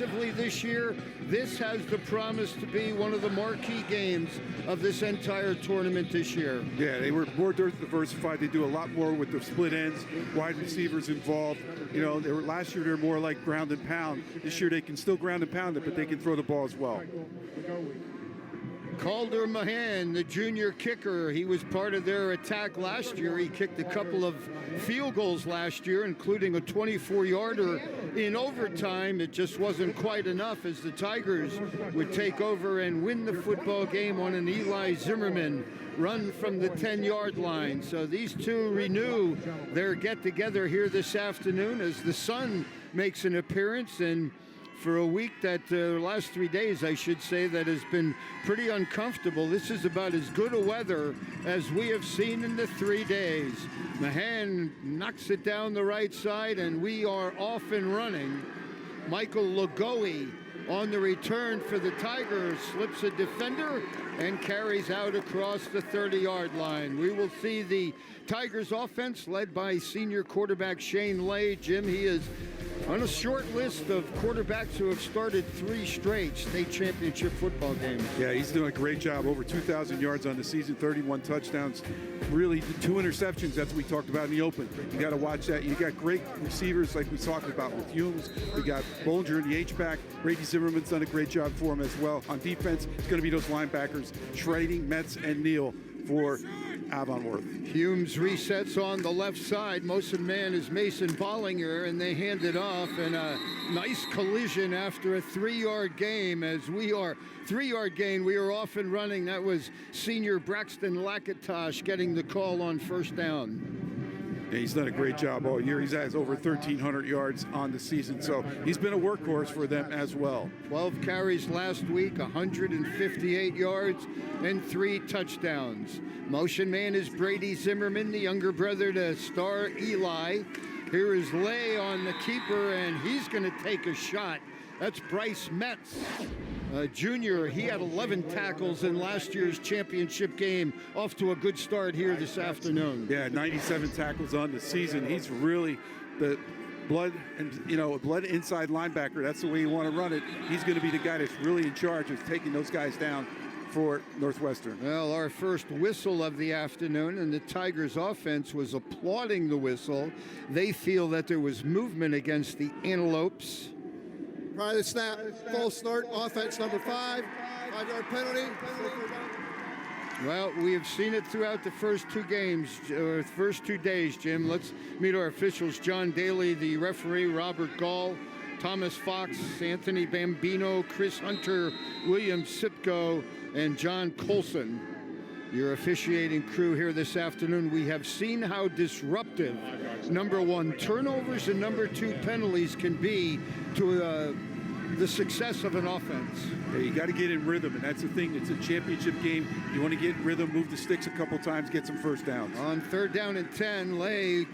offensively this year, this has the promise to be one of the marquee games of this entire tournament this year. Yeah, they were more diversified. They do a lot more with the split ends, wide receivers involved. You know, last year they were more like ground and pound. This year they can still ground and pound it, but they can throw the ball as well. Calder Mahan, the junior kicker, he was part of their attack last year. He kicked a couple of field goals last year, including a 24-yarder in overtime. It just wasn't quite enough as the Tigers would take over and win the football game on an Eli Zimmerman run from the 10-yard line. So these two renew their get-together here this afternoon as the sun makes an appearance, and for a week that last 3 days, I should say, that has been pretty uncomfortable. This is about as good a weather as we have seen in the 3 days. Mahan knocks it down the right side, and we are off and running. Michael Lagoe on the return for the Tigers, slips a defender and carries out across the 30-yard line. We will see the Tigers offense led by senior quarterback Shane Lay. Jim, he is on a short list of quarterbacks who have started 3 straight state championship football games. Yeah, he's doing a great job. Over 2,000 yards on the season, 31 touchdowns. Really, 2 interceptions, that's what we talked about in the open. You got to watch that. You got great receivers like we talked about with Humes. We got Bollinger in the H-back. Brady Zimmerman's done a great job for him as well. On defense, it's going to be those linebackers, Schrading, Metz, and Neal for Avonworth. Humes resets on the left side. Motion man is Mason Bollinger, and they hand it off, and a nice collision after a 3-yard gain as we are 3-yard gain. We are off and running. That was senior Braxton Lakatosh getting the call on first down. Yeah, he's done a great job all year. He's has over 1,300 yards on the season, so he's been a workhorse for them as well. 12 carries last week, 158 yards, and 3 touchdowns. Motion man is Brady Zimmerman, the younger brother to star Eli. Here is Lay on the keeper, and he's going to take a shot. That's Bryce Metz, junior. He had 11 tackles in last year's championship game. Off to a good start here this afternoon. Yeah, 97 tackles on the season. He's really the blood inside linebacker. That's the way you want to run it. He's going to be the guy that's really in charge of taking those guys down for Northwestern. Well, our first whistle of the afternoon, and the Tigers offense was applauding the whistle. They feel that there was movement against the Antelopes. Prior to the snap, false start, offense number 5, 5-yard penalty. Well, we have seen it throughout the first 2 games, or first 2 days, Jim. Let's meet our officials. John Daly, the referee, Robert Gall, Thomas Fox, Anthony Bambino, Chris Hunter, William Sipko, and John Colson. Your officiating crew here this afternoon. We have seen how disruptive, number 1, turnovers and number 2, penalties can be to the success of an offense. Yeah, you got to get in rhythm, and that's the thing. It's a championship game. You want to get in rhythm, move the sticks a couple times, get some first downs. On 3rd down and 10, Lay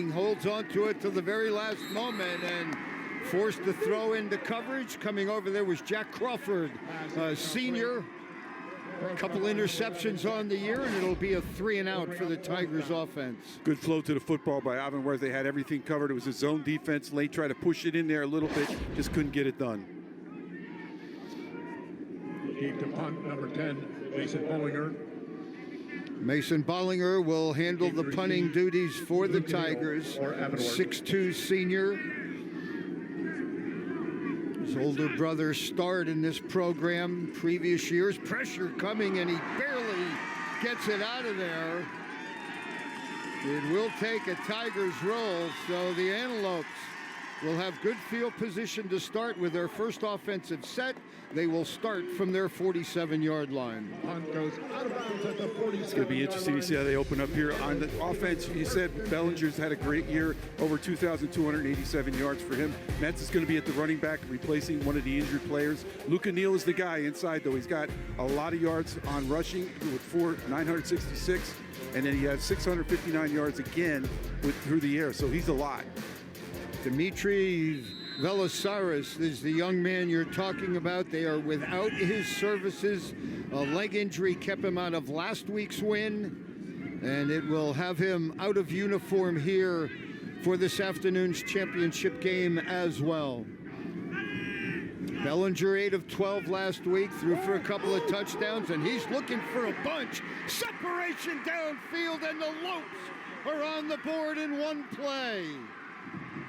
holds on to it till the very last moment and forced to throw into coverage. Coming over there was Jack Crawford, senior. A couple interceptions on the year, and it'll be a 3-and-out for the Tigers offense. Good flow to the football by Avonworth. They had everything covered. It was a zone defense. Lay tried to push it in there a little bit, just couldn't get it done. Keep to punt number 10, Mason Bollinger. Mason Bollinger will handle the punting duties for the Tigers. 6'2" senior. His older brother starred in this program previous years. Pressure coming, and he barely gets it out of there. It will take a Tigers roll, so the Antelopes will have good field position to start with their first offensive set. They will start from their 47-yard line. It's going to be interesting to see how they open up here. On the offense, you said Bellinger's had a great year, over 2,287 yards for him. Metz is going to be at the running back, replacing one of the injured players. Luca Neal is the guy inside, though. He's got a lot of yards on rushing with 966, and then he has 659 yards again through the air, so he's a lot. Dimitri Velasaris is the young man you're talking about. They are without his services. A leg injury kept him out of last week's win, and it will have him out of uniform here for this afternoon's championship game as well. Bellinger 8 of 12 last week, threw for a couple of touchdowns, and he's looking for a bunch. Separation downfield, and the Lopes are on the board in one play.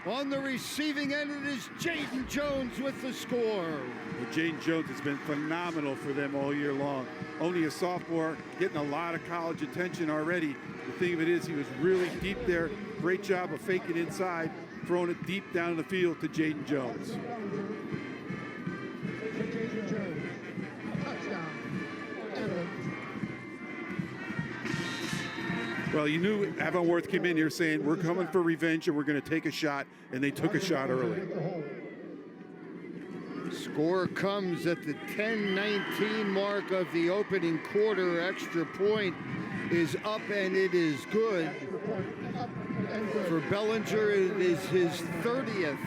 On the receiving end, it is Jaden Jones with the score. Well, Jaden Jones has been phenomenal for them all year long. Only a sophomore, getting a lot of college attention already. The thing of it is, he was really deep there. Great job of faking inside, throwing it deep down the field to Jaden Jones. Well, you knew Avonworth came in here saying, we're coming for revenge and we're going to take a shot, and they took a shot early. Score comes at the 10-19 mark of the opening quarter. Extra point is up, and it is good. For Bellinger, it is his 30th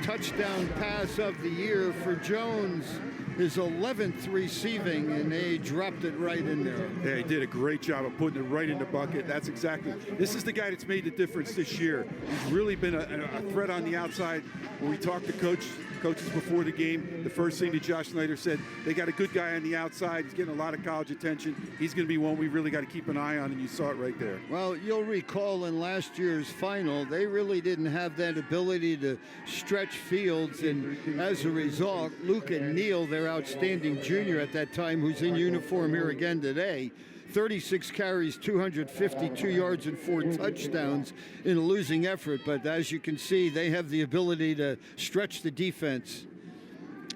touchdown pass of the year. For Jones, his 11th receiving, and they dropped it right in there. Yeah, he did a great job of putting it right in the bucket. That's exactly. This is the guy that's made the difference this year. He's really been a threat on the outside. When we talked to coaches before the game, the first thing that Josh Snyder said, they got a good guy on the outside. He's getting a lot of college attention. He's going to be one we really got to keep an eye on, and you saw it right there. Well, you'll recall in last year's final, they really didn't have that ability to stretch fields, and as a result, Luke and Neal, their outstanding junior at that time, who's in uniform here again today, 36 carries, 252 yards, and 4 touchdowns in a losing effort. But as you can see, they have the ability to stretch the defense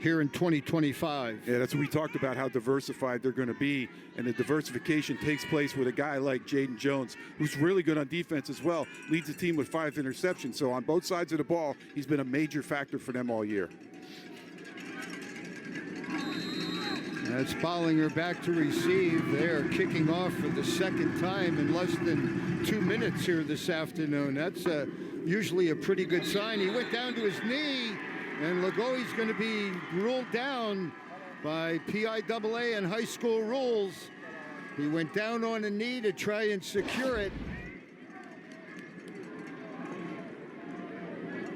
here in 2025. Yeah, that's what we talked about, how diversified they're going to be. And the diversification takes place with a guy like Jaden Jones, who's really good on defense as well. Leads the team with 5 interceptions. So on both sides of the ball, he's been a major factor for them all year. That's Bollinger back to receive. They're kicking off for the second time in less than 2 minutes here this afternoon. That's usually a pretty good sign. He went down to his knee, and Lagoi's going to be ruled down by Piaa and high school rules. He went down on a knee to try and secure it.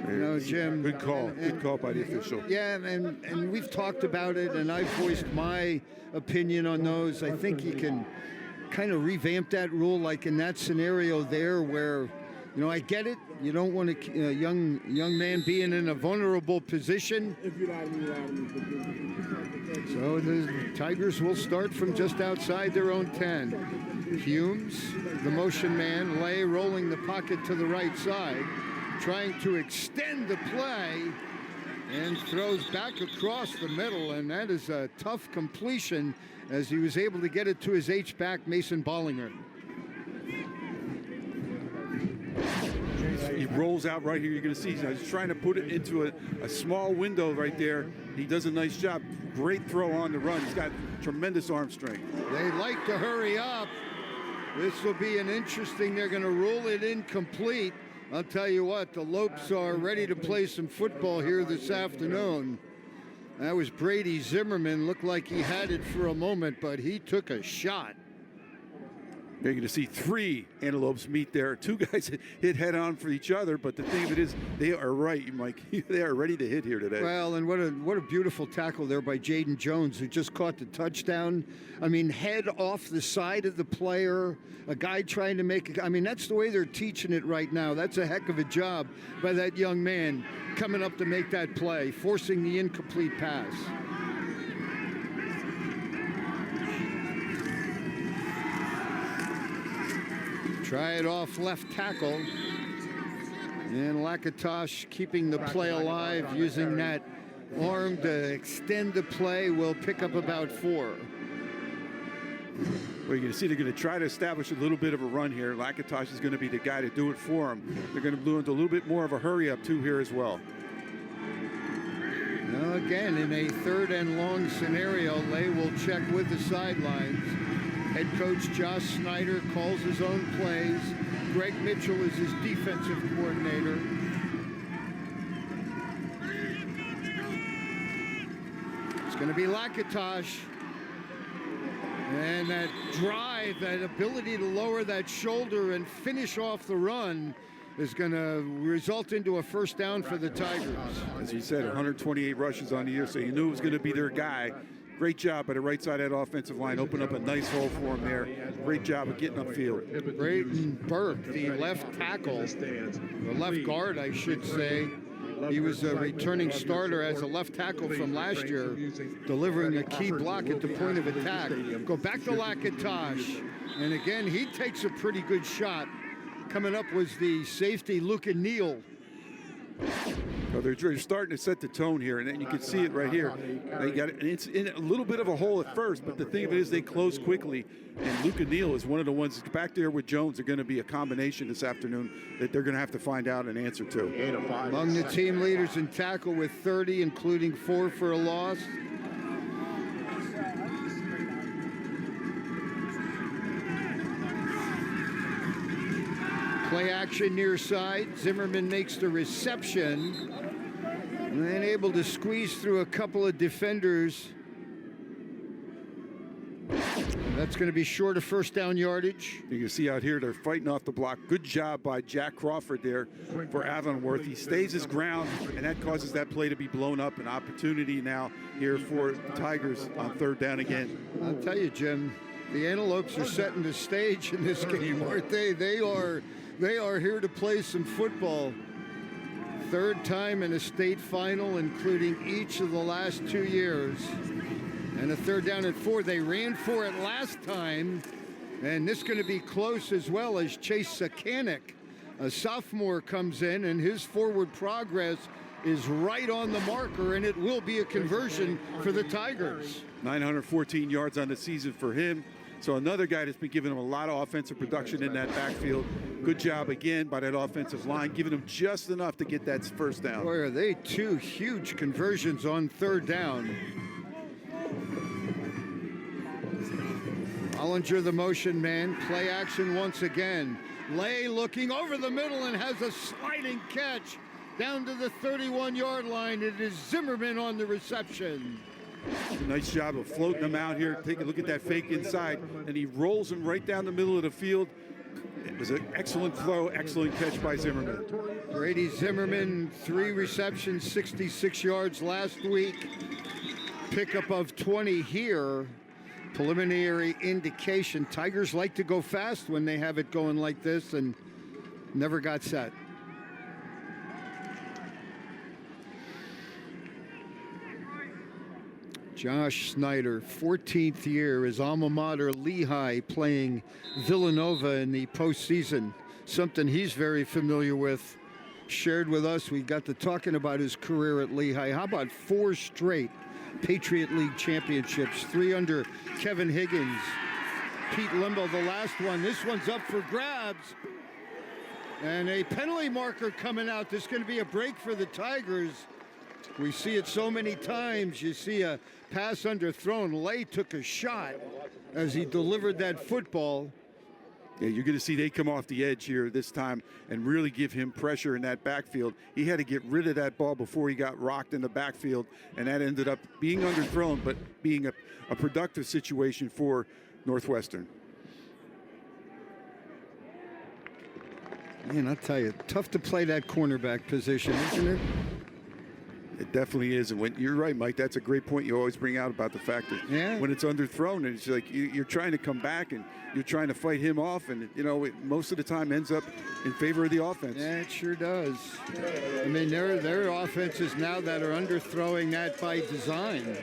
You know, Jim. Good call. Good call by the official. Yeah, and we've talked about it, and I've voiced my opinion on those. I think you can kind of revamp that rule, like in that scenario there where, you know, I get it. You don't want a young man being in a vulnerable position. So the Tigers will start from just outside their own 10. Humes, the motion man, Lay rolling the pocket to the right side, trying to extend the play, and throws back across the middle, and that is a tough completion as he was able to get it to his H-back, Mason Bollinger. He rolls out right here. You're going to see he's trying to put it into a small window right there. He does a nice job. Great throw on the run. He's got tremendous arm strength. They like to hurry up. This will be an interesting, they're going to rule it incomplete. I'll tell you what, the Lopes are ready to play some football here this afternoon. That was Brady Zimmerman. Looked like he had it for a moment, but he took a shot. You're going to see 3 Antelopes meet there. 2 guys hit head-on for each other, but the thing of it is, they are right, Mike. They are ready to hit here today. Well, and what a beautiful tackle there by Jaden Jones, who just caught the touchdown. I mean, head off the side of the player, a guy trying to make it. I mean, that's the way they're teaching it right now. That's a heck of a job by that young man coming up to make that play, forcing the incomplete pass. Try it off left tackle. And Lakatosh keeping the play alive, using that arm to extend the play, will pick up about 4. Well, you're going to see they're going to try to establish a little bit of a run here. Lakatosh is going to be the guy to do it for them. They're going to do into a little bit more of a hurry-up, too, here as well. Now, again, in a 3rd and long scenario, Lay will check with the sidelines. Head coach Josh Snyder calls his own plays. Greg Mitchell is his defensive coordinator. It's going to be Lakatosh. And that drive, that ability to lower that shoulder and finish off the run is going to result into a first down for the Tigers. As you said, 128 rushes on the year, so you knew it was going to be their guy. Great job by the right side of that offensive line. Opened up a nice hole for him there. Great job of getting upfield. Brayton Burke, the left tackle, the left guard, I should say. He was a returning starter as a left tackle from last year, delivering a key block at the point of attack. Go back to Lakatosh. And again, he takes a pretty good shot. Coming up was the safety, Luca Neal. So they're starting to set the tone here, and then you can see it right here. They got it, and it's in a little bit of a hole at first, but the thing of it is they close quickly, and Luca Neal is one of the ones back there with Jones. Are going to be a combination this afternoon that they're going to have to find out an answer to. Among the team leaders in tackle with 30, including 4 for a loss. Play action near side. Zimmerman makes the reception. And then able to squeeze through a couple of defenders. That's going to be short of first down yardage. You can see out here they're fighting off the block. Good job by Jack Crawford there for Avonworth. He stays his ground, and that causes that play to be blown up. An opportunity now here for the Tigers on third down again. I'll tell you, Jim, the Antelopes are setting the stage in this game, aren't they? They are here to play some football. Third time in a state final, including each of the last 2 years. And a third down and 4. They ran for it last time. And this is going to be close as well, as Chase Sakanik, a sophomore, comes in, and his forward progress is right on the marker, and it will be a conversion for the Tigers. 914 yards on the season for him. So another guy that's been giving him a lot of offensive production in that backfield. Good job again by that offensive line, giving him just enough to get that first down. Boy, are they 2 huge conversions on third down. Ollinger, the motion man, play action once again. Lay looking over the middle and has a sliding catch down to the 31-yard line. It is Zimmerman on the reception. Nice job of floating him out here. Take a look at that fake inside, and he rolls him right down the middle of the field. It was an excellent throw, excellent catch by Zimmerman. Brady Zimmerman, 3 receptions, 66 yards last week. Pickup of 20 here. Preliminary indication. Tigers like to go fast when they have it going like this, and never got set. Josh Snyder, 14th year, his alma mater Lehigh, playing Villanova in the postseason. Something he's very familiar with. Shared with us, we got to talking about his career at Lehigh. How about 4 straight Patriot League championships? 3 under Kevin Higgins. Pete Limbo, the last one. This one's up for grabs. And a penalty marker coming out. This is going to be a break for the Tigers. We see it so many times. You see a pass underthrown. Lay took a shot as he delivered that football. Yeah, you're going to see they come off the edge here this time and really give him pressure in that backfield. He had to get rid of that ball before he got rocked in the backfield, and that ended up being underthrown, but being a productive situation for Northwestern. Man, I'll tell you, tough to play that cornerback position, isn't it? It definitely is. And when you're right, Mike, that's a great point you always bring out about the fact that when it's underthrown, and it's like you're trying to come back and you're trying to fight him off, and it most of the time ends up in favor of the offense. Yeah, it sure does. I mean, there are offenses now that are underthrowing that by design.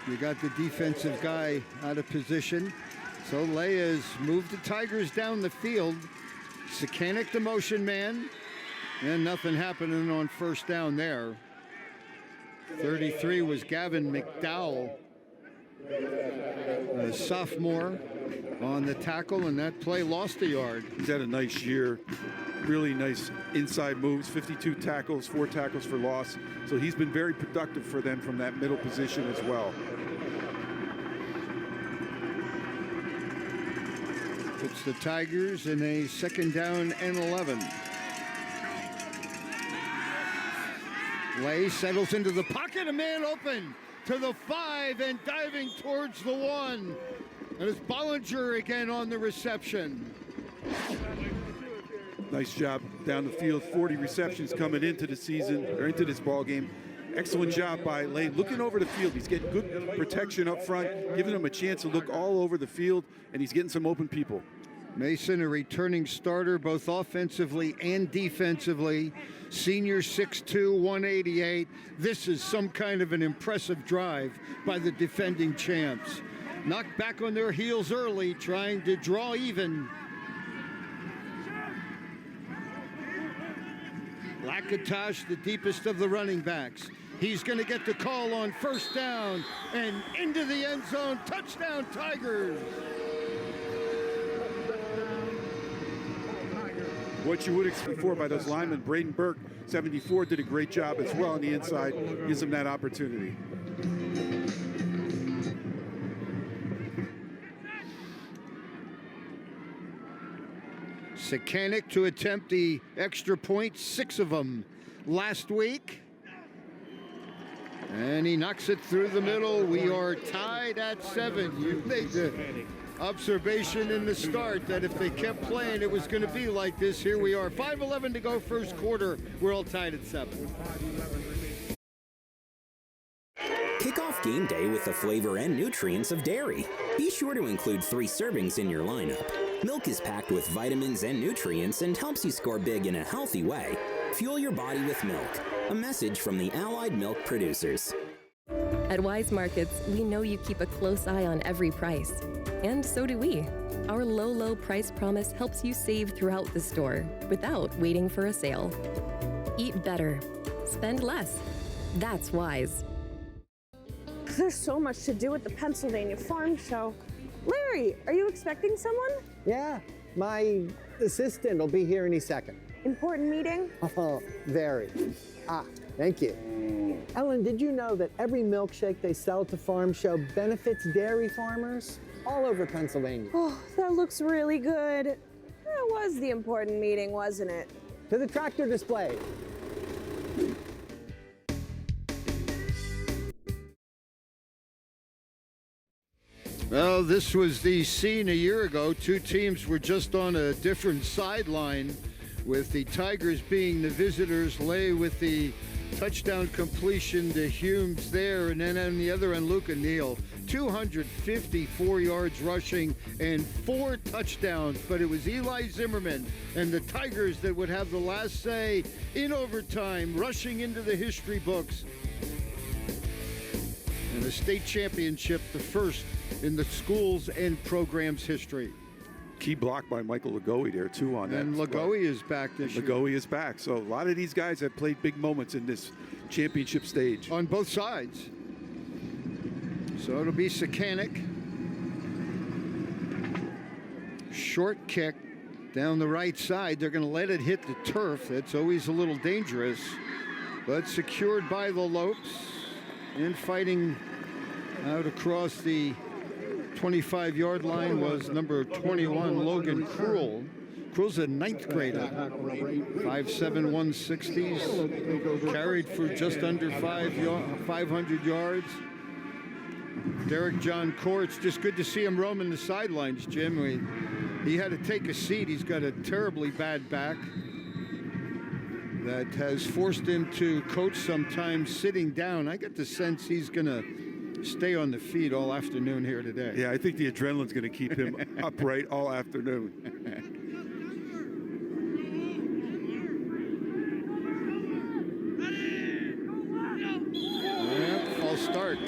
You got the defensive guy out of position. So Leia's moved the Tigers down the field. Sakanik, the motion man, and nothing happening on first down there. 33 was Gavin McDowell, a sophomore, on the tackle, and that play lost a yard. He's had a nice year. Really nice inside moves, 52 tackles, 4 tackles for loss. So he's been very productive for them from that middle position as well. Puts the Tigers in a second down and 11. Lay settles into the pocket, a man open to the 5 and diving towards the 1. And it's Bollinger again on the reception. Nice job down the field. 40 receptions coming into the season, or into this ball game. Excellent job by Lane. Looking over the field. He's getting good protection up front, giving him a chance to look all over the field, and he's getting some open people. Mason, a returning starter both offensively and defensively. Senior 6'2", 188. This is some kind of an impressive drive by the defending champs. Knocked back on their heels early, trying to draw even. Lakatosh, the deepest of the running backs. He's going to get the call on first down and into the end zone. Touchdown, Tigers. What you would expect before by those linemen. Braden Burke, 74, did a great job as well on the inside. Gives him that opportunity. Sekanic to attempt the extra point, 6 of them last week. And he knocks it through the middle. We are tied at 7. You made the observation in the start that if they kept playing, it was going to be like this. Here we are, 5:11 to go first quarter. We're all tied at 7. Kick off game day with the flavor and nutrients of dairy. Be sure to include 3 servings in your lineup. Milk is packed with vitamins and nutrients and helps you score big in a healthy way. Fuel your body with milk. A message from the Allied Milk Producers. At Wise Markets, we know you keep a close eye on every price. And so do we. Our low price promise helps you save throughout the store without waiting for a sale. Eat better. Spend less. That's Wise. There's so much to do at the Pennsylvania Farm Show. Larry, are you expecting someone? Yeah, my assistant will be here any second. Important meeting? Oh, very. Thank you. Ellen, did you know that every milkshake they sell at the farm show benefits dairy farmers all over Pennsylvania? Oh, that looks really good. That was the important meeting, wasn't it? To the tractor display. Well, this was the scene a year ago. 2 teams were just on a different sideline, with the Tigers being the visitors. Lay with the touchdown completion to Humes there, and then on the other end, Luca Neal. 254 yards rushing and 4 touchdowns, but it was Eli Zimmerman and the Tigers that would have the last say in overtime, rushing into the history books. And the state championship, the first in the schools and programs history. Key block by Michael Lagoe there, too, on that. And Lagoe is back this year. Lagoe is back. So a lot of these guys have played big moments in this championship stage. On both sides. So it'll be Sekanic. Short kick down the right side. They're going to let it hit the turf. That's always a little dangerous. But secured by the Lopes. And fighting out across the 25-yard line was number 21, Logan Cruel. Cruel's a 9th grader. 5'7", 160s. Carried for just under 500 yards. Derek John Courts, just good to see him roaming the sidelines, Jim. He had to take a seat. He's got a terribly bad back that has forced him to coach sometimes sitting down. I get the sense he's going to stay on the feet all afternoon here today. Yeah, I think the adrenaline's going to keep him upright all afternoon. Yeah, false start.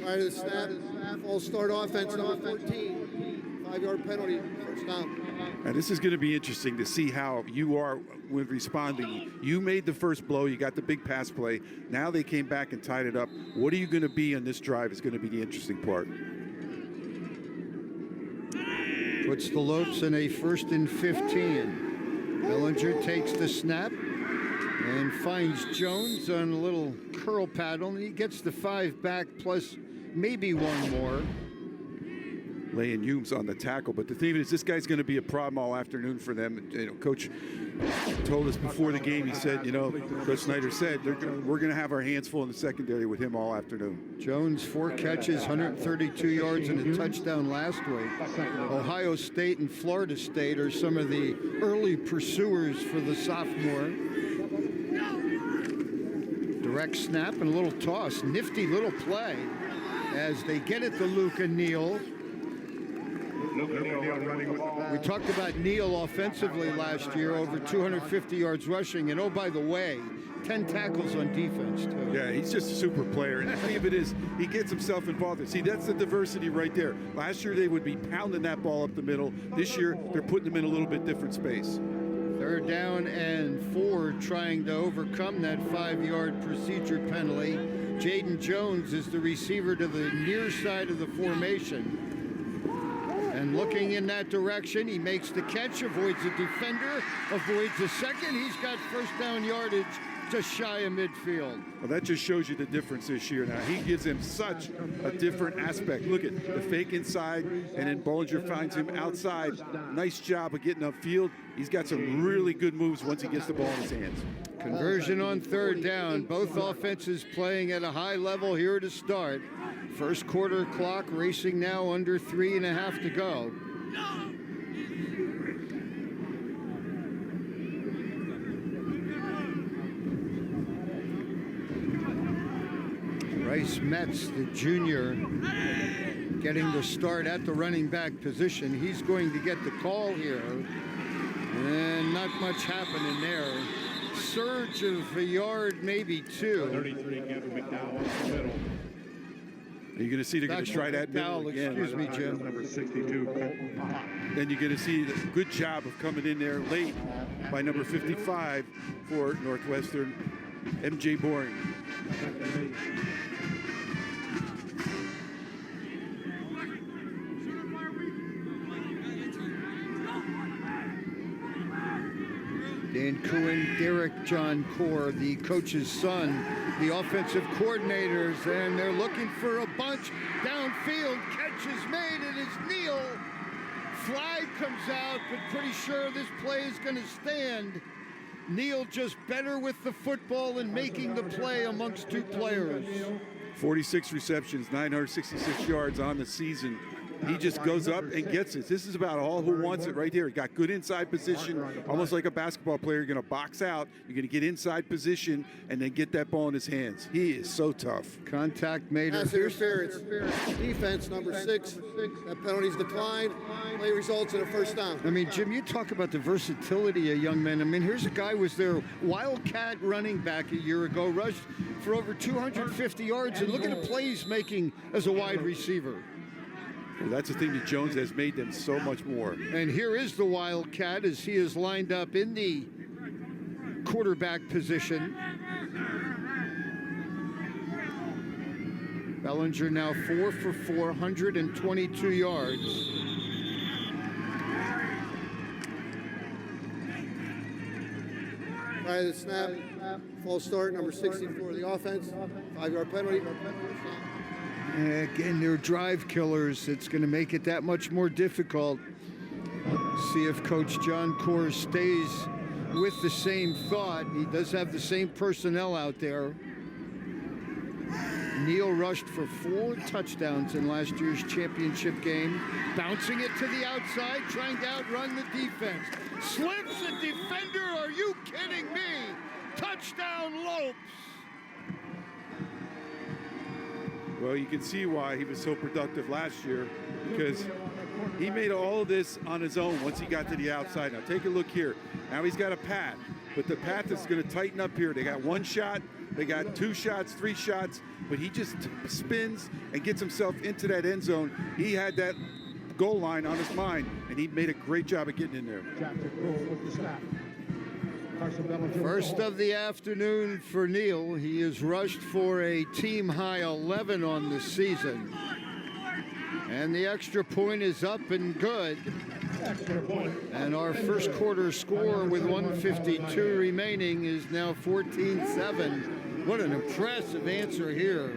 Prior to the snap, false start offense, number 14. 5-yard penalty, first down. And this is going to be interesting to see how you are with responding. You made the first blow. You got the big pass play. Now they came back and tied it up. What are you going to be on this drive is going to be the interesting part. Puts the Lopes in a 1st and 15. Bellinger takes the snap and finds Jones on a little curl paddle, and he gets the 5 back plus maybe 1 more. laying Humes on the tackle. But the thing is, this guy's going to be a problem all afternoon for them. You know, Coach told us before the game, he said, you know, Coach Snyder said, we're going to have our hands full in the secondary with him all afternoon. Jones, 4 catches, 132 yards and a touchdown last week. Ohio State and Florida State are some of the early pursuers for the sophomore. Direct snap and a little toss. Nifty little play as they get it to Luke and Neal. We talked about Neal offensively last year, over 250 yards rushing. And oh, by the way, 10 tackles on defense, too. Yeah, he's just a super player. And the thing of it is, he gets himself involved. See, that's the diversity right there. Last year, they would be pounding that ball up the middle. This year, they're putting him in a little bit different space. 3rd down and 4, trying to overcome that 5-yard procedure penalty. Jaden Jones is the receiver to the near side of the formation. And looking in that direction, he makes the catch, avoids the defender, avoids the second. He's got first down yardage just shy of midfield. Well, that just shows you the difference this year. Now, he gives him such a different aspect. Look at the fake inside, and then Bollinger finds him outside. Nice job of getting upfield. He's got some really good moves once he gets the ball in his hands. Conversion on 3rd down. Both offenses playing at a high level here to start. First quarter clock racing now, under 3.5 to go. Bryce Metz, the junior, getting the start at the running back position. He's going to get the call here. And not much happening there. Surge of a yard, maybe 2. 33, Gavin McDowell in the middle. You're going to see they're going to try that middle again. Excuse me, Jim. Number 62, Colton. Then you're going to see the good job of coming in there late by number 55 for Northwestern, MJ Boring. Dan Cohen, Derek John Core, the coach's son, the offensive coordinators, and they're looking for a bunch downfield. Catch is made, and it's Neal. Flag comes out, but pretty sure this play is going to stand. Neal just better with the football and making the play amongst 2 players. 46 receptions, 966 yards on the season. He just goes up and gets it. This is about all who wants it right here. He got good inside position, almost like a basketball player. You're going to box out. You're going to get inside position and then get that ball in his hands. He is so tough. Contact made. Pass interference. Defense, number 6. That penalty's declined. Play results in a first down. I mean, Jim, you talk about the versatility of young men. I mean, here's a guy who was their Wildcat running back a year ago, rushed for over 250 yards, and look at the play he's making as a wide receiver. Well, that's the thing that Jones has made them so much more. And here is the Wildcat as he is lined up in the quarterback position. Bellinger now 4 for 422 yards. Prior to the snap, false start, number 64 of the offense. 5-yard penalty. Again, they're drive killers. It's going to make it that much more difficult. See if Coach John Core stays with the same thought. He does have the same personnel out there. Neal rushed for 4 touchdowns in last year's championship game. Bouncing it to the outside, trying to outrun the defense. Slips the defender, are you kidding me? Touchdown Lopes. Well, you can see why he was so productive last year, because he made all of this on his own once he got to the outside. Now take a look here. Now he's got a path, but the path is going to tighten up here. They got 1 shot, they got 2 shots, 3 shots, but he just spins and gets himself into that end zone. He had that goal line on his mind, and he made a great job of getting in there. First of the afternoon for Neal. He is rushed for a team-high 11 on the season. And the extra point is up and good. And our first quarter score with 1:52 remaining is now 14-7. What an impressive answer here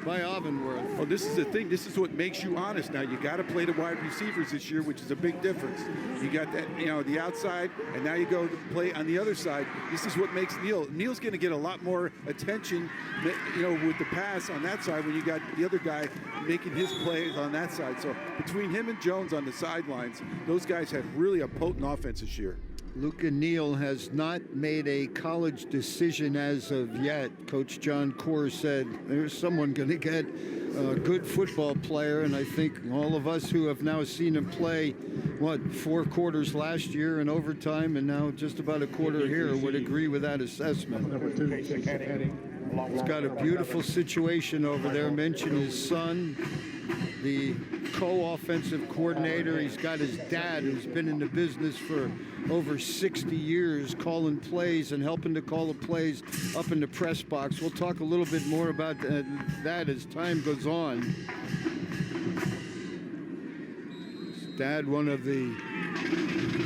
by Avonworth. Well, this is the thing. This is what makes you honest. Now, you got to play the wide receivers this year, which is a big difference. You got that, the outside, and now you go to play on the other side. This is what makes Neal. Neal's going to get a lot more attention, with the pass on that side when you got the other guy making his plays on that side. So between him and Jones on the sidelines, those guys have really a potent offense this year. Luca Neal has not made a college decision as of yet. Coach John Core said there's someone going to get a good football player, and I think all of us who have now seen him play, 4 quarters last year in overtime and now just about a quarter here, would agree with that assessment. Number 2, 6 heading. He's got a beautiful situation over there. Mention his son, the co-offensive coordinator. He's got his dad, who's been in the business for over 60 years, calling plays and helping to call the plays up in the press box. We'll talk a little bit more about that as time goes on. His dad, one of the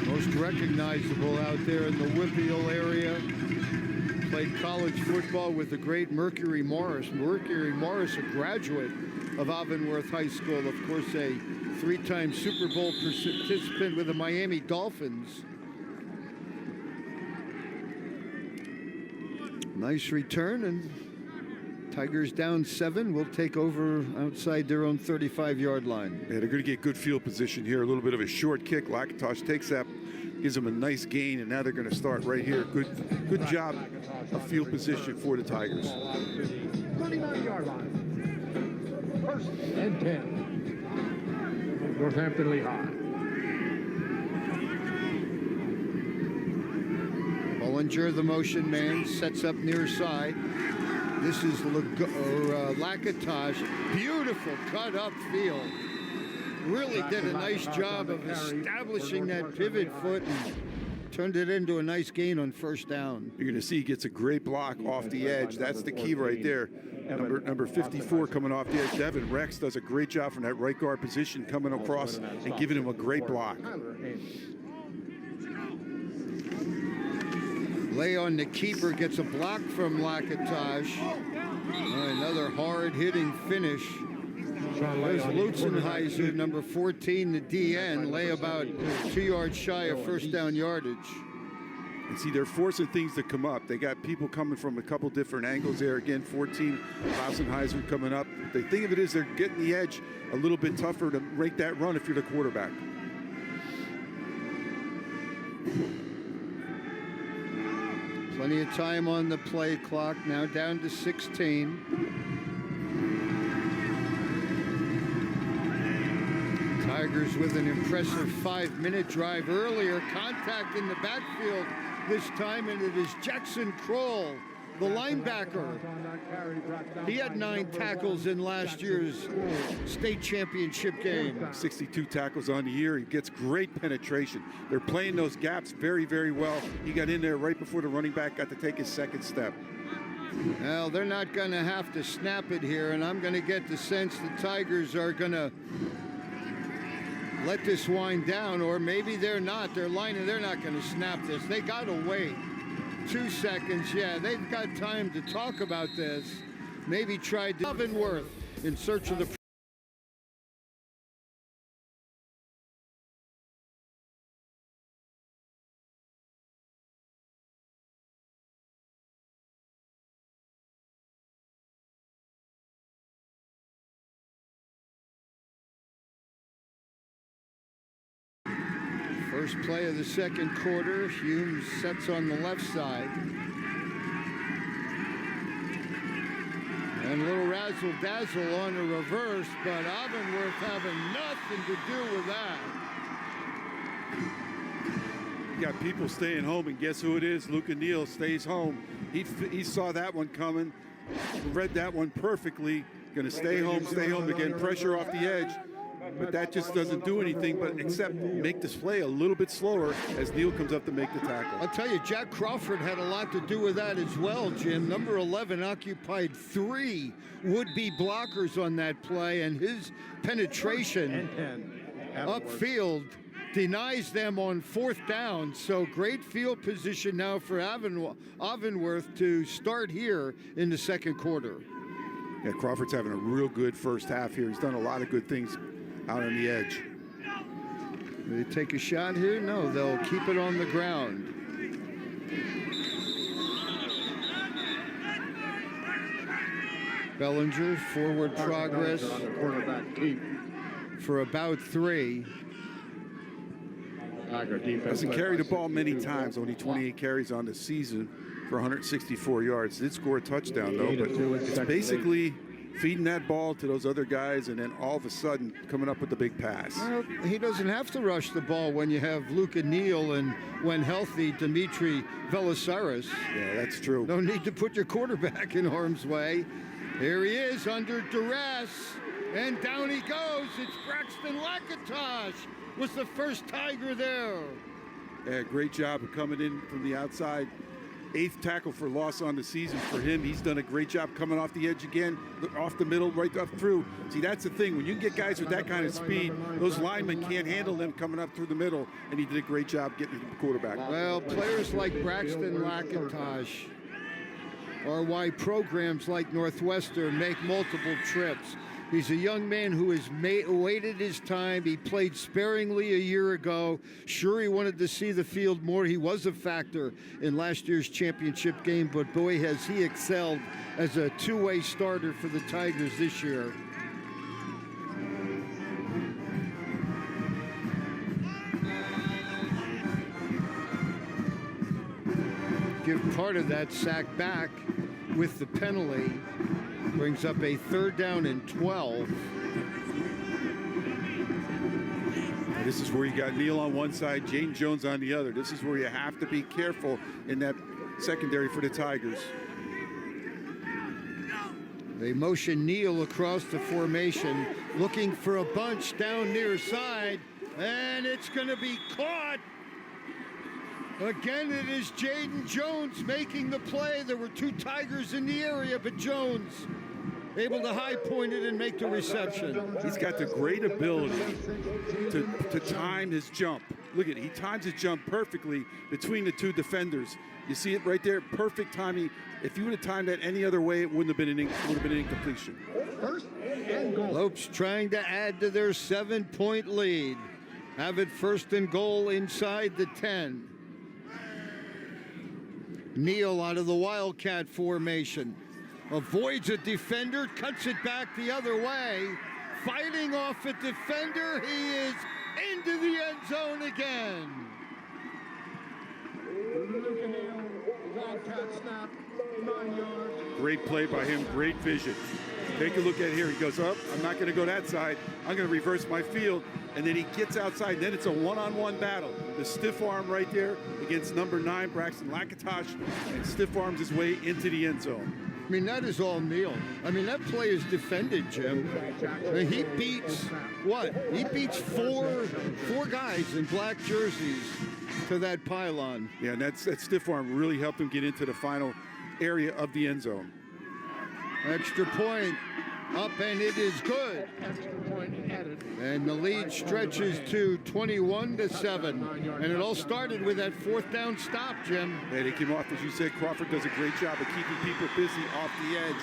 most recognizable out there in the Whippeal area. Played college football with the great Mercury Morris. Mercury Morris, a graduate of Avonworth High School, of course, a 3-time Super Bowl participant with the Miami Dolphins. Nice return, and Tigers down 7 will take over outside their own 35-yard line. Yeah, they're going to get good field position here. A little bit of a short kick. Lakatosh takes that, gives them a nice gain, and now they're going to start right here. Good job of field position for the Tigers. 39-yard line. First and 10. Northwestern Lehigh. Bollinger, the motion man, sets up near side. This is Lakatosh. Beautiful cut up field. Really did a nice job of establishing that pivot foot and turned it into a nice gain on first down. You're going to see he gets a great block off the edge. That's the key right there. Number 54 coming off the edge. Devin Rex does a great job from that right guard position coming across and giving him a great block. Lay on the keeper, gets a block from Lakatosh. Another hard-hitting finish. There's Lutzenheiser, number 14, the DN, lay about 2 yards shy of first down yardage. And see, they're forcing things to come up. They got people coming from a couple different angles there. Again, 14, Lutzenheiser coming up. The thing of it is they're getting the edge a little bit tougher to make that run if you're the quarterback. Plenty of time on the play clock, now down to 16. Tigers with an impressive 5-minute drive earlier. Contact in the backfield this time, and it is Jackson Kroll, the linebacker. He had 9 tackles in last year's state championship game. 62 tackles on the year. He gets great penetration. They're playing those gaps very, very well. He got in there right before the running back got to take his second step. Well, they're not going to have to snap it here, and I'm going to get the sense the Tigers are going to let this wind down, or maybe they're not. They're not going to snap this. They got to wait 2 seconds. Yeah, they've got time to talk about this. Maybe try Avonworth in search of the first play of the second quarter. Humes sets on the left side. And a little razzle-dazzle on a reverse, but Avonworth having nothing to do with that. You got people staying home, and guess who it is? Luca Neal stays home. He saw that one coming, read that one perfectly. Going to stay home again, pressure off the edge. But that just doesn't do anything but except make this play a little bit slower as Neal comes up to make the tackle. I'll tell you, Jack Crawford had a lot to do with that as well, Jim. Number 11 occupied 3 would-be blockers on that play, and his penetration upfield denies them on 4th down. So great field position now for Avonworth to start here in the second quarter. Yeah, Crawford's having a real good first half here. He's done a lot of good things out on the edge. They take a shot here? No, they'll keep it on the ground. Bellinger, forward progress for about 3. Doesn't carry the ball many times, only 28 carries on the season for 164 yards. Did score a touchdown, though, but it's basically feeding that ball to those other guys and then all of a sudden coming up with the big pass. Well, he doesn't have to rush the ball when you have Luka Neal and, when healthy, Dimitri Velisaris. Yeah, that's true. No need to put your quarterback in harm's way. Here he is under duress, and down he goes. It's Braxton Lakatosh. Was the first Tiger there. Yeah, great job of coming in from the outside. 8th tackle for loss on the season for him. He's done a great job coming off the edge again, off the middle, right up through. See, that's the thing. When you get guys with that kind of speed, those linemen can't handle them coming up through the middle, and he did a great job getting to the quarterback. Well, players like Braxton Lakatosh are why programs like Northwestern make multiple trips. He's a young man who has waited his time. He played sparingly a year ago. Sure, he wanted to see the field more. He was a factor in last year's championship game, but boy, has he excelled as a two-way starter for the Tigers this year. Give part of that sack back with the penalty. Brings up a 3rd down and 12. This is where you got Neal on one side, Jane Jones on the other. This is where you have to be careful in that secondary for the Tigers. They motion Neal across the formation, looking for a bunch down near side, and it's going to be caught. Again, it is Jaden Jones making the play. There were 2 Tigers in the area, but Jones able to high point it and make the reception. He's got the great ability to time his jump. Look at it. He times his jump perfectly between the 2 defenders. You see it right there, perfect timing. If you would have timed that any other way, it wouldn't have been an incompletion. Lopes trying to add to their 7-point lead. Have it 1st and goal inside the 10. Neal out of the Wildcat formation. Avoids a defender, cuts it back the other way. Fighting off a defender, he is into the end zone again. Great play by him, great vision. Take a look at here. He goes up. I'm not going to go that side. I'm going to reverse my field. And then he gets outside. And then it's a one-on-one battle. The stiff arm right there against number 9, Braxton Lakatosh, and stiff arms his way into the end zone. I mean, that is all Neal. I mean, that play is defended, Jim. I mean, he beats, what? He beats four guys in black jerseys to that pylon. Yeah, and that stiff arm really helped him get into the final area of the end zone. Extra point up, and it is good. And the lead stretches to 21-7. And it all started with that 4th down stop, Jim. Yeah, they came off, as you said. Crawford does a great job of keeping people busy off the edge.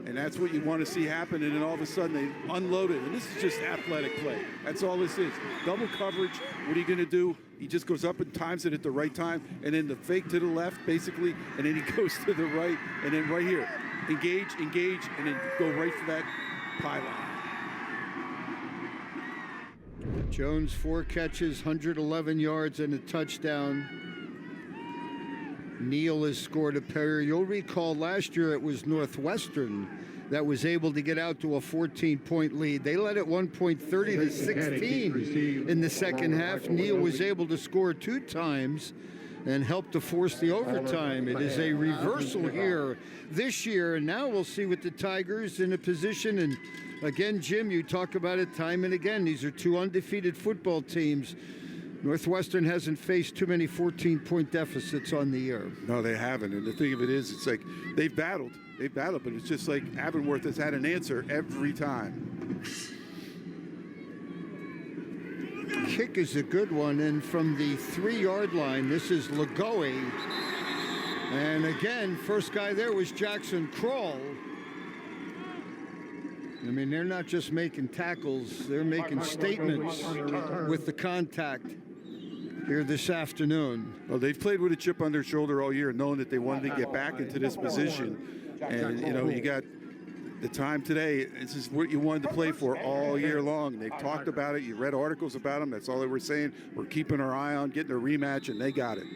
And that's what you want to see happen. And then all of a sudden they unload it. And this is just athletic play. That's all this is. Double coverage. What are you going to do? He just goes up and times it at the right time. And then the fake to the left, basically. And then he goes to the right. And then right here. Engage, and then go right for that pylon. Jones 4 catches, 111 yards and a touchdown. Neal has scored a pair. You'll recall last year it was Northwestern that was able to get out to a 14-point lead. They led at one point 30-16 in the second half. Neal was able to score 2 times and helped to force the overtime. It is a reversal here this year, and now we'll see what the Tigers in a position. And again, Jim, you talk about it time and again. These are 2 undefeated football teams. Northwestern hasn't faced too many 14-point deficits on the year. No, they haven't. And the thing of it is, it's like they've battled, but it's just like Avonworth has had an answer every time. Kick is a good one, and from the 3-yard line, this is Lagoe. And again, first guy there was Jackson Kroll. I mean, they're not just making tackles, they're making statements with the contact here this afternoon. Well, they've played with a chip on their shoulder all year, knowing that they wanted to get back into this position. And, you know, you got the time today. This is what you wanted to play for all year long. They've talked about it. You read articles about them. That's all they were saying. We're keeping our eye on getting a rematch, and they got it.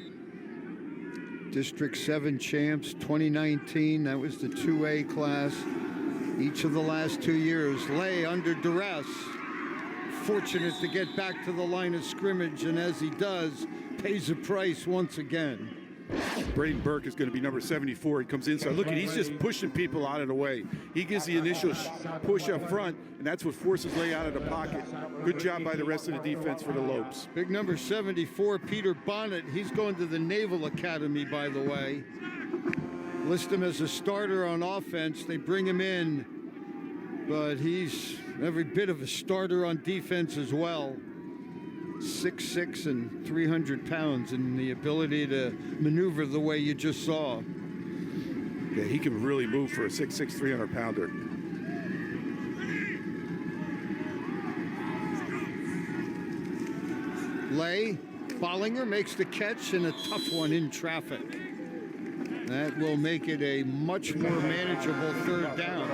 District 7 champs, 2019. That was the 2A class. Each of the last 2 years, Lay under duress. Fortunate to get back to the line of scrimmage, and as he does, pays a price once again. Braden Burke is going to be number 74. He comes inside. Look, he's just pushing people out of the way. He gives the initial push up front, and that's what forces Lay out of the pocket. Good job by the rest of the defense for the Lopes. Big number 74, Peter Bonnet. He's going to the Naval Academy, by the way. List him as a starter on offense. They bring him in, but he's every bit of a starter on defense as well. 6'6" and 300 pounds, and the ability to maneuver the way you just saw. Yeah, he can really move for a 6'6", 300-pounder. Lay, Bollinger makes the catch, and a tough one in traffic. That will make it a much more manageable third down.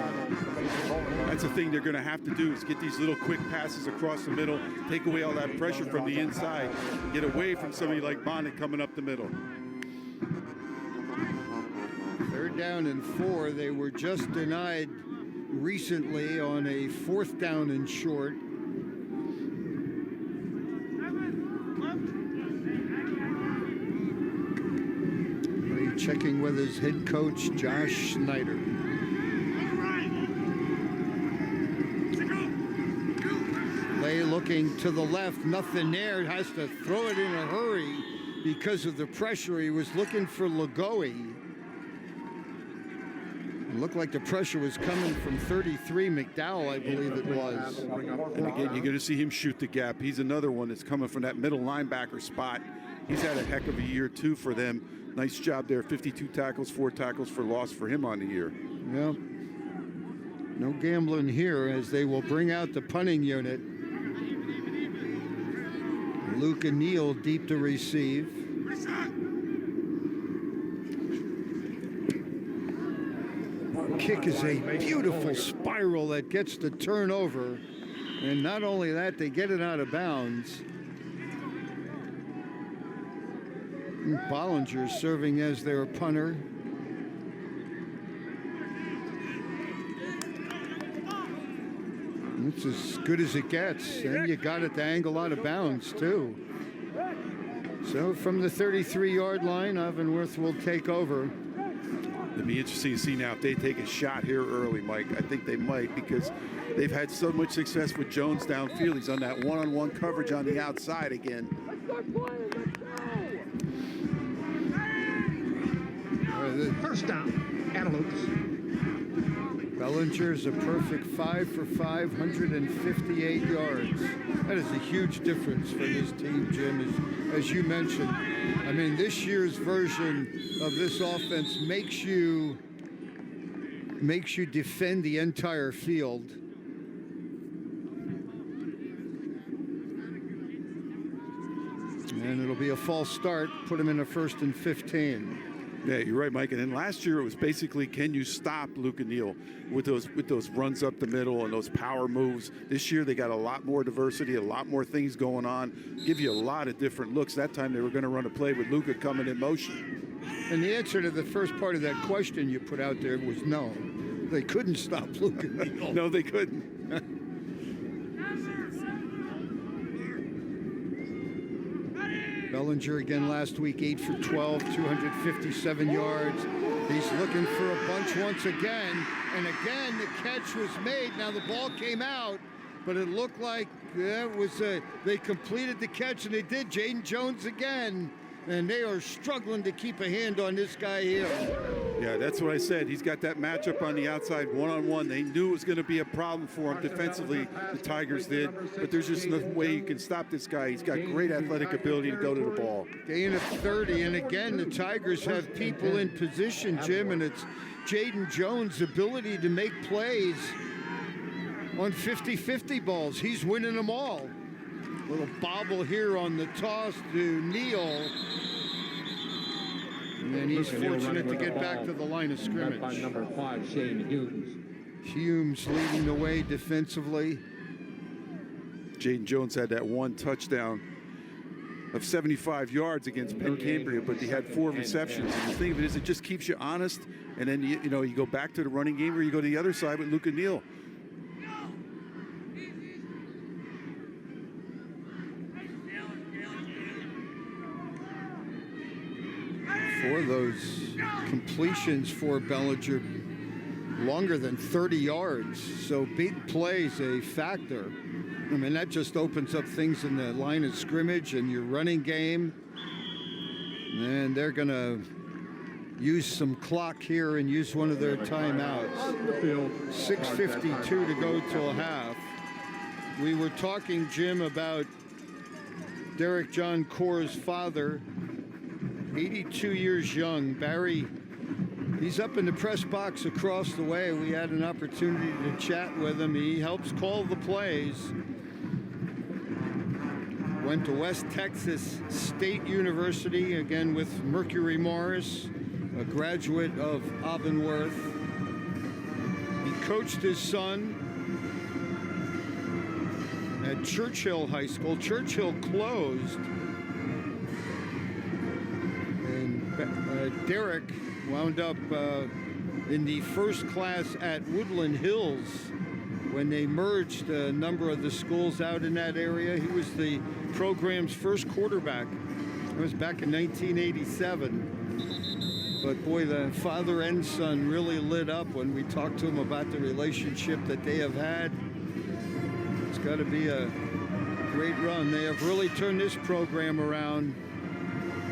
That's the thing they're going to have to do is get these little quick passes across the middle, take away all that pressure from the inside, get away from somebody like Bonnet coming up the middle. Third down and 4. They were just denied recently on a 4th down and short. Checking with his head coach, Josh Schneider. Lay looking to the left, nothing there, has to throw it in a hurry because of the pressure. He was looking for Lagoe. It looked like the pressure was coming from 33 McDowell, I believe it was. And again, you're going to see him shoot the gap. He's another one that's coming from that middle linebacker spot. He's had a heck of a year, too, for them. Nice job there. 52 tackles, 4 tackles for loss for him on the year. Yep. No gambling here as they will bring out the punting unit. Luke and Neal deep to receive. Kick is a beautiful spiral that gets the turnover. And not only that, they get it out of bounds. Bollinger serving as their punter. It's as good as it gets. And you got it to angle out of bounds, too. So from the 33-yard line, Avonworth will take over. It'll be interesting to see now if they take a shot here early, Mike. I think they might because they've had so much success with Jones downfield. He's on that one-on-one coverage on the outside again. First down, Antelopes. Bellinger's a perfect 5 for 5, 158 yards. That is a huge difference for this team, Jim, as you mentioned. I mean, this year's version of this offense makes you defend the entire field. And it'll be a false start, put him in a 1st and 15. Yeah, you're right, Mike. And then last year it was basically, can you stop Luke and Neal with those runs up the middle and those power moves? This year they got a lot more diversity, a lot more things going on, give you a lot of different looks. That time they were going to run a play with Luka coming in motion. And the answer to the first part of that question you put out there was no. They couldn't stop Luke and Neal. No, they couldn't. Bellinger again last week, 8 for 12, 257 yards. He's looking for a bunch once again. And again, the catch was made. Now the ball came out, but it looked like they completed the catch, and they did. Jaden Jones again. And they are struggling to keep a hand on this guy here. Yeah, that's what I said. He's got that matchup on the outside, one-on-one. They knew it was going to be a problem for him defensively, the Tigers did. But there's just no way you can stop this guy. He's got great athletic ability to go to the ball. Gain of 30, and again, the Tigers have people in position, Jim, and it's Jaden Jones' ability to make plays on 50-50 balls. He's winning them all. Little bobble here on the toss to Neal. And then he's fortunate to get back to the line of scrimmage. By number 5, Shane Humes. Humes leading the way defensively. Jaden Jones had that one touchdown of 75 yards against Penn Cambria, but he had 4 receptions. And the thing of it is, it just keeps you honest. And then, you know, you go back to the running game, or you go to the other side with Luka Neal. For those completions for Bellinger, longer than 30 yards. So big plays a factor. I mean, that just opens up things in the line of scrimmage and your running game. And they're going to use some clock here and use one of their timeouts. 6:52 to go till half. We were talking, Jim, about Derek John Corr's father, 82 years young. Barry, he's up in the press box across the way. We had an opportunity to chat with him. He helps call the plays. Went to West Texas State University, again with Mercury Morris, a graduate of Avonworth. He coached his son at Churchill High School. Churchill closed. And Derek wound up in the first class at Woodland Hills when they merged a number of the schools out in that area. He was the program's first quarterback. It was back in 1987. But boy, the father and son really lit up when we talked to him about the relationship that they have had. It's got to be a great run. They have really turned this program around.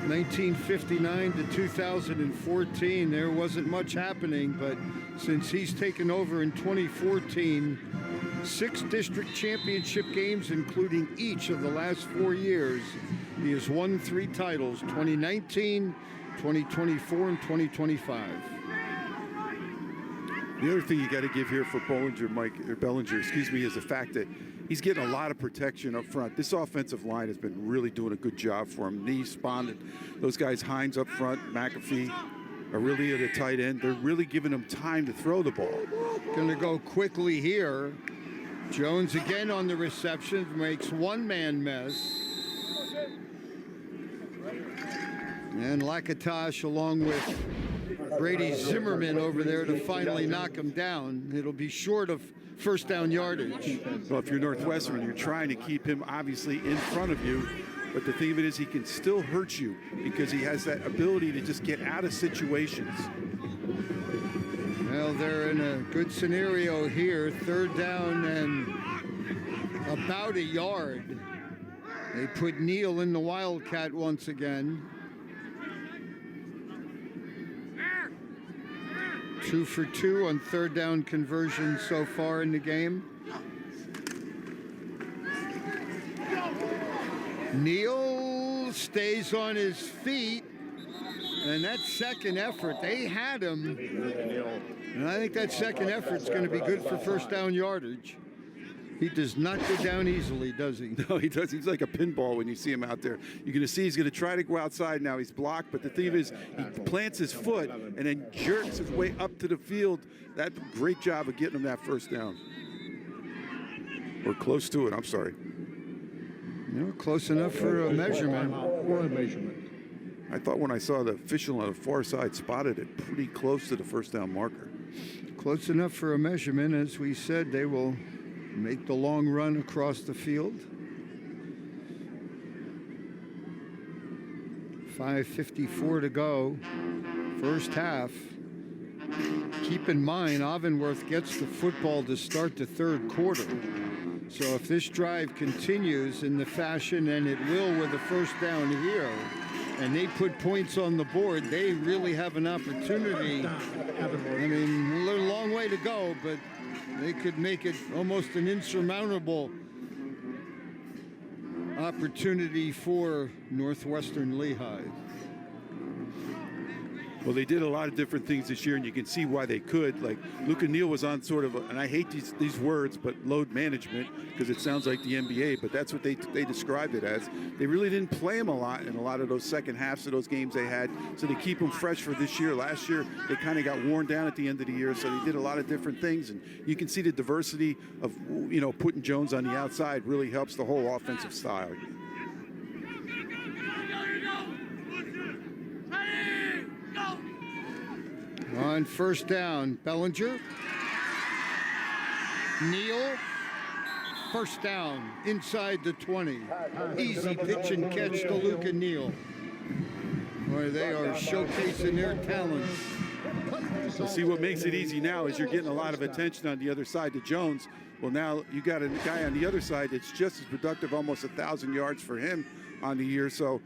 1959 to 2014, there wasn't much happening, but since he's taken over in 2014, 6 district championship games, including each of the last 4 years. He has won 3 titles, 2019, 2024, and 2025. The other thing you got to give here for Bellinger, is the fact that he's getting a lot of protection up front. This offensive line has been really doing a good job for him. Knee spotted. Those guys, Hines up front, McAfee, are really at a tight end. They're really giving him time to throw the ball. Going to go quickly here. Jones again on the reception, makes one-man miss. And Lakatosh along with Brady Zimmerman over there to finally knock him down. It'll be short of first down yardage. Well, if you're Northwestern, you're trying to keep him obviously in front of you. But the thing of it is, he can still hurt you because he has that ability to just get out of situations. Well, they're in a good scenario here. 3rd down and about a yard. They put Neal in the Wildcat once again. 2 for 2 on 3rd down conversion so far in the game. Neal stays on his feet, and that second effort, they had him. And I think that second effort's going to be good for first down yardage. He does not go down easily, does he? No, he does. He's like a pinball when you see him out there. You're going to see he's going to try to go outside now. He's blocked, but the thing is, he plants his foot and then jerks his way up to the field. That's a great job of getting him that first down. Or close to it, I'm sorry. No, close enough for a measurement. I thought when I saw the official on the far side spotted it pretty close to the first down marker. Close enough for a measurement. As we said, they will make the long run across the field. 5:54 to go. First half. Keep in mind, Avonworth gets the football to start the 3rd quarter. So if this drive continues in the fashion, and it will with the first down here, and they put points on the board, they really have an opportunity. I mean, a long way to go, but they could make it almost an insurmountable opportunity for Northwestern Lehigh. Well, they did a lot of different things this year, and you can see why they could. Like, Luke Neal was on sort of, and I hate these words, but load management, because it sounds like the NBA, but that's what they described it as. They really didn't play him a lot in a lot of those second halves of those games they had, so they keep him fresh for this year. Last year, they kind of got worn down at the end of the year, so they did a lot of different things, and you can see the diversity of, putting Jones on the outside really helps the whole offensive style. On first down, Bellinger. Neal. First down, inside the 20. Easy pitch and catch to Luke and Neal. Boy, they are showcasing their talents. So see, what makes it easy now is you're getting a lot of attention on the other side to Jones. Well, now you got a guy on the other side that's just as productive, almost 1,000 yards for him on the year. So,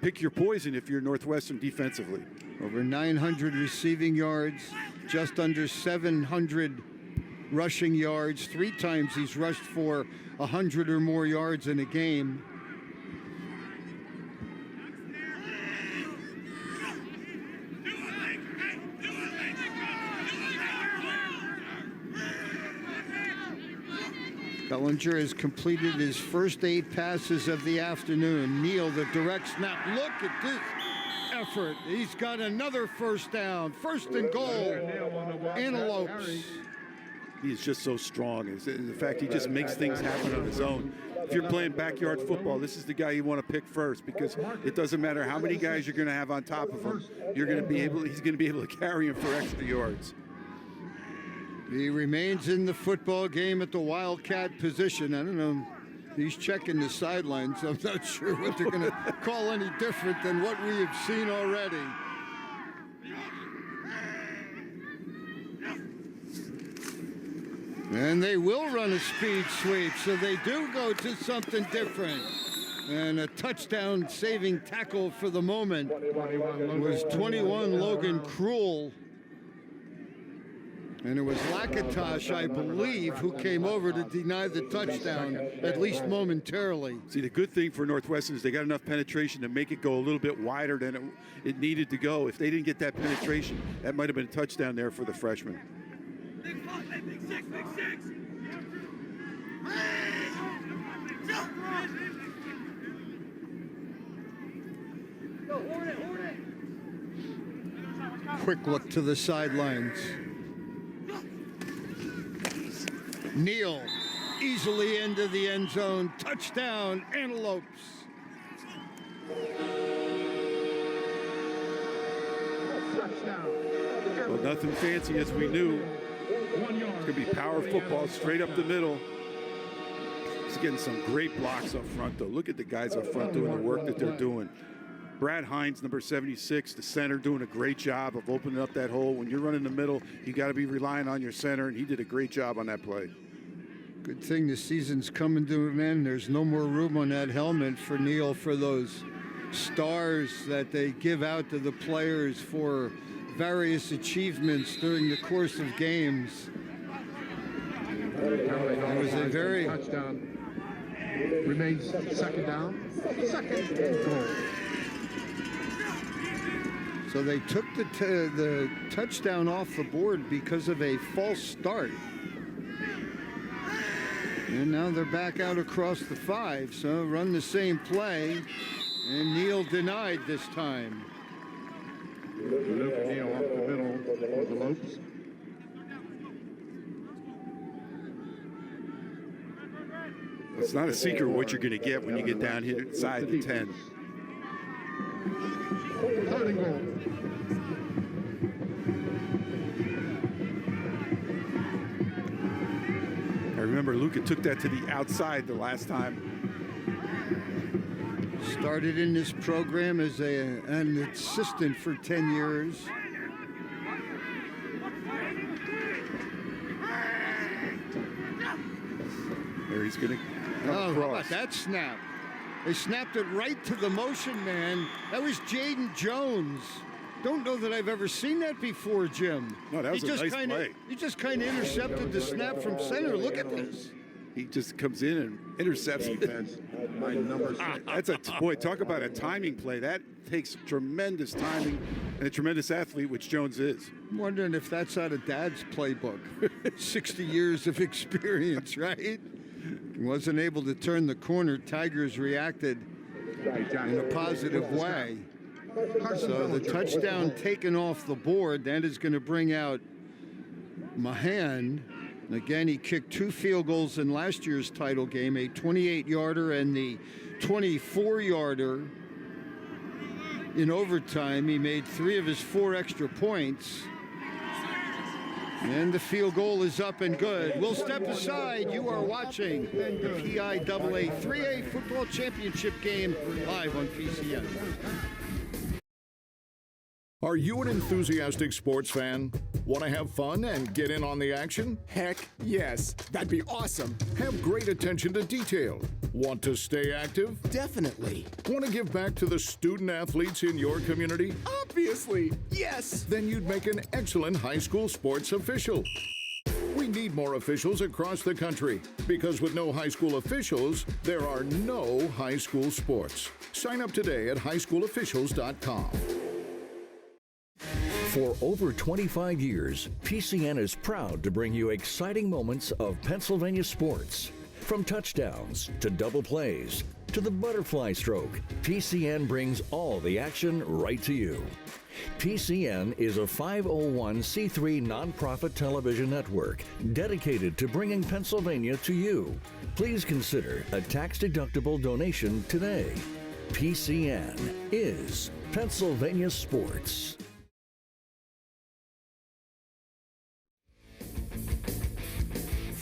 pick your poison if you're Northwestern defensively. Over 900 receiving yards, just under 700 rushing yards. 3 times he's rushed for 100 or more yards in a game. Bellinger has completed his first 8 passes of the afternoon. Neal, the direct snap. Look at this effort. He's got another first down. First and goal. Antelopes. He's just so strong. In fact, he just makes things happen on his own. If you're playing backyard football, this is the guy you want to pick first, because it doesn't matter how many guys you're going to have on top of him. He's going to be able to carry him for extra yards. He remains in the football game at the Wildcat position. I don't know. He's checking the sidelines. I'm not sure what they're going to call any different than what we have seen already. And they will run a speed sweep, so they do go to something different. And a touchdown saving tackle for the moment was 21 Logan Cruel. And it was Lakatosh, I believe, who came over to deny the touchdown, at least momentarily. See, the good thing for Northwestern is they got enough penetration to make it go a little bit wider than it needed to go. If they didn't get that penetration, that might have been a touchdown there for the freshman. Big six. Quick look to the sidelines. Neal easily into the end zone. Touchdown, Antelopes. Well, nothing fancy as we knew. It's going to be power football straight up the middle. He's getting some great blocks up front, though. Look at the guys up front doing the work that they're doing. Brad Hines, number 76, the center, doing a great job of opening up that hole. When you're running the middle, you got to be relying on your center, and he did a great job on that play. Good thing the season's coming to an end. There's no more room on that helmet for Neal for those stars that they give out to the players for various achievements during the course of games. It was a very... Touchdown. Remains second down. Second and goal. So they took the touchdown off the board because of a false start. And now they're back out across the 5, so run the same play. And Neal denied this time. Luke Neal off the middle for the Lopes. It's not a secret what you're going to get when you get down here inside the 10. Third and goal. I remember Luca took that to the outside the last time. Started in this program as an assistant for 10 years. There he's going to come Oh, across. how about that snap? They snapped it right to the motion man. That was Jaden Jones. Don't know that I've ever seen that before, Jim. No, that was a nice play. He just kind of intercepted the snap from center. Look at this. he just comes in and intercepts. That's boy, talk about a timing play. That takes tremendous timing and a tremendous athlete, which Jones is. I'm wondering if that's out of Dad's playbook. 60 years of experience, right? He wasn't able to turn the corner. Tigers reacted in a positive way. So the touchdown taken off the board, that is going to bring out Mahan. Again, he kicked 2 field goals in last year's title game, a 28-yarder and the 24-yarder in overtime. He made 3 of his 4 extra points. And the field goal is up and good. We'll step aside. You are watching the Piaa 3A football championship game live on PCN. Are you an enthusiastic sports fan? Want to have fun and get in on the action? Heck, yes. That'd be awesome. Have great attention to detail. Want to stay active? Definitely. Want to give back to the student athletes in your community? Obviously, yes. Then you'd make an excellent high school sports official. We need more officials across the country because with no high school officials, there are no high school sports. Sign up today at highschoolofficials.com. For over 25 years, PCN is proud to bring you exciting moments of Pennsylvania sports. From touchdowns to double plays to the butterfly stroke, PCN brings all the action right to you. PCN is a 501c3 nonprofit television network dedicated to bringing Pennsylvania to you. Please consider a tax-deductible donation today. PCN is Pennsylvania Sports.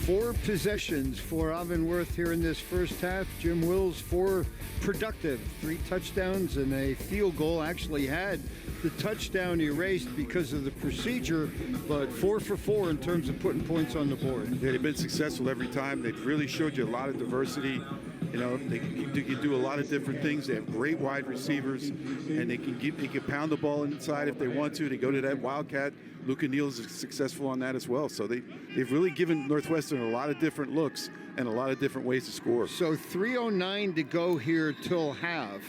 4 possessions for Avonworth here in this first half. Jim Wills, 4 productive, 3 touchdowns and a field goal. Actually had the touchdown erased because of the procedure, but 4 for 4 in terms of putting points on the board. Yeah, they've been successful every time. They've really showed you a lot of diversity. You know, they can do a lot of different things. They have great wide receivers, and they can pound the ball inside if they want to. They go to that wildcat. Luca Neal's is successful on that as well. So they've really given Northwestern a lot of different looks and a lot of different ways to score. So 3:09 to go here till half.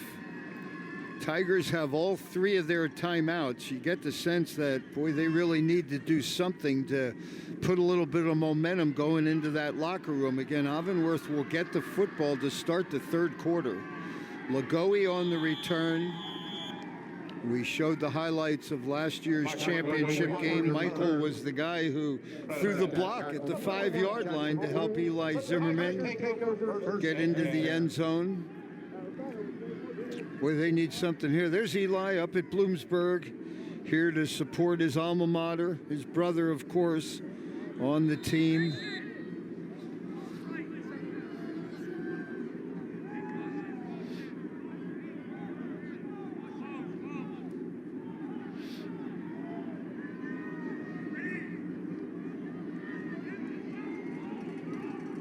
Tigers have all 3 of their timeouts. You get the sense that, boy, they really need to do something to put a little bit of momentum going into that locker room. Again, Avonworth will get the football to start the 3rd quarter. Lagoe on the return. We showed the highlights of last year's championship game. Michael was the guy who threw the block at the 5-yard line to help Eli Zimmerman get into the end zone. Boy, they need something here. There's Eli up at Bloomsburg, here to support his alma mater, his brother, of course, on the team.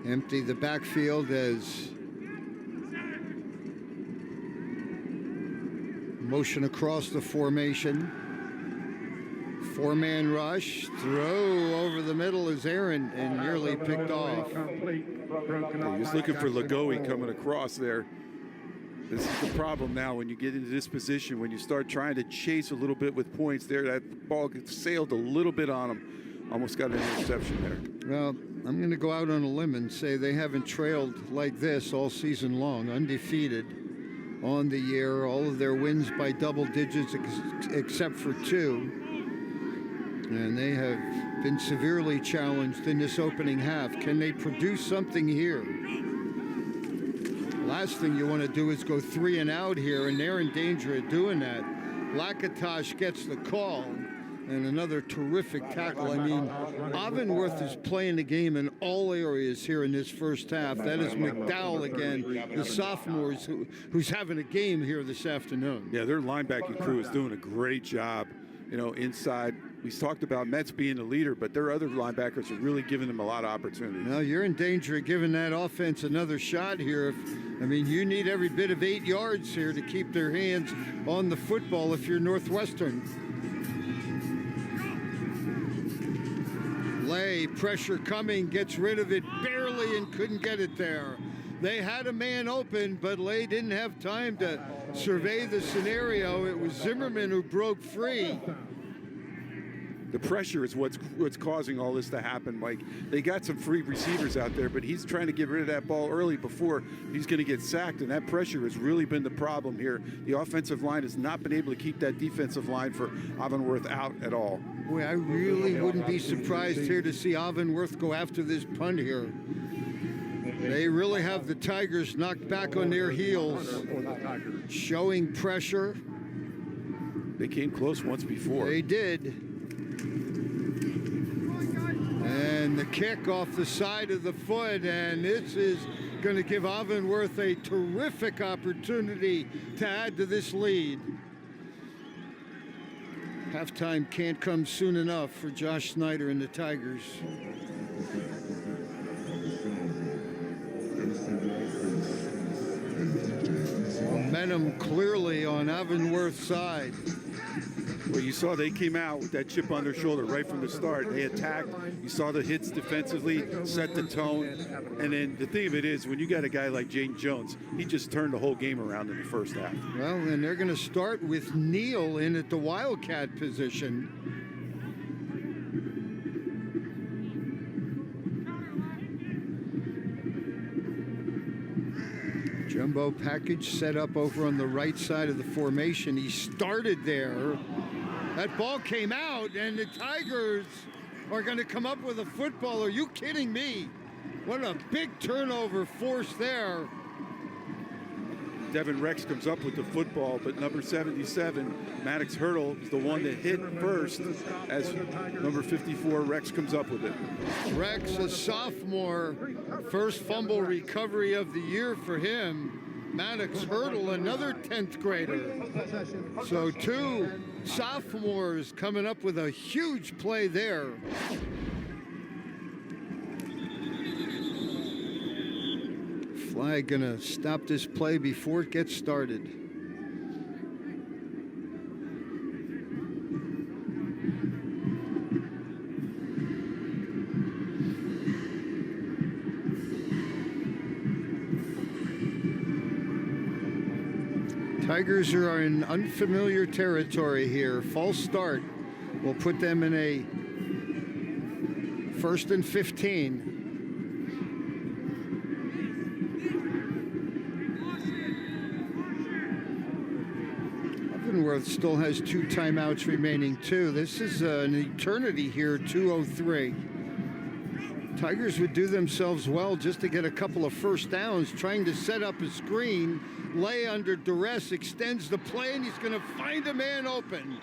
Empty the backfield as motion across the formation. 4-man rush. Throw over the middle is Aaron and nearly picked off. He's looking for Lagoe coming across there. This is the problem now when you get into this position, when you start trying to chase a little bit with points there, that ball gets sailed a little bit on him. Almost got an interception there. Well, I'm going to go out on a limb and say they haven't trailed like this all season long, undefeated on the year. All of their wins by double digits except for 2. And they have been severely challenged in this opening half. Can they produce something here? Last thing you want to do is go 3 and out here, and they're in danger of doing that. Lakatosh gets the call, and another terrific tackle. I mean, Avonworth is playing the game in all areas here in this first half. That is McDowell again, the sophomores who's having a game here this afternoon. Yeah, their linebacking crew is doing a great job, you know, inside. We talked about Metz being the leader, but their other linebackers are really giving them a lot of opportunities. Well, you're in danger of giving that offense another shot here. I mean, you need every bit of 8 yards here to keep their hands on the football if you're Northwestern. Lay, pressure coming, gets rid of it barely and couldn't get it there. They had a man open, but Lay didn't have time to survey the scenario. It was Zimmerman who broke free. The pressure is what's causing all this to happen, Mike. They got some free receivers out there, but he's trying to get rid of that ball early before he's going to get sacked, and that pressure has really been the problem here. The offensive line has not been able to keep that defensive line for Avonworth out at all. Boy, I really wouldn't be surprised here to see Avonworth go after this punt here. They really have the Tigers knocked back on their heels, showing pressure. They came close once before. They did. And the kick off the side of the foot, and this is going to give Avonworth a terrific opportunity to add to this lead. Halftime can't come soon enough for Josh Snyder and the Tigers. Momentum clearly on Avonworth's side. Well, you saw they came out with that chip on their shoulder right from the start. They attacked. You saw the hits defensively, set the tone. And then the thing of it is, when you got a guy like Jaden Jones, he just turned the whole game around in the first half. Well, and they're going to start with Neal in at the Wildcat position. Jumbo package set up over on the right side of the formation. He started there. That ball came out, and the Tigers are going to come up with a football. Are you kidding me? What a big turnover force there. Devin Rex comes up with the football, but number 77, Maddox Hurdle, is the one that hit first as number 54, Rex, comes up with it. Rex, a sophomore, first fumble recovery of the year for him. Maddox Hurdle, another 10th grader. So two sophomores coming up with a huge play there. Flag gonna stop this play before it gets started. Tigers are in unfamiliar territory here. False start will put them in a 1st and 15. Avonworth still has 2 timeouts remaining too. This is an eternity here, 2:03. Tigers would do themselves well just to get a couple of first downs, trying to set up a screen. Lay under duress, extends the play, and he's going to find a man open.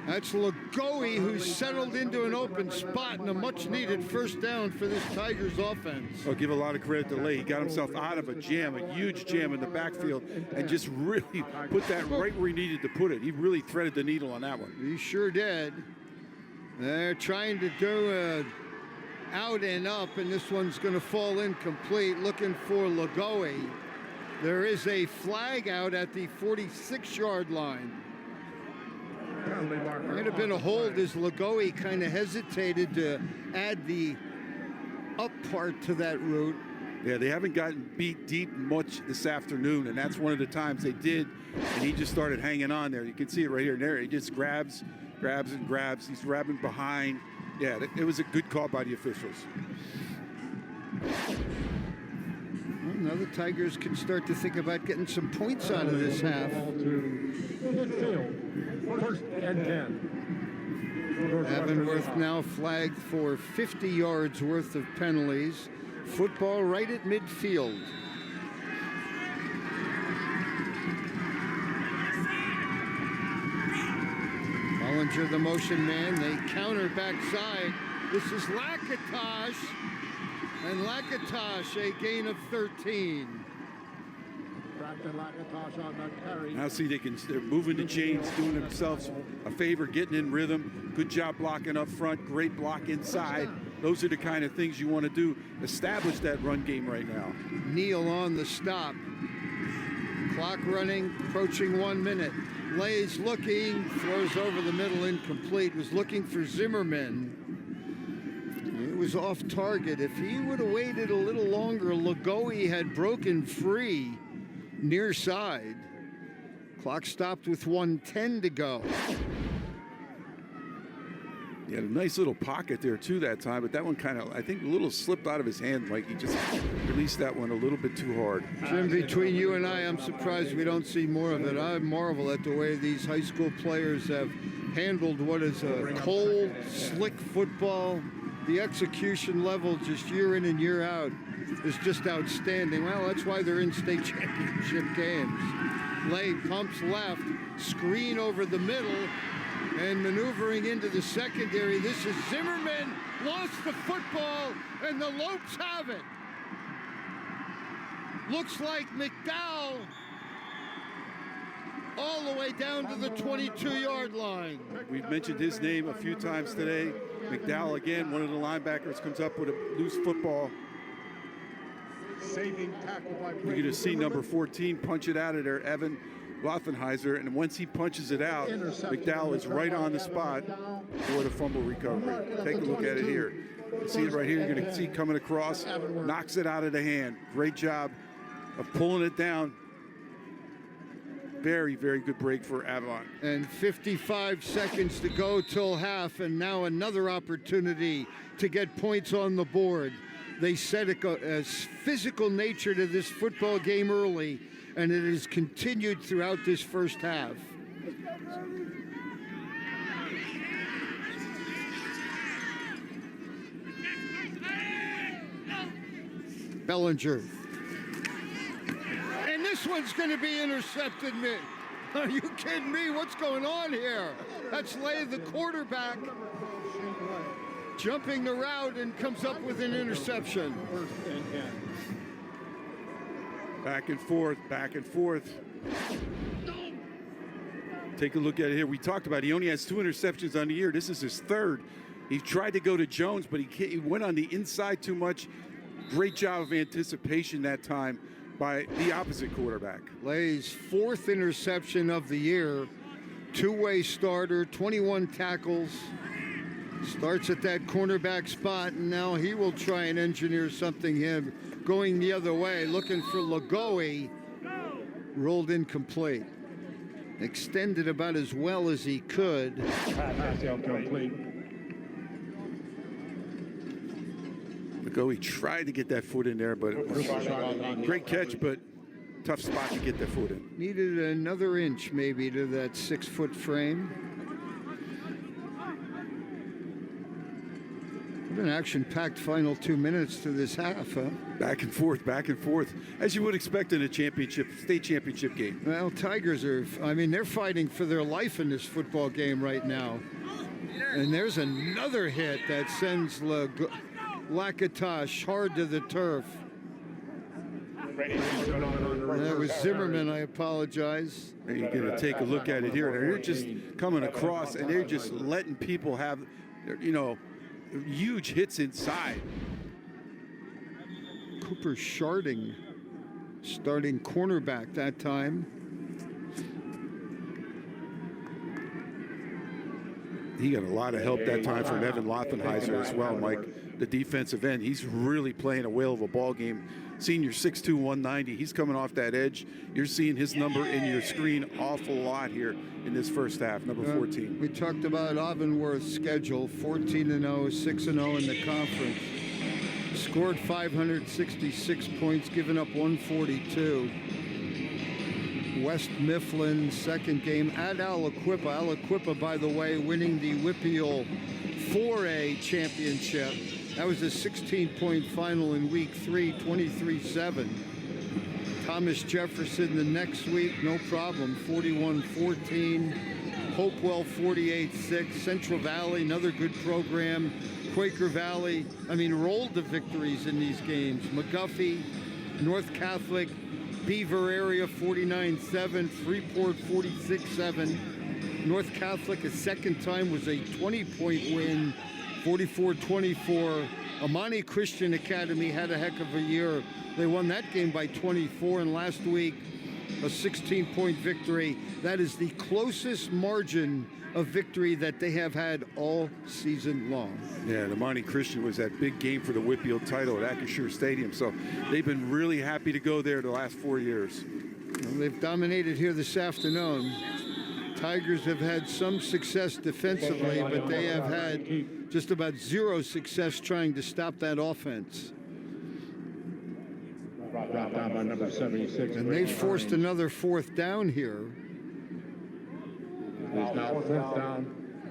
That's Lagoe, who's settled into an open spot and a much-needed first down for this Tigers offense. I'll give a lot of credit to Lay. He got himself out of a jam, a huge jam in the backfield, and just really put that right where he needed to put it. He really threaded the needle on that one. He sure did. They're trying to do a out and up, and this one's going to fall incomplete. Looking for Lagoe. There is a flag out at the 46-yard line. Might have been a hold as Lagoe kind of hesitated to add the up part to that route. Yeah, they haven't gotten beat deep much this afternoon, and that's one of the times they did, and he just started hanging on there. You can see it right here and there. He just grabs and grabs. He's grabbing behind. Yeah, it was a good call by the officials. Well, now the Tigers can start to think about getting some points out of this half. First and 10. Avonworth now flagged for 50 yards worth of penalties. Football right at midfield. Bollinger, the motion man. They counter backside. This is Lakatosh. And Lakatosh, a gain of 13. Now see, they're moving the chains, doing themselves a favor, getting in rhythm. Good job blocking up front, great block inside. Those are the kind of things you want to do. Establish that run game right now. Neal on the stop. Clock running, approaching 1 minute. Lay's looking, throws over the middle, incomplete. Was looking for Zimmerman. was off target. If he would have waited a little longer, Lagoe had broken free near side. Clock stopped with 1:10 to go. He had a nice little pocket there too that time, but that one kind of, I think, a little slipped out of his hand. Like he just released that one a little bit too hard. Jim, between you and I, I'm surprised we don't see more of it. I marvel at the way these high school players have handled what is a cold, slick football. The execution level just year in and year out is just outstanding. Well, that's why they're in state championship games. Lay pumps left, screen over the middle, and maneuvering into the secondary. This is Zimmerman, lost the football, and the Lopes have it. Looks like McDowell all the way down to the 22-yard line. We've mentioned his name a few times today. McDowell, again, one of the linebackers, comes up with a loose football. Saving tackle by You're going to see number 14 punch it out of there, Evan Rothenheiser, and once he punches it out, McDowell is right on the spot for the fumble recovery. Take a look at it here. You see it right here. You're going to see coming across, knocks it out of the hand. Great job of pulling it down. Very, very good break for Avon. And 55 seconds to go till half, and now another opportunity to get points on the board. They set a physical nature to this football game early, and it has continued throughout this first half. Bellinger. And this one's going to be intercepted. Are you kidding me? What's going on here? That's Lay, the quarterback, jumping the route and comes up with an interception. Back and forth, back and forth. Take a look at it here. We talked about he only has 2 interceptions on the year. This is his third. He tried to go to Jones, but he went on the inside too much. Great job of anticipation that time by the opposite quarterback. Lay's 4th interception of the year. Two-way starter, 21 tackles. Starts at that cornerback spot, and now he will try and engineer something him going the other way, looking for Lagoe. Rolled incomplete. Extended about as well as he could. Pass incomplete. Lagoe tried to get that foot in there, but it was great catch, but tough spot to get that foot in. Needed another inch maybe to that 6-foot frame. What an action-packed final 2 minutes to this half, huh? Back and forth, as you would expect in a state championship game. Well, Tigers are, they're fighting for their life in this football game right now. And there's another hit that sends Lakatosh hard to the turf. That was Zimmerman, I apologize. You're going to take a look at it here. They're just coming across, and they're just letting people have, huge hits inside. Cooper Sharding, starting cornerback that time. He got a lot of help that time from Evan Rothenheiser as well, Mike. The defensive end, he's really playing a whale of a ball game. Senior 6'2", 190. He's coming off that edge. You're seeing his number in your screen awful lot here in this first half, number 14. We talked about Avonworth's schedule, 14-0, 6-0 in the conference. Scored 566 points, given up 142. West Mifflin, second game at Aliquippa. Aliquippa, by the way, winning the Whippeal 4A championship. That was a 16-point final in week 3, 23-7. Thomas Jefferson the next week, no problem, 41-14. Hopewell, 48-6. Central Valley, another good program. Quaker Valley, rolled the victories in these games. McGuffey, North Catholic, Beaver area, 49-7. Freeport, 46-7. North Catholic, a second time, was a 20-point win, 44-24. Amani Christian Academy had a heck of a year. They won that game by 24, and last week a 16-point victory. That is the closest margin of victory that they have had all season long. Yeah, the Monty Christian was that big game for the Whitfield title at Acrisure Stadium, so they've been really happy to go there the last 4 years. Well, they've dominated here this afternoon. Tigers have had some success defensively, but they have had just about zero success trying to stop that offense. And they've forced another fourth down here. He's now fourth down.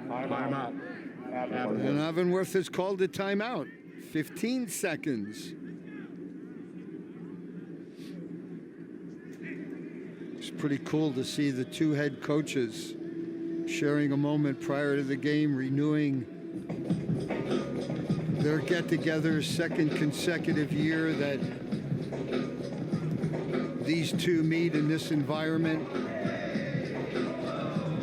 Timeout. And Avonworth has called a timeout. 15 seconds. It's pretty cool to see the two head coaches sharing a moment prior to the game, renewing their get-togethers, second consecutive year that these two meet in this environment.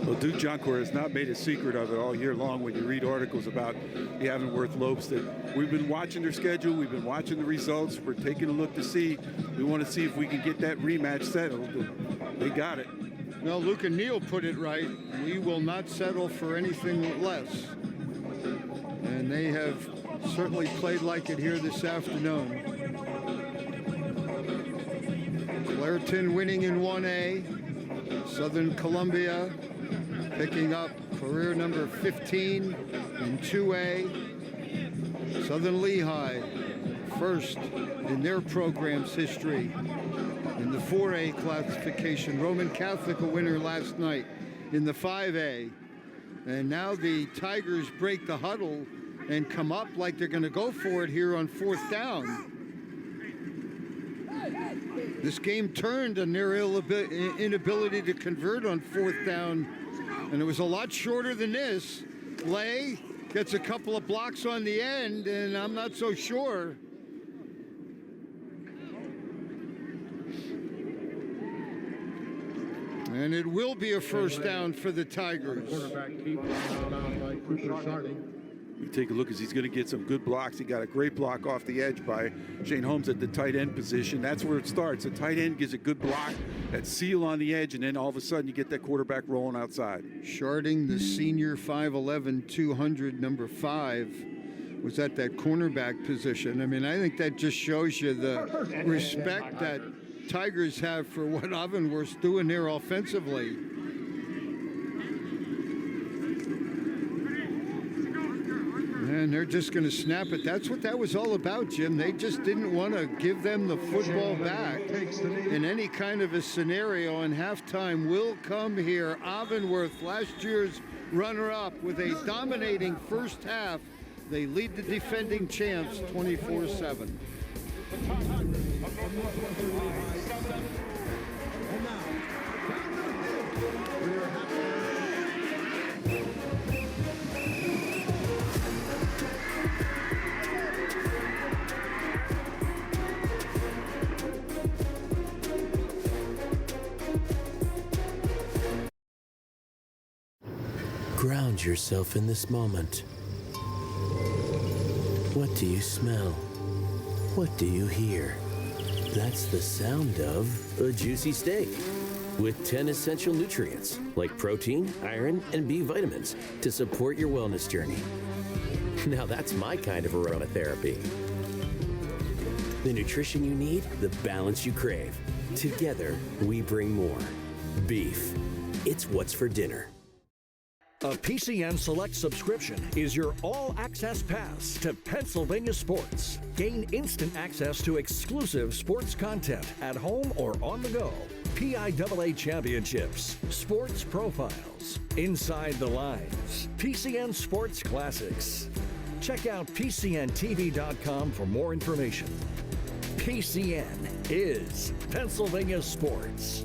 Well, Duke Joncourt has not made a secret of it all year long when you read articles about the Avonworth Lopes that we've been watching their schedule, we've been watching the results, we're taking a look to see. We want to see if we can get that rematch settled. They got it. Well, Luke and Neal put it right. We will not settle for anything less. And they have certainly played like it here this afternoon. Clairton winning in 1A. Southern Columbia picking up career number 15 in 2A. Southern Lehigh first in their program's history in the 4A classification. Roman Catholic a winner last night in the 5A. And now the Tigers break the huddle and come up like they're going to go for it here on fourth down. This game turned on their inability to convert on fourth down, and it was a lot shorter than this. Lay gets a couple of blocks on the end, and I'm not so sure. And it will be a first down for the Tigers. You take a look as he's going to get some good blocks. He got a great block off the edge by Shane Holmes at the tight end position. That's where it starts. A tight end gives a good block, that seal on the edge, and then all of a sudden you get that quarterback rolling outside. Sharding, the senior 5'11", 200, number 5, was at that cornerback position. I mean, I think that just shows you the respect that Tigers have for what Avonworth's doing there offensively. And they're just going to snap it. That's what that was all about, Jim. They just didn't want to give them the football back in any kind of a scenario, and halftime will come here. Avonworth, last year's runner-up, with a dominating first half. They lead the defending champs 24-7. Ground yourself in this moment. What do you smell? What do you hear? That's the sound of a juicy steak with 10 essential nutrients like protein, iron, and B vitamins to support your wellness journey. Now that's my kind of aromatherapy. The nutrition you need, the balance you crave. Together, we bring more. Beef. It's what's for dinner. A PCN Select subscription is your all-access pass to Pennsylvania sports. Gain instant access to exclusive sports content at home or on the go. PIAA championships, sports profiles, inside the lines, PCN Sports Classics. Check out PCNTV.com for more information. PCN is Pennsylvania sports.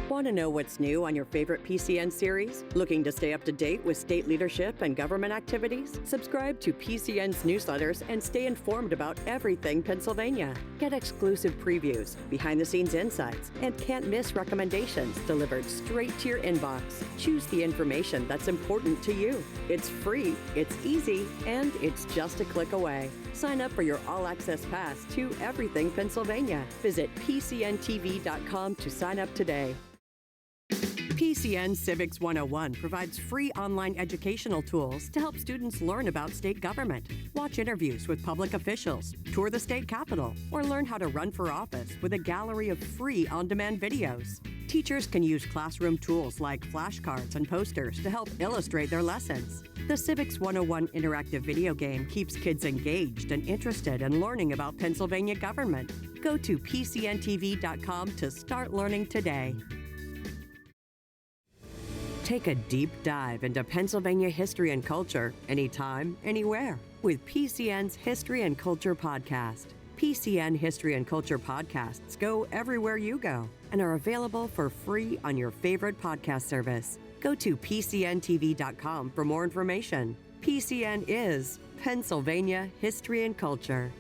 Want to know what's new on your favorite PCN series? Looking to stay up to date with state leadership and government activities? Subscribe to PCN's newsletters and stay informed about everything Pennsylvania. Get exclusive previews, behind-the-scenes insights, and can't-miss recommendations delivered straight to your inbox. Choose the information that's important to you. It's free, it's easy, and it's just a click away. Sign up for your all-access pass to everything Pennsylvania. Visit PCNTV.com to sign up today. PCN Civics 101 provides free online educational tools to help students learn about state government, watch interviews with public officials, tour the state capitol, or learn how to run for office with a gallery of free on-demand videos. Teachers can use classroom tools like flashcards and posters to help illustrate their lessons. The Civics 101 interactive video game keeps kids engaged and interested in learning about Pennsylvania government. Go to PCNTV.com to start learning today. Take a deep dive into Pennsylvania history and culture anytime, anywhere with PCN's History and Culture Podcast. PCN History and Culture Podcasts go everywhere you go and are available for free on your favorite podcast service. Go to PCNTV.com for more information. PCN is Pennsylvania History and Culture.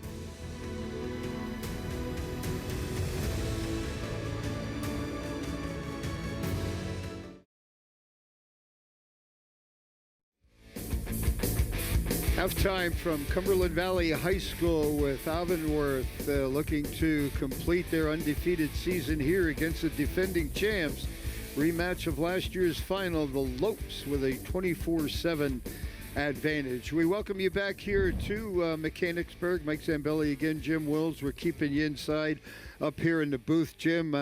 Halftime from Cumberland Valley High School with Avonworth looking to complete their undefeated season here against the defending champs. Rematch of last year's final, the Lopes, with a 24-7 advantage. We welcome you back here to Mechanicsburg. Mike Zambelli again, Jim Wills. We're keeping you inside up here in the booth. Jim,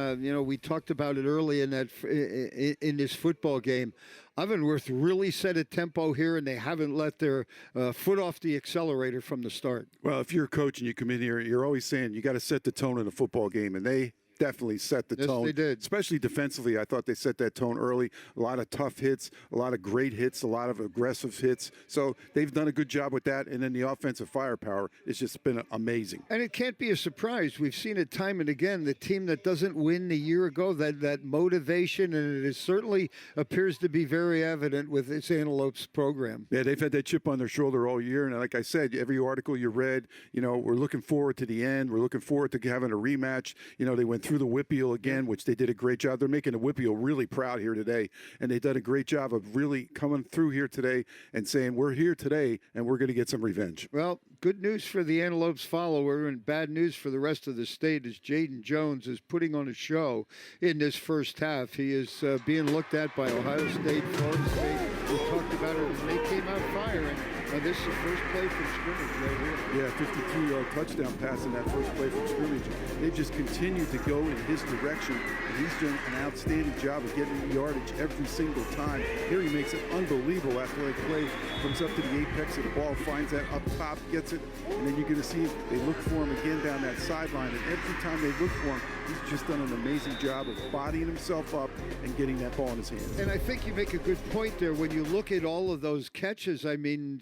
we talked about it early in this football game. Avonworth really set a tempo here, and they haven't let their foot off the accelerator from the start. Well, if you're a coach and you come in here, you're always saying you got to set the tone in a football game, and they definitely set the tone. Yes, they did. Especially defensively, I thought they set that tone early. A lot of tough hits, a lot of great hits, a lot of aggressive hits. So they've done a good job with that. And then the offensive firepower has just been amazing. And it can't be a surprise. We've seen it time and again. The team that doesn't win a year ago, that motivation, and it certainly appears to be very evident with this Antelopes program. Yeah, they've had that chip on their shoulder all year. And like I said, every article you read, we're looking forward to the end. We're looking forward to having a rematch. They went through the Whippeal again, which they did a great job. They're making the Whippeal really proud here today, and they've done a great job of really coming through here today and saying, we're here today, and we're going to get some revenge. Well, good news for the Antelopes follower and bad news for the rest of the state is Jaden Jones is putting on a show in this first half. He is being looked at by Ohio State, Florida State. We talked about it, and they came out firing. And this is the first play from scrimmage right here. Yeah, 52-yard touchdown pass in that first play from scrimmage. They've just continued to go in his direction, and he's done an outstanding job of getting yardage every single time. Here he makes an unbelievable athletic play, comes up to the apex of the ball, finds that up top, gets it, and then you're going to see they look for him again down that sideline, and every time they look for him, he's just done an amazing job of bodying himself up and getting that ball in his hands. And I think you make a good point there. When you look at all of those catches, I mean,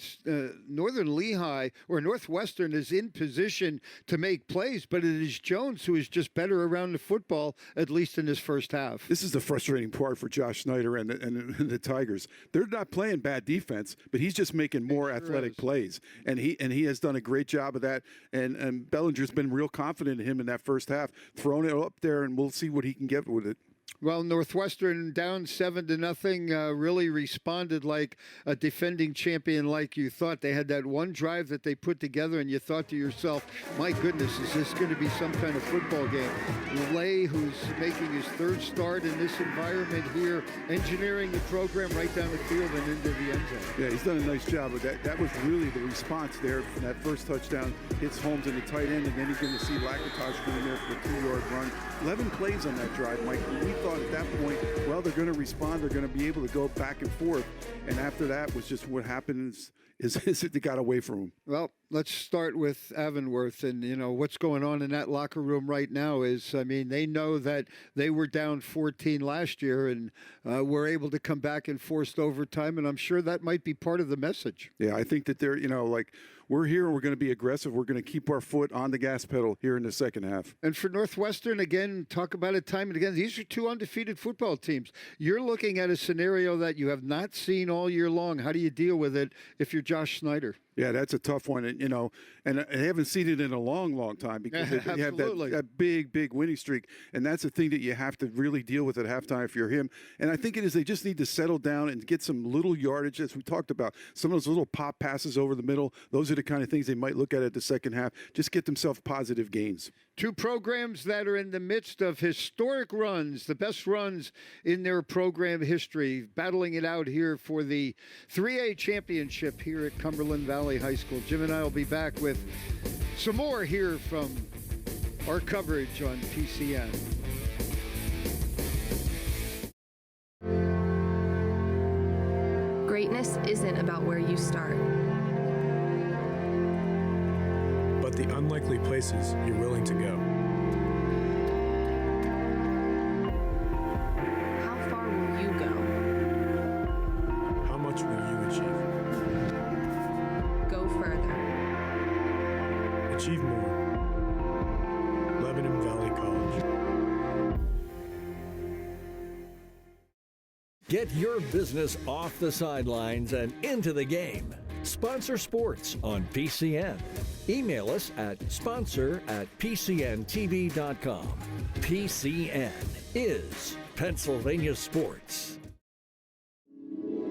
Northern Lehigh or Northwestern is in position to make plays, but it is Jones who is just better around the football, at least in this first half. This is the frustrating part for Josh Snyder and the Tigers. They're not playing bad defense, but he's just making more athletic plays, and he has done a great job of that. And Bellinger's been real confident in him in that first half, throwing it up there, and we'll see what he can get with it. Well, Northwestern down 7-0, really responded like a defending champion like you thought. They had that one drive that they put together, and you thought to yourself, my goodness, is this going to be some kind of football game? Lay, who's making his third start in this environment here, engineering the program right down the field and into the end zone. Yeah, he's done a nice job with that. That was really the response there from that first touchdown. Hits Holmes in the tight end, and then you're going to see Lakatos going in there for a 2-yard run. 11 plays on that drive, Mike. We thought at that point, well, they're going to respond. They're going to be able to go back and forth. And after that was just what happens is they got away from them. Well, let's start with Avonworth. And, what's going on in that locker room right now is, they know that they were down 14 last year and were able to come back and forced overtime. And I'm sure that might be part of the message. Yeah, I think that they're, we're here and we're going to be aggressive. We're going to keep our foot on the gas pedal here in the second half. And for Northwestern, again, talk about it time and again, these are two undefeated football teams. You're looking at a scenario that you have not seen all year long. How do you deal with it if you're Josh Snyder? Yeah, that's a tough one, and I haven't seen it in a long, long time because they have that big winning streak, and that's the thing that you have to really deal with at halftime if you're him. And I think it is they just need to settle down and get some little yardage, as we talked about, some of those little pop passes over the middle. Those are the kind of things they might look at the second half. Just get themselves positive gains. Two programs that are in the midst of historic runs, the best runs in their program history, battling it out here for the 3A championship here at Cumberland Valley High School. Jim and I will be back with some more here from our coverage on PCN. Greatness isn't about where you start, but the unlikely places you're willing to go. How far will you go? How much will you achieve? Go further. Achieve more. Lebanon Valley College. Get your business off the sidelines and into the game. Sponsor Sports on PCN. Email us at sponsor@pcntv.com. PCN is Pennsylvania Sports.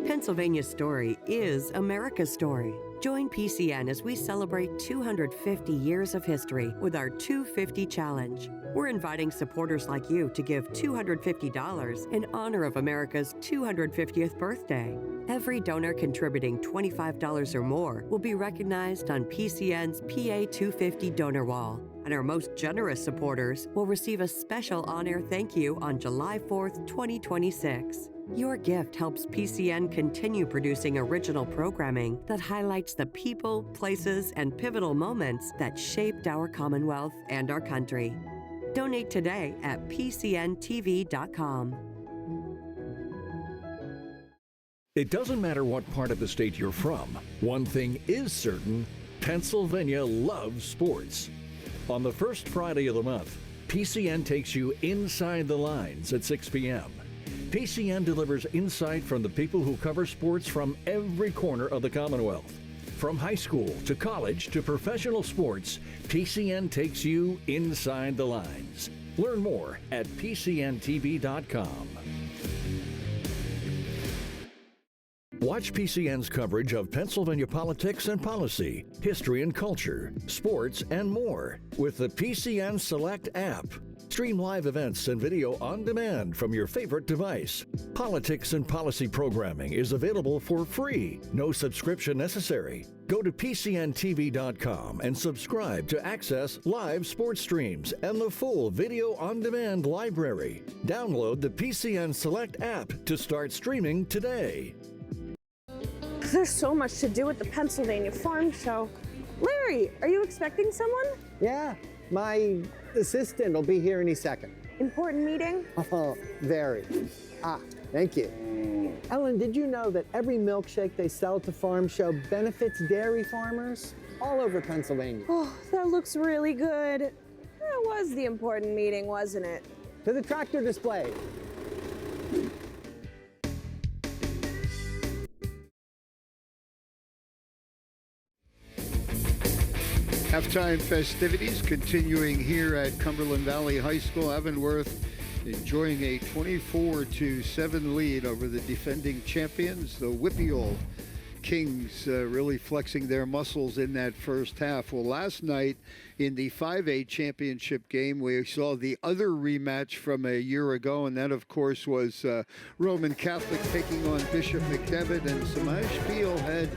Pennsylvania's story is America's story. Join PCN as we celebrate 250 years of history with our 250 Challenge. We're inviting supporters like you to give $250 in honor of America's 250th birthday. Every donor contributing $25 or more will be recognized on PCN's Piaa 250 donor wall. And our most generous supporters will receive a special on-air thank you on July 4th, 2026. Your gift helps PCN continue producing original programming that highlights the people, places, and pivotal moments that shaped our Commonwealth and our country. Donate today at pcntv.com. It doesn't matter what part of the state you're from. One thing is certain: Pennsylvania loves sports. On the first Friday of the month, PCN takes you inside the lines at 6 p.m. PCN delivers insight from the people who cover sports from every corner of the Commonwealth. From high school to college to professional sports, PCN takes you inside the lines. Learn more at pcntv.com. Watch PCN's coverage of Pennsylvania politics and policy, history and culture, sports, and more with the PCN Select app. Stream live events and video on demand from your favorite device. Politics and policy programming is available for free. No subscription necessary. Go to pcntv.com and subscribe to access live sports streams and the full video on demand library. Download the PCN Select app to start streaming today. There's so much to do at the Pennsylvania Farm Show. Larry, are you expecting someone? Yeah, my assistant will be here any second. Important meeting? Oh, very. Thank you. Ellen, did you know that every milkshake they sell at the farm show benefits dairy farmers all over Pennsylvania? Oh, that looks really good. That was the important meeting, wasn't it? To the tractor display. Halftime festivities continuing here at Cumberland Valley High School. Avonworth enjoying a 24-7 lead over the defending champions, the Whippeal Kings, really flexing their muscles in that first half. Well, last night in the 5A championship game, we saw the other rematch from a year ago, and that, of course, was Roman Catholic taking on Bishop McDevitt, and Samaj Peel had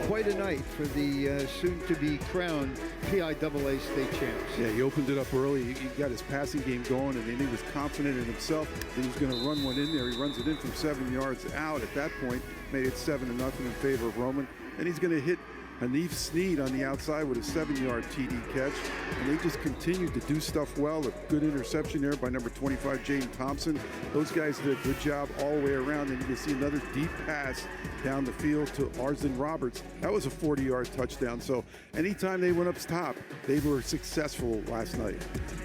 quite a night for the soon-to-be crowned PIAA state champs. Yeah, he opened it up early. He got his passing game going, and then he was confident in himself that he was going to run one in there. He runs it in from 7 yards out. At that point, made it 7-0 in favor of Roman. And he's going to hit Hanif Snead on the outside with a 7-yard TD catch. And they just continued to do stuff well. A good interception there by number 25, Jaden Thompson. Those guys did a good job all the way around. And you can see another deep pass down the field to Arzin Roberts. That was a 40-yard touchdown. So anytime they went up top, they were successful last night.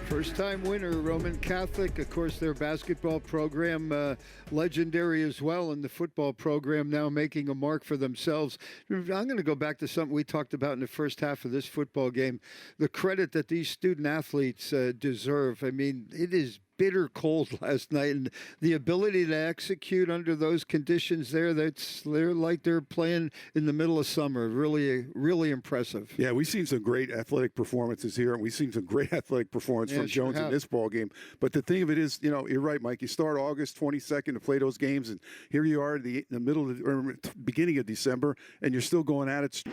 First-time winner, Roman Catholic. Of course, their basketball program legendary as well, and the football program now making a mark for themselves. I'm going to go back to something we talked about in the first half of this football game. The credit that these student athletes deserve. I mean, it is bitter cold last night, and the ability to execute under those conditions they're like they're playing in the middle of summer. Really, really impressive. Yeah, we've seen some great athletic performances here, and we've seen some great athletic performance from Jones in this ball game. But the thing of it is, you're right, Mike. You start August 22nd to play those games, and here you are in the middle of or beginning of December, and you're still going at it.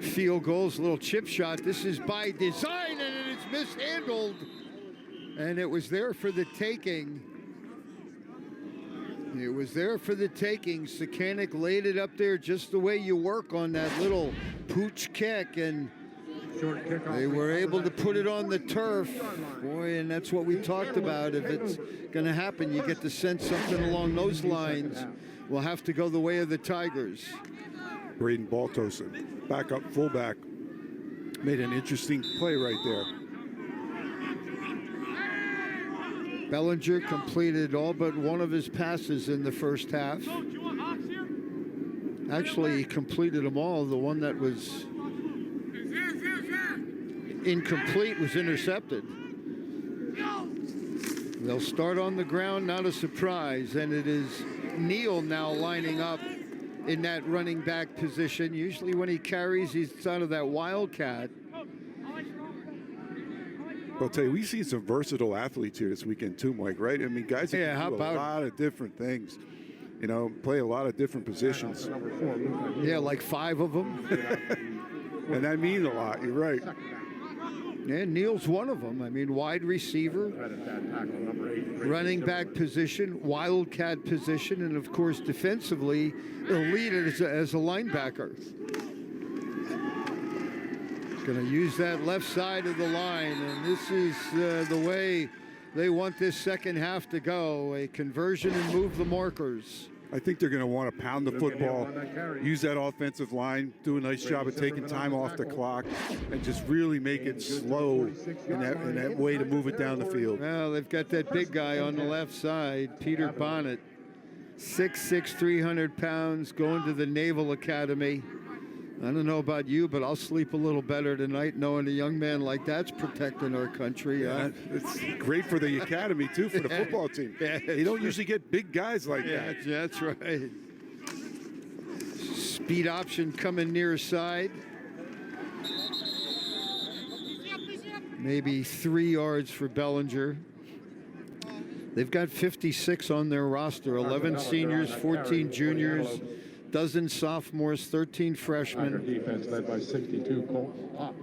Field goals, little chip shot. This is by design, and it's mishandled. And it was there for the taking. It was there for the taking. Sekanic laid it up there just the way you work on that little pooch kick, and they were able to put it on the turf. Boy, and that's what we talked about. If it's going to happen, you get to sense something along those lines. We'll have to go the way of the Tigers. Braden Baltosin, backup fullback, made an interesting play right there. Bellinger completed all but one of his passes in the first half. Actually, he completed them all. The one that was incomplete was intercepted. They'll start on the ground, not a surprise, and it is Neal now lining up in that running back position. Usually when he carries, he's out of that wildcat. I'll tell you, we've seen some versatile athletes here this weekend too, Mike, right? I mean, guys that can do a lot of different things, play a lot of different positions. Yeah, like 5 of them. And that means a lot, you're right. Yeah, Neal's one of them. I mean, wide receiver, running back position, wildcat position, and of course defensively, elite as a linebacker. Going to use that left side of the line, and this is the way they want this second half to go. A conversion and move the markers. I think they're going to want to pound the football, use that offensive line, do a nice job of taking time off the clock, and just really make it slow in that way to move it down the field. Well, they've got that big guy on the left side, Peter Bonnet, 6'6", 300 pounds, going to the Naval Academy. I don't know about you, but I'll sleep a little better tonight knowing a young man like that's protecting our country. Yeah, it's great for the academy, too, for the football team. Yeah, you don't usually get big guys like that. That's right. Speed option coming near side. Maybe 3 yards for Bellinger. They've got 56 on their roster, 11 seniors, 14 juniors. Dozen sophomores, 13 freshmen. Defense led by 62 Colton Pop.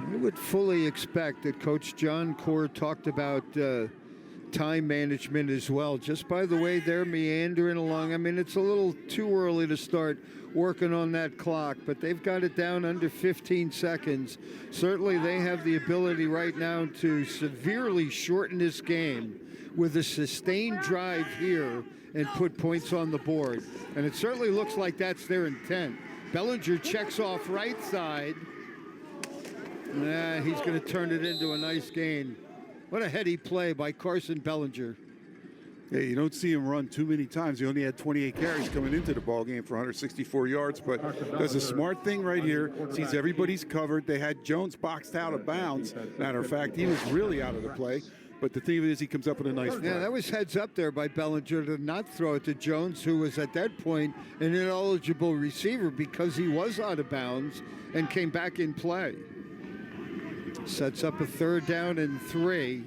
I would fully expect that Coach John Core talked about time management as well. Just by the way they're meandering along, I mean, it's a little too early to start working on that clock, but they've got it down under 15 seconds. Certainly they have the ability right now to severely shorten this game with a sustained drive here and put points on the board. And it certainly looks like that's their intent. Bellinger checks off right side. He's going to turn it into a nice gain. What a heady play by Carson Bellinger. Yeah, you don't see him run too many times. He only had 28 carries coming into the ball game for 164 yards, but does a smart thing right here. Sees everybody's covered. They had Jones boxed out of bounds. Matter of fact, he was really out of the play. But the thing is, he comes up with a nice play. Yeah, that was heads up there by Bellinger to not throw it to Jones, who was at that point an ineligible receiver because he was out of bounds and came back in play. Sets up a 3rd down and 3.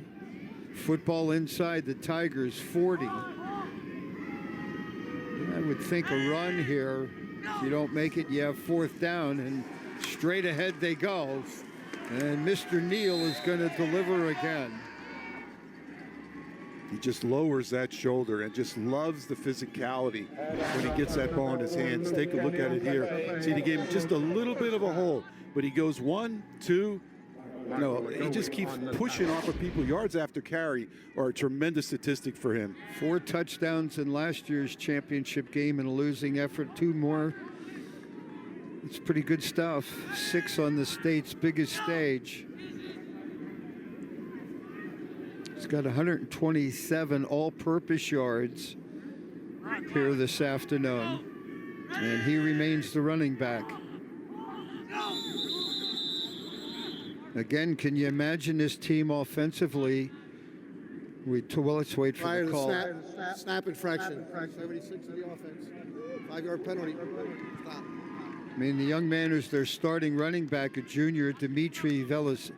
Football inside the Tigers' 40. I would think a run here. If you don't make it, you have 4th down, and straight ahead they go. And Mr. Neal is going to deliver again. He just lowers that shoulder and just loves the physicality when he gets that ball in his hands. Take a look at it here. See, he gave him just a little bit of a hole, but he goes 1, 2. No, he just keeps pushing off of people. Yards after carry are a tremendous statistic for him. 4 touchdowns in last year's championship game in a losing effort. 2 more. It's pretty good stuff. 6 on the state's biggest stage. He's got 127 all-purpose yards here this afternoon, and he remains the running back. Again, can you imagine this team offensively? Well, let's wait for Prior the to call. the snap infraction. 76 of the offense. 5-yard penalty. Stop. I mean, the young man is their starting running back, a junior, Dimitri Velisaris,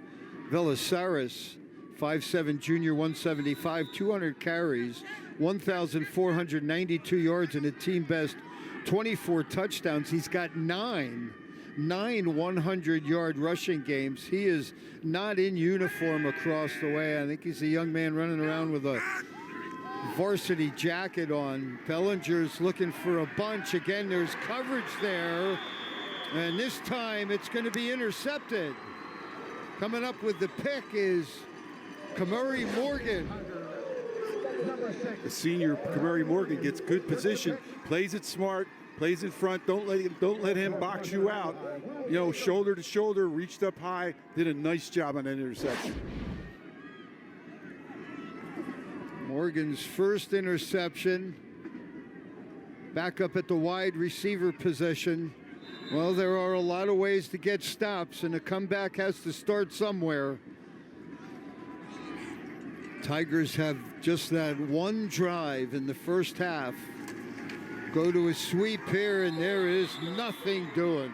5'7", junior, 175, 200 carries, 1,492 yards, and a team best 24 touchdowns. He's got nine 100-yard rushing games. He is not in uniform across the way. I think he's a young man running around with a varsity jacket on. Bellinger's looking for a bunch. Again, there's coverage there. And this time it's going to be intercepted. Coming up with the pick is Kamari Morgan. The senior Kamari Morgan gets good position, plays it smart, plays in front. Don't let him box you out. You know, shoulder to shoulder, reached up high, did a nice job on that interception. Morgan's first interception. Back up at the wide receiver position. Well, there are a lot of ways to get stops, and a comeback has to start somewhere. Tigers have just that one drive in the first half. Go to a sweep here, and there is nothing doing.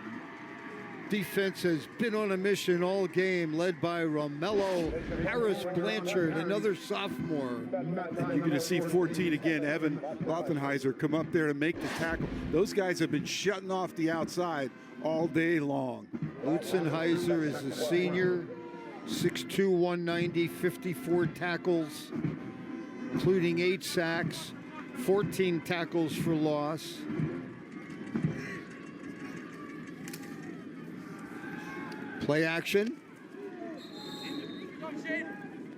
Defense has been on a mission all game, led by Romello Harris Blanchard, another sophomore. You're going to see 14 again, Evan Lothenheiser come up there to make the tackle. Those guys have been shutting off the outside all day long. Lutzenheiser is a senior, 6'2", 190, 54 tackles, including 8 sacks, 14 tackles for loss. Play action.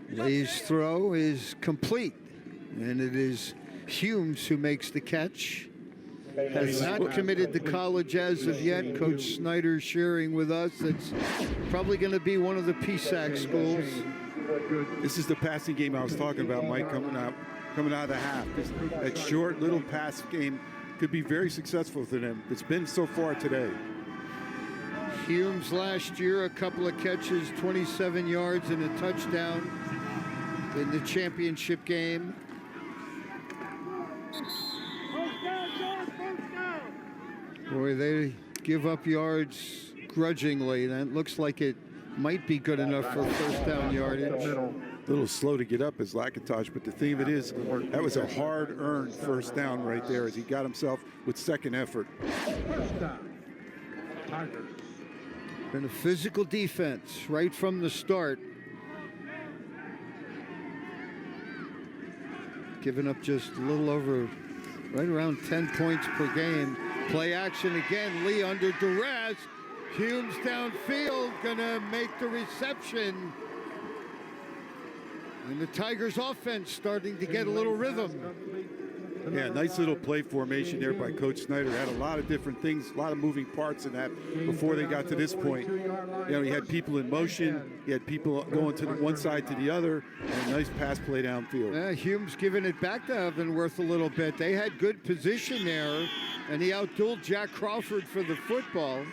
Lay's throw is complete, and it is Humes who makes the catch. Has not committed to college as of yet. Coach Snyder sharing with us it's probably going to be one of the PSAC schools. This is the passing game I was talking about, Mike, coming out of the half. That short little pass game could be very successful for them. It's been so far today. Humes last year, a couple of catches, 27 yards and a touchdown in the championship game. Boy, they give up yards grudgingly. That looks like it might be good enough for first down yardage. A little slow to get up as Lakatos, but the thing of it is, that was a hard-earned first down right there as he got himself with second effort. First down. Tigers. Been a physical defense right from the start. Giving up just a little over, right around 10 points per game. Play action again, Lee under duress. Humes downfield, gonna make the reception. And the Tigers offense starting to get a little rhythm. Yeah, nice little play formation there by Coach Snyder. Had a lot of different things, a lot of moving parts in that before they got to this point. You know, he had people in motion, he had people going to the one side to the other, and a nice pass play downfield. Yeah, Humes giving it back to Avonworth a little bit. They had good position there, and he outdueled Jack Crawford for the football.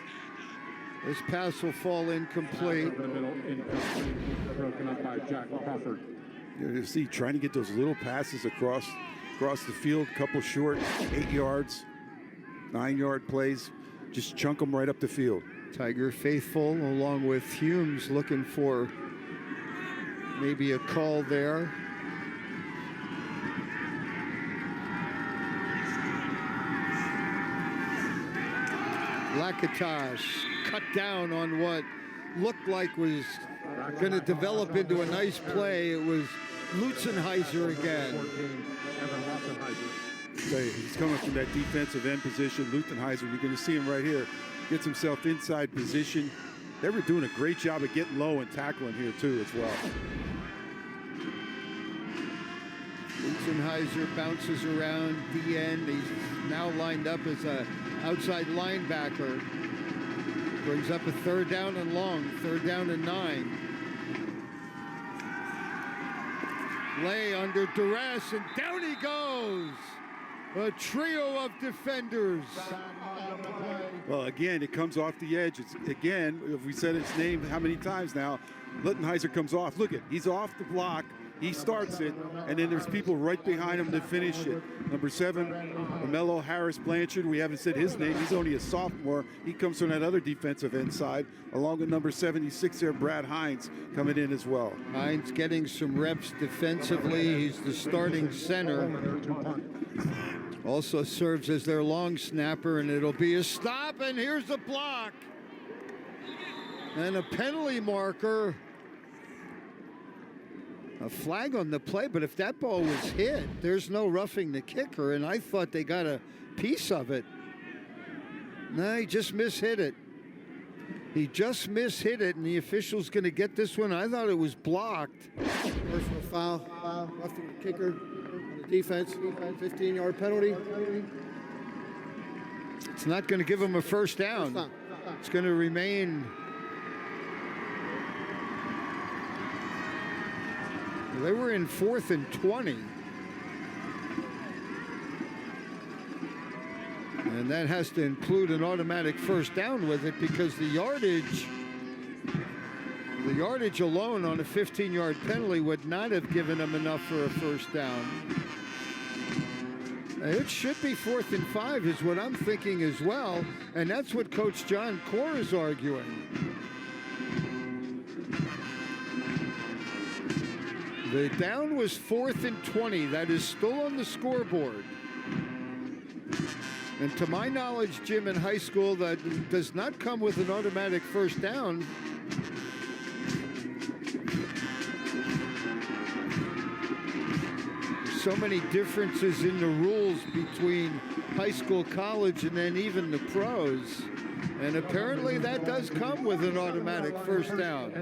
This pass will fall incomplete. Broken up by Jack Crawford. You see, trying to get those little passes across the field, couple short, 8 yards, 9-yard plays, just chunk them right up the field. Tiger faithful along with Humes looking for maybe a call there. Lakatos cut down on what looked like was going to develop into a nice play. It was Lutzenheiser again. He's coming from that defensive end position. Lutzenheiser, you're going to see him right here. Gets himself inside position. They were doing a great job of getting low and tackling here too as well. Lutzenheiser bounces around the end. He's now lined up as an outside linebacker. Brings up a 3rd down and long, 3rd down and 9. Lay under duress, and down he goes. A trio of defenders. Well, again, it comes off the edge. It's, again, if we said its name how many times now, Lutzenheiser comes off. Look he's off the block. He starts it, and then there's people right behind him to finish it. Number 7, Romello Harris Blanchard. We haven't said his name. He's only a sophomore. He comes from that other defensive end side, along with number 76 there, Brad Hines, coming in as well. Hines getting some reps defensively. He's the starting center. Also serves as their long snapper, and it'll be a stop, and here's a block. And a penalty marker. A flag on the play, but if that ball was hit, there's no roughing the kicker, and I thought they got a piece of it. No, he just mishit it. He just mishit it, and the official's going to get this one. I thought it was blocked. Personal foul, roughing the kicker on the defense, 15-yard penalty. It's not going to give him a first down. It's going to remain. They were in 4th and 20. And that has to include an automatic first down with it, because the yardage alone on a 15-yard penalty would not have given them enough for a first down. It should be 4th and 5 is what I'm thinking as well. And that's what Coach John Core is arguing. The down was 4th and 20. That is still on the scoreboard. And to my knowledge, Jim, in high school, that does not come with an automatic first down. So many differences in the rules between high school, college, and then even the pros. And apparently that does come with an automatic first down.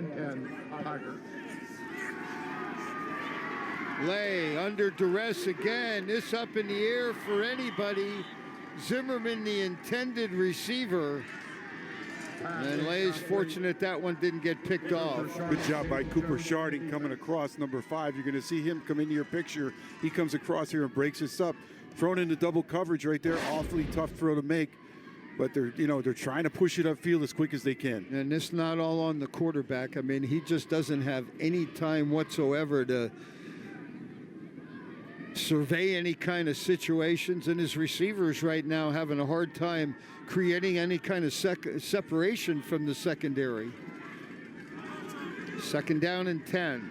Lay under duress again. This up in the air for anybody. Zimmerman, the intended receiver. And Lay's fortunate that one didn't get picked off. Good job by Cooper Sharding coming across, number 5. You're going to see him come into your picture. He comes across here and breaks this up. Thrown into double coverage right there. Awfully tough throw to make. But they're trying to push it upfield as quick as they can. And it's not all on the quarterback. I mean, he just doesn't have any time whatsoever to survey any kind of situations, and his receivers right now having a hard time creating any kind of separation from the secondary. 2nd down and 10.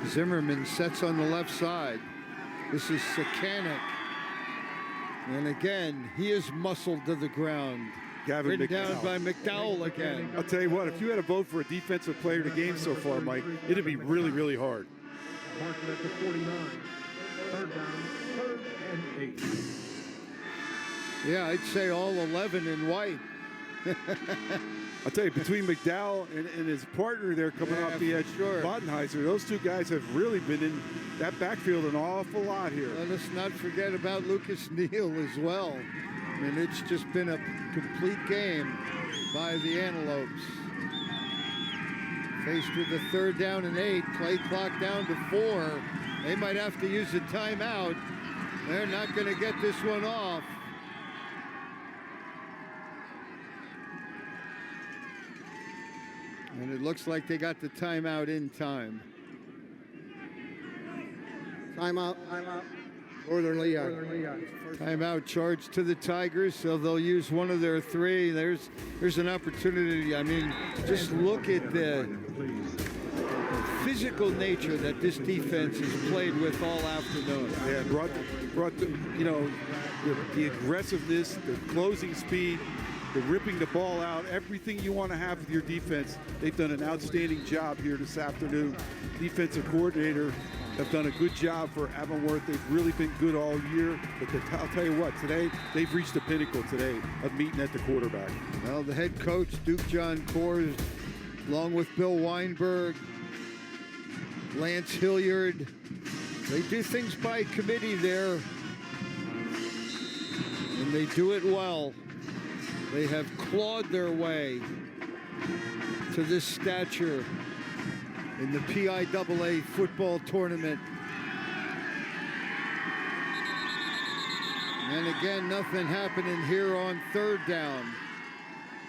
Zimmerman sets on the left side. This is Sakanik. And again, he is muscled to the ground. Gavin Ridden down by McDowell again. I'll tell you what, if you had a vote for a defensive player of the game so far, Mike, it'd be really, really hard. Marking at the 49. 3rd down, 3rd and 8. Yeah, I'd say all 11 in white. I'll tell you, between McDowell and his partner there coming off the edge, Bodenheiser, those two guys have really been in that backfield an awful lot here. Let us not forget about Lucas Neal as well. And it's just been a complete game by the Antelopes. Faced with a 3rd down and 8, play clock down to 4. They might have to use a timeout. They're not going to get this one off. And it looks like they got the timeout in time. Timeout. Northern Lehigh. Timeout charge to the Tigers, so they'll use one of their 3. There's an opportunity. I mean, just look at the physical nature that this defense has played with all afternoon. Yeah, brought the aggressiveness, the closing speed. the ripping the ball out, everything you want to have with your defense. They've done an outstanding job here this afternoon. Defensive coordinator have done a good job for Avonworth. They've really been good all year. But I'll tell you what, today, they've reached the pinnacle today of meeting at the quarterback. Well, the head coach, Duke John Kors, along with Bill Weinberg, Lance Hilliard, they do things by committee there, and they do it well. They have clawed their way to this stature in the PIAA football tournament. And again, nothing happening here on third down.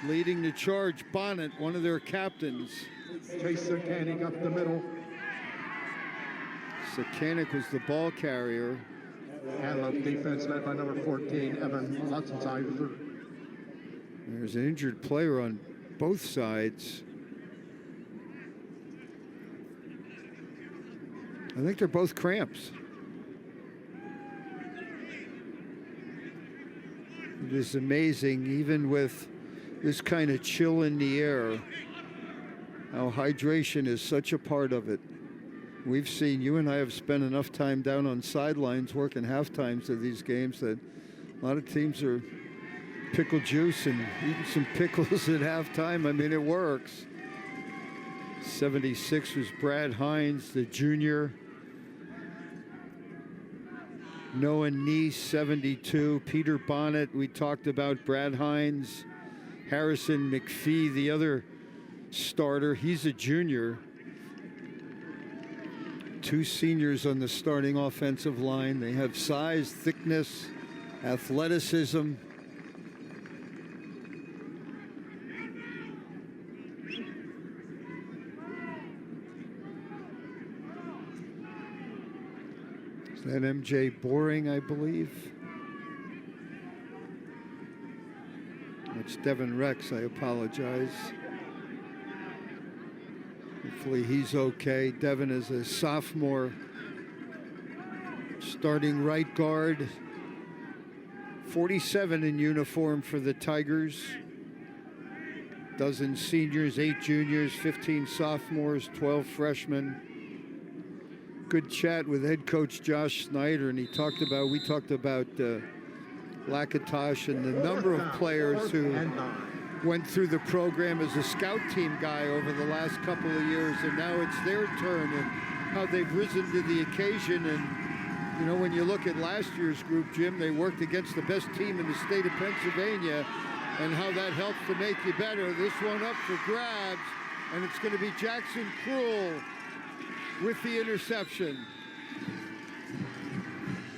Leading the charge, Bonnet, one of their captains. Chase Sakanic up the middle. Sakanic was the ball carrier. Antelope defense led by number 14, Evan Lutzenheiser. There's an injured player on both sides. I think they're both cramps. It is amazing, even with this kind of chill in the air, how hydration is such a part of it. We've seen, you and I have spent enough time down on sidelines working half times of these games that a lot of teams are pickle juice and eating some pickles at halftime. I mean, it works. 76 was Brad Hines, the junior. Noah Neese, 72. Peter Bonnet, we talked about. Brad Hines. Harrison McPhee, the other starter. He's a junior. Two seniors on the starting offensive line. They have size, thickness, athleticism. Is that MJ Boring, I believe? It's Devin Rex, I apologize. Hopefully he's okay. Devin is a sophomore, starting right guard. 47 in uniform for the Tigers. Dozen seniors, 8 juniors, 15 sophomores, 12 freshmen. Good chat with head coach Josh Snyder, and we talked about Lakatosh and the number of players who went through the program as a scout team guy over the last couple of years, and now it's their turn, and how they've risen to the occasion. And you know, when you look at last year's group, Jim, they worked against the best team in the state of Pennsylvania, and how that helps to make you better. This one up for grabs, and it's going to be Jackson Cruel with the interception.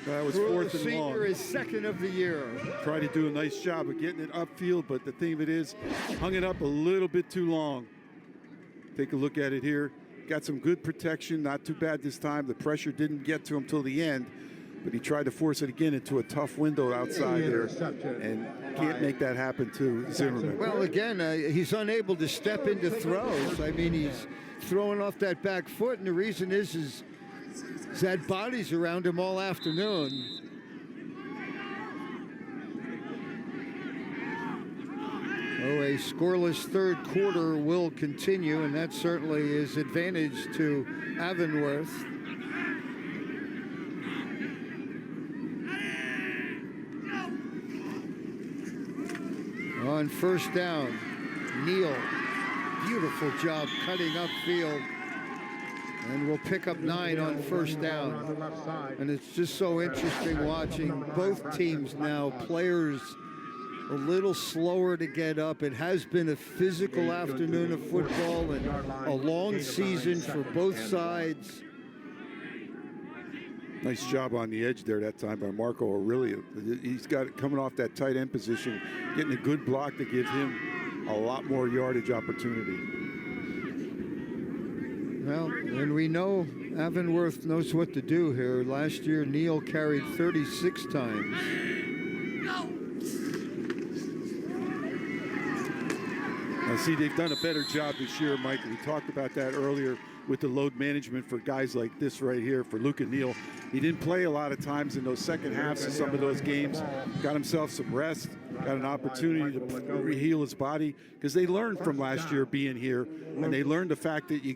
That was Cruel, fourth and senior, long. is second of the year. Tried to do a nice job of getting it upfield, but the thing of it is, hung it up a little bit too long. Take a look at it here. Got some good protection, not too bad this time. The pressure didn't get to him till the end, but he tried to force it again into a tough window outside there, and can't make that happen to Zimmerman. Well, again, he's unable to step into throws. I mean, he's throwing off that back foot, and the reason is he's had bodies around him all afternoon. Oh, a scoreless third quarter will continue, and that certainly is advantage to Avonworth. On first down, Neal, beautiful job cutting upfield, and we'll pick up 9 on first down. And it's just so interesting watching both teams now, players a little slower to get up. It has been a physical afternoon of football and a long season for both sides. Nice job on the edge there that time by Marco Aurelia. He's got it coming off that tight end position, getting a good block to give him a lot more yardage opportunity. Well, and we know Avonworth knows what to do here. Last year, Neal carried 36 times. Now, see, they've done a better job this year, Mike. We talked about that earlier with the load management for guys like this right here, for Luke and Neal. He didn't play a lot of times in those second halves of some of those games. Got himself some rest, got an opportunity to heal his body, because they learned from last year being here, and they learned the fact that you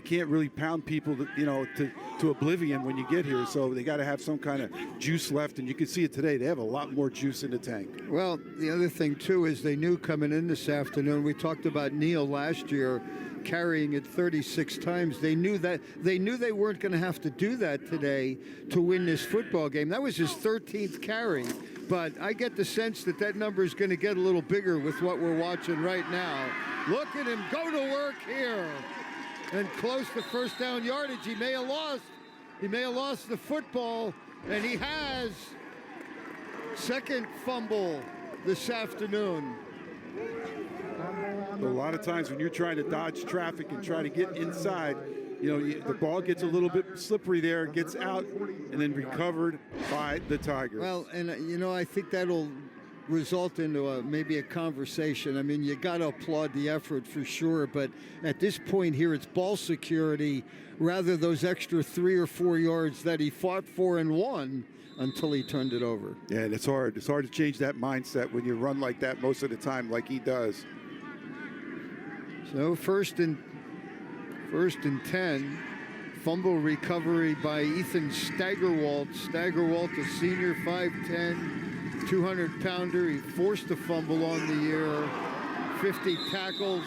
can't really pound people to oblivion when you get here. So they got to have some kind of juice left, and you can see it today. They have a lot more juice in the tank. Well, the other thing too is they knew coming in this afternoon. We talked about Neal last year carrying it 36 times. They knew they weren't going to have to do that today to win this football game. That was his 13th carry, but I get the sense that number is going to get a little bigger with what we're watching right now. Look at him go to work here and close to first down yardage. He may have lost the football, and he has second fumble this afternoon. A lot of times when you're trying to dodge traffic and try to get inside, the ball gets a little bit slippery there, gets out, and then recovered by the Tigers. Well, and I think that'll result into maybe a conversation. I mean, you got to applaud the effort for sure, but at this point here, it's ball security rather those extra 3 or 4 yards that he fought for and won until he turned it over. Yeah, and it's hard. It's hard to change that mindset when you run like that most of the time, like he does. So first and 10, fumble recovery by Ethan Steigerwalt. Steigerwalt, a senior, 5'10", 200-pounder. He forced a fumble on the year, 50 tackles.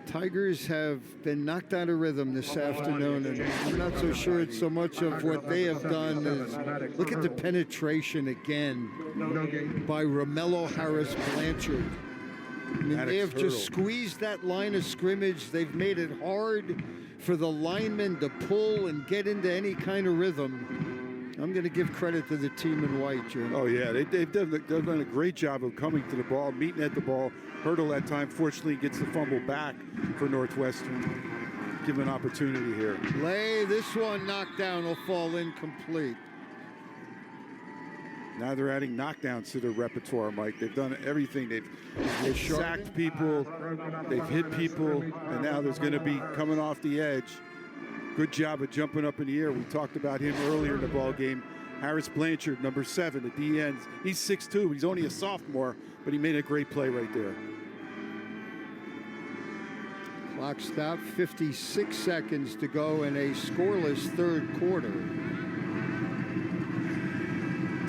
Tigers have been knocked out of rhythm this afternoon, and I'm not so sure it's so much of what they have done as look at the penetration again by Romello Harris Blanchard. I mean, they have just squeezed that line of scrimmage. They've made it hard for the linemen to pull and get into any kind of rhythm. I'm going to give credit to the team in white, Jim. Oh, yeah. They've done a great job of coming to the ball, meeting at the ball. Hurdle that time, fortunately, gets the fumble back for Northwestern. Give an opportunity here. This one knocked down will fall incomplete. Now they're adding knockdowns to their repertoire, Mike. They've done everything. They've sacked people, they've hit people, and now there's going to be coming off the edge. Good job of jumping up in the air. We talked about him earlier in the ball game. Harris Blanchard, number 7, at the end. He's 6'2". He's only a sophomore, but he made a great play right there. Clock stopped, 56 seconds to go in a scoreless third quarter.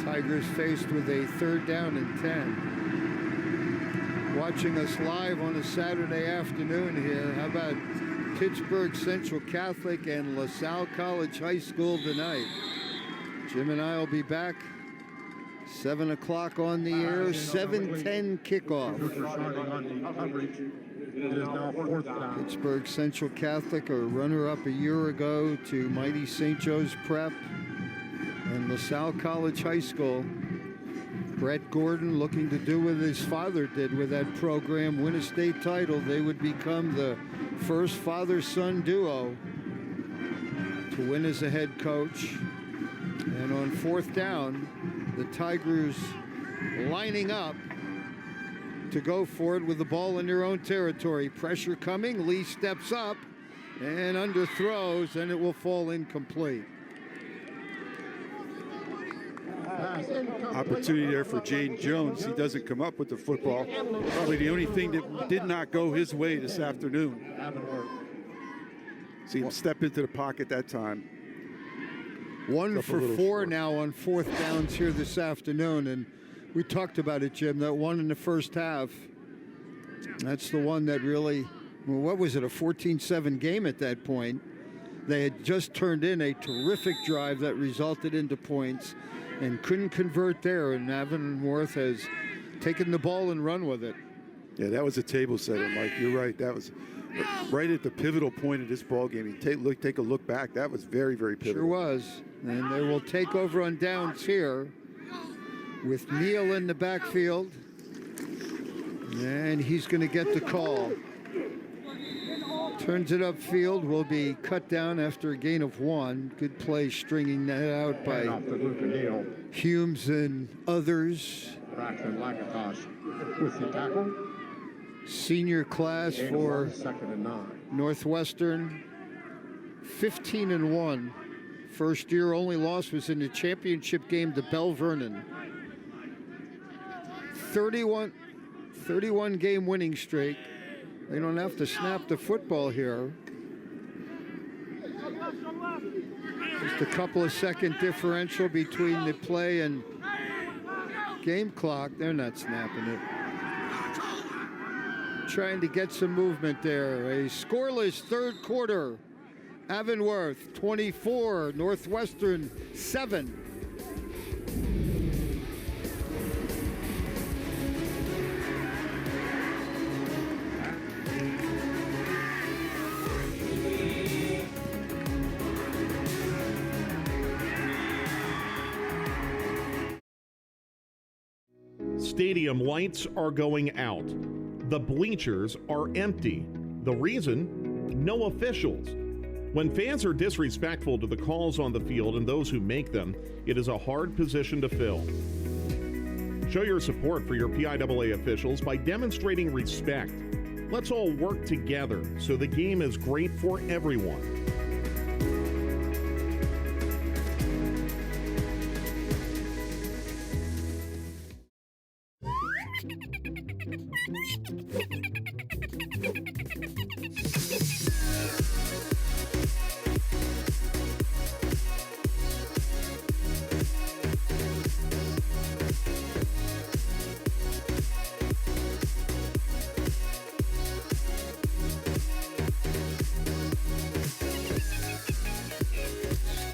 Tigers faced with a 3rd down and 10. Watching us live on a Saturday afternoon here, how about Pittsburgh Central Catholic and LaSalle College High School tonight? Jim and I will be back 7 o'clock on the air, 7:10 kickoff. Pittsburgh Central Catholic, a runner-up a year ago to mighty St. Joe's Prep, and LaSalle College High School. Brett Gordon looking to do what his father did with that program, win a state title. They would become the first father-son duo to win as a head coach. And on 4th down, the Tigers lining up to go for it with the ball in their own territory. Pressure coming, Lee steps up and underthrows, and it will fall incomplete. Opportunity there for Jaden Jones. He doesn't come up with the football. Probably the only thing that did not go his way this afternoon. See him step into the pocket that time. 1 for 4 now on 4th downs here this afternoon, and we talked about it, Jim, that one in the first half. That's the one that really, well, what was it, a 14-7 game at that point. They had just turned in a terrific drive that resulted into points and couldn't convert there, and Avonworth has taken the ball and run with it. Yeah, that was a table setter, Mike. You're right. That was right at the pivotal point of this ball game. You take a look back. That was very, very pivotal. Sure was. And they will take over on downs here with Neal in the backfield. And he's going to get the call. Turns it upfield, will be cut down after a gain of 1. Good play stringing that out by Humes and others. Braxton McIntosh with the tackle. Senior class for Northwestern, 15-1. First year only loss was in the championship game to Bell Vernon. 31 game winning streak. They don't have to snap the football here. Just a couple of second differential between the play and game clock. They're not snapping it. Trying to get some movement there. A scoreless third quarter. Avonworth 24, Northwestern 7. Stadium lights are going out. The bleachers are empty. The reason? No officials. When fans are disrespectful to the calls on the field and those who make them, it is a hard position to fill. Show your support for your PIAA officials by demonstrating respect. Let's all work together so the game is great for everyone.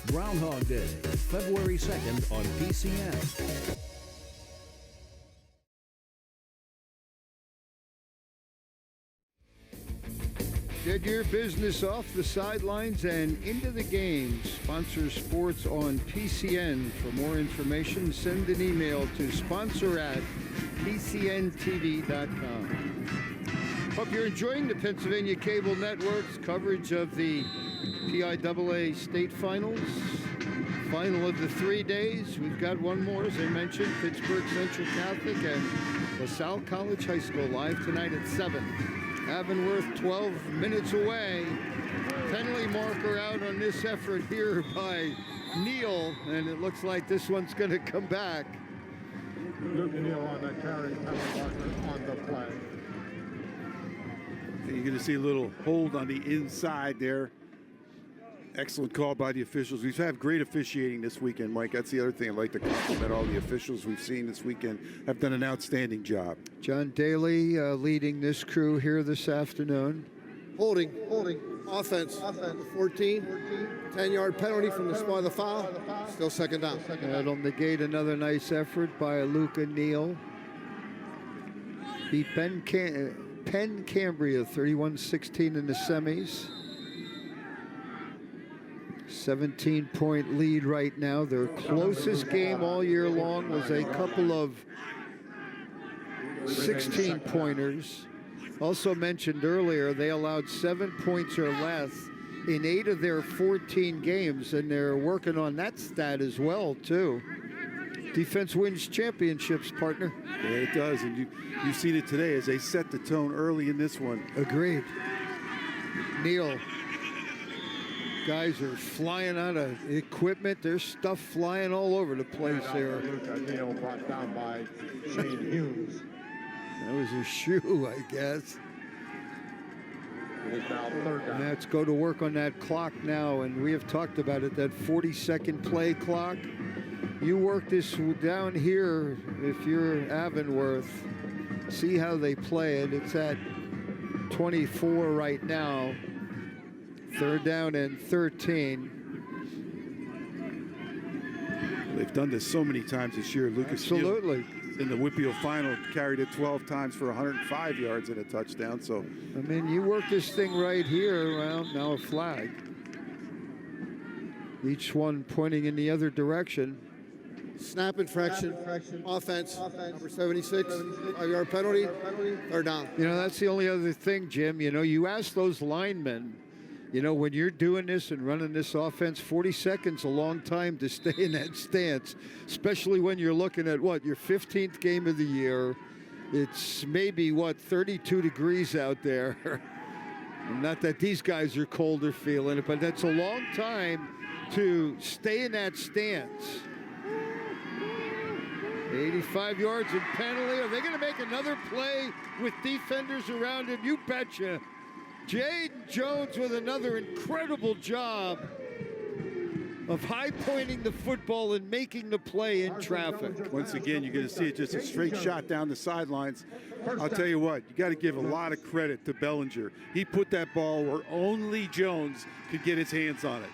Groundhog Day, February 2nd on PCN. Get your business off the sidelines and into the game. Sponsor Sports on PCN. For more information, send an email to sponsor@pcntv.com. Hope you're enjoying the Pennsylvania Cable Network's coverage of the PIAA State Finals. Final of the 3 days. We've got one more, as I mentioned, Pittsburgh Central Catholic and LaSalle College High School live tonight at 7. Avonworth 12 minutes away. Penalty marker out on this effort here by Neal, and it looks like this one's going to come back. Luke Neal on the carry, penalty marker on the play. You're going to see a little hold on the inside there. Excellent call by the officials. We've had great officiating this weekend, Mike. That's the other thing I'd like to compliment all the officials we've seen this weekend. Have done an outstanding job. John Daly leading this crew here this afternoon. Holding, offense, 14, 10-yard penalty from the spot of the foul, still second down. That'll negate another nice effort by Luca Neal. Beat Penn Cambria 31-16 in the semis. 17-point lead right now. Their closest game all year long was a couple of 16-pointers. Also mentioned earlier, they allowed 7 points or less in 8 of their 14 games, and they're working on that stat as well, too. Defense wins championships, partner. Yeah, it does, and you've seen it today as they set the tone early in this one. Agreed. Neal. Guys are flying out of equipment. There's stuff flying all over the place there. Neal brought down by Shane Hughes. That was a shoe, I guess. It is now third down. Let's go to work on that clock now, and we have talked about it, that 40-second play clock. You work this down here if you're Avonworth. See how they play it. It's at 24 right now. Third down and 13. They've done this so many times this year. Lucas Absolutely. In the Whippeal final, carried it 12 times for 105 yards and a touchdown. So, I mean, you work this thing right here. Well, now a flag. Each one pointing in the other direction. Snap infraction, offense, number 76, 5-yard penalty, third down. You know, that's the only other thing, Jim. You know, you ask those linemen, you know, when you're doing this and running this offense, 40 seconds a long time to stay in that stance, especially when you're looking at, what, your 15th game of the year. It's maybe, 32 degrees out there. Not that these guys are cold or feeling it, but that's a long time to stay in that stance. 85 yards and penalty. Are they going to make another play with defenders around him? You betcha. Jaden Jones with another incredible job of high-pointing the football and making the play in traffic. Once again, you're going to see it, just a straight shot down the sidelines. I'll tell you what, you got to give a lot of credit to Bellinger. He put that ball where only Jones could get his hands on it.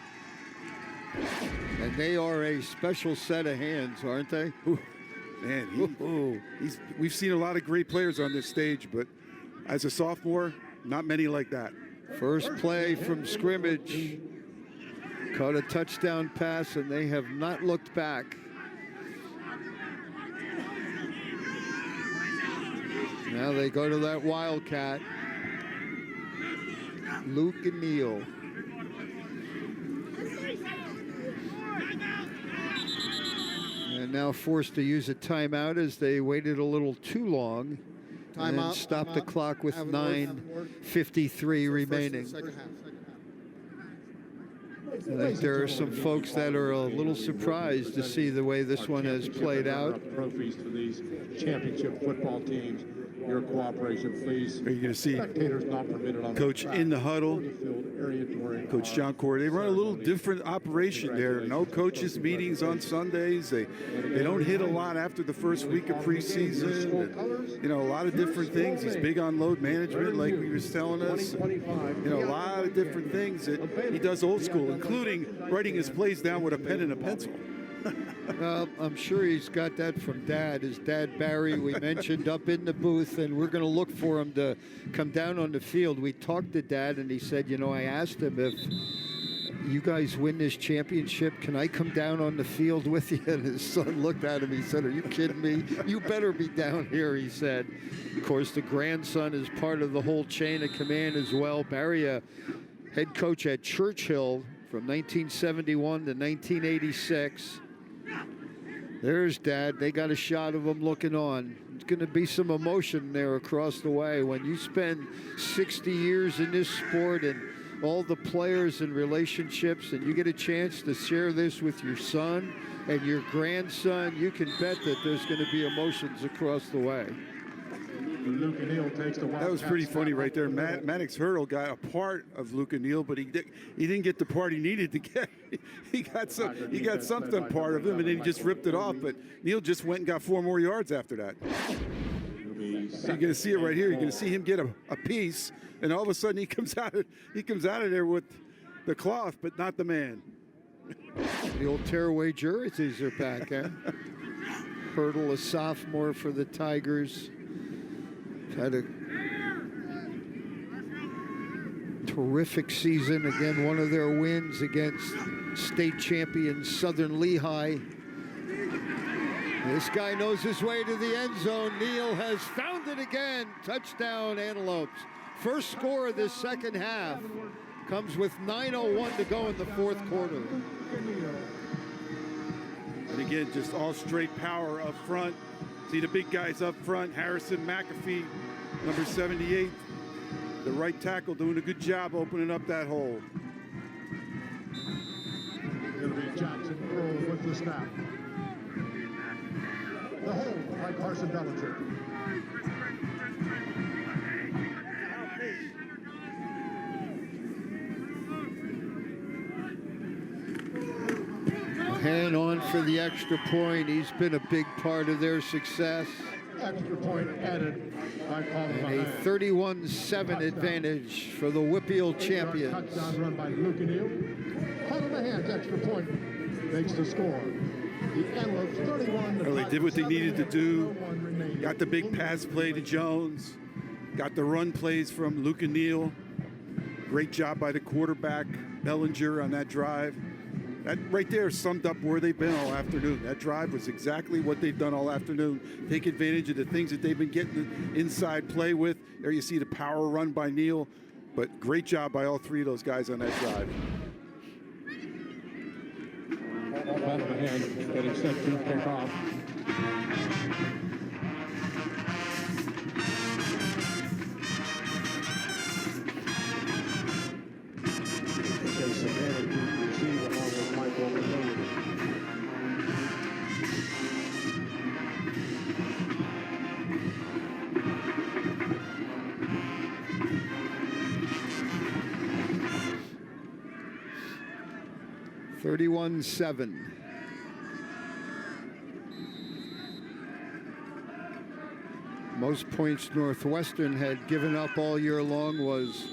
And they are a special set of hands, aren't they? Ooh, man, we've seen a lot of great players on this stage, but as a sophomore, not many like that. First play from scrimmage. Caught a touchdown pass, and they have not looked back. Now they go to that Wildcat. Luke and Neal. And now forced to use a timeout as they waited a little too long. And then stopped the clock with 9:53 remaining. I think there are some folks that are a little surprised to see the way this one has played out. Trophies to these championship football teams. Your cooperation, please. Are you going to see Coach in the huddle, Coach John Corey? They run a little different operation there. No coaches meetings on Sundays. They don't hit a lot after the first week of preseason. And, you know, a lot of different things. He's big on load management, like he was telling us. You know, a lot of different things that he does old school, including writing his plays down with a pen and a pencil. I'm sure he's got that from Dad. His dad, Barry, we mentioned up in the booth, and we're going to look for him to come down on the field. We talked to Dad, and he said, you know, I asked him, if you guys win this championship, can I come down on the field with you? And his son looked at him. He said, are you kidding me? You better be down here, he said. Of course, the grandson is part of the whole chain of command as well. Barry, head coach at Churchill from 1971 to 1986. There's Dad. They got a shot of him looking on. There's going to be some emotion there across the way. When you spend 60 years in this sport and all the players and relationships, and you get a chance to share this with your son and your grandson, you can bet that there's going to be emotions across the way. That was pretty funny right there. Maddox Hurdle got a part of Luke Neal, but he didn't get the part he needed to get. He got something part of him, and then he just ripped it off. But Neal just went and got 4 more yards after that. You're going to see it right here. You're going to see him get a piece, and all of a sudden he comes out of there with the cloth, but not the man. The old tearaway jerseys are back, eh? Hurdle, a sophomore for the Tigers. Had a terrific season. Again, one of their wins against state champion Southern Lehigh. This guy knows his way to the end zone. Neal has found it again. Touchdown, Antelopes. First score of this second half comes with 9:01 to go in the fourth quarter. And again, just all straight power up front. See the big guys up front. Harrison McAfee, number 78, the right tackle, doing a good job opening up that hole. Going to be Jackson Earl with the snap. The hold by Carson Bellinger. Hand on for the extra point. He's been a big part of their success. Extra point added by and a 31-7 advantage for the Whippeal champions. Touchdown run by Luke Neal. Caught in the hands, extra point makes the score. The Antelopes 31. Well, they did what they needed to do. Got the big pass play to Jones. Got the run plays from Luke Neal. Great job by the quarterback, Bellinger, on that drive. That right there summed up where they've been all afternoon. That drive was exactly what they've done all afternoon. Take advantage of the things that they've been getting inside play with. There you see the power run by Neal, but great job by all 3 of those guys on that drive. Out of the hand, getting set to kick off. 31-7. Most points Northwestern had given up all year long was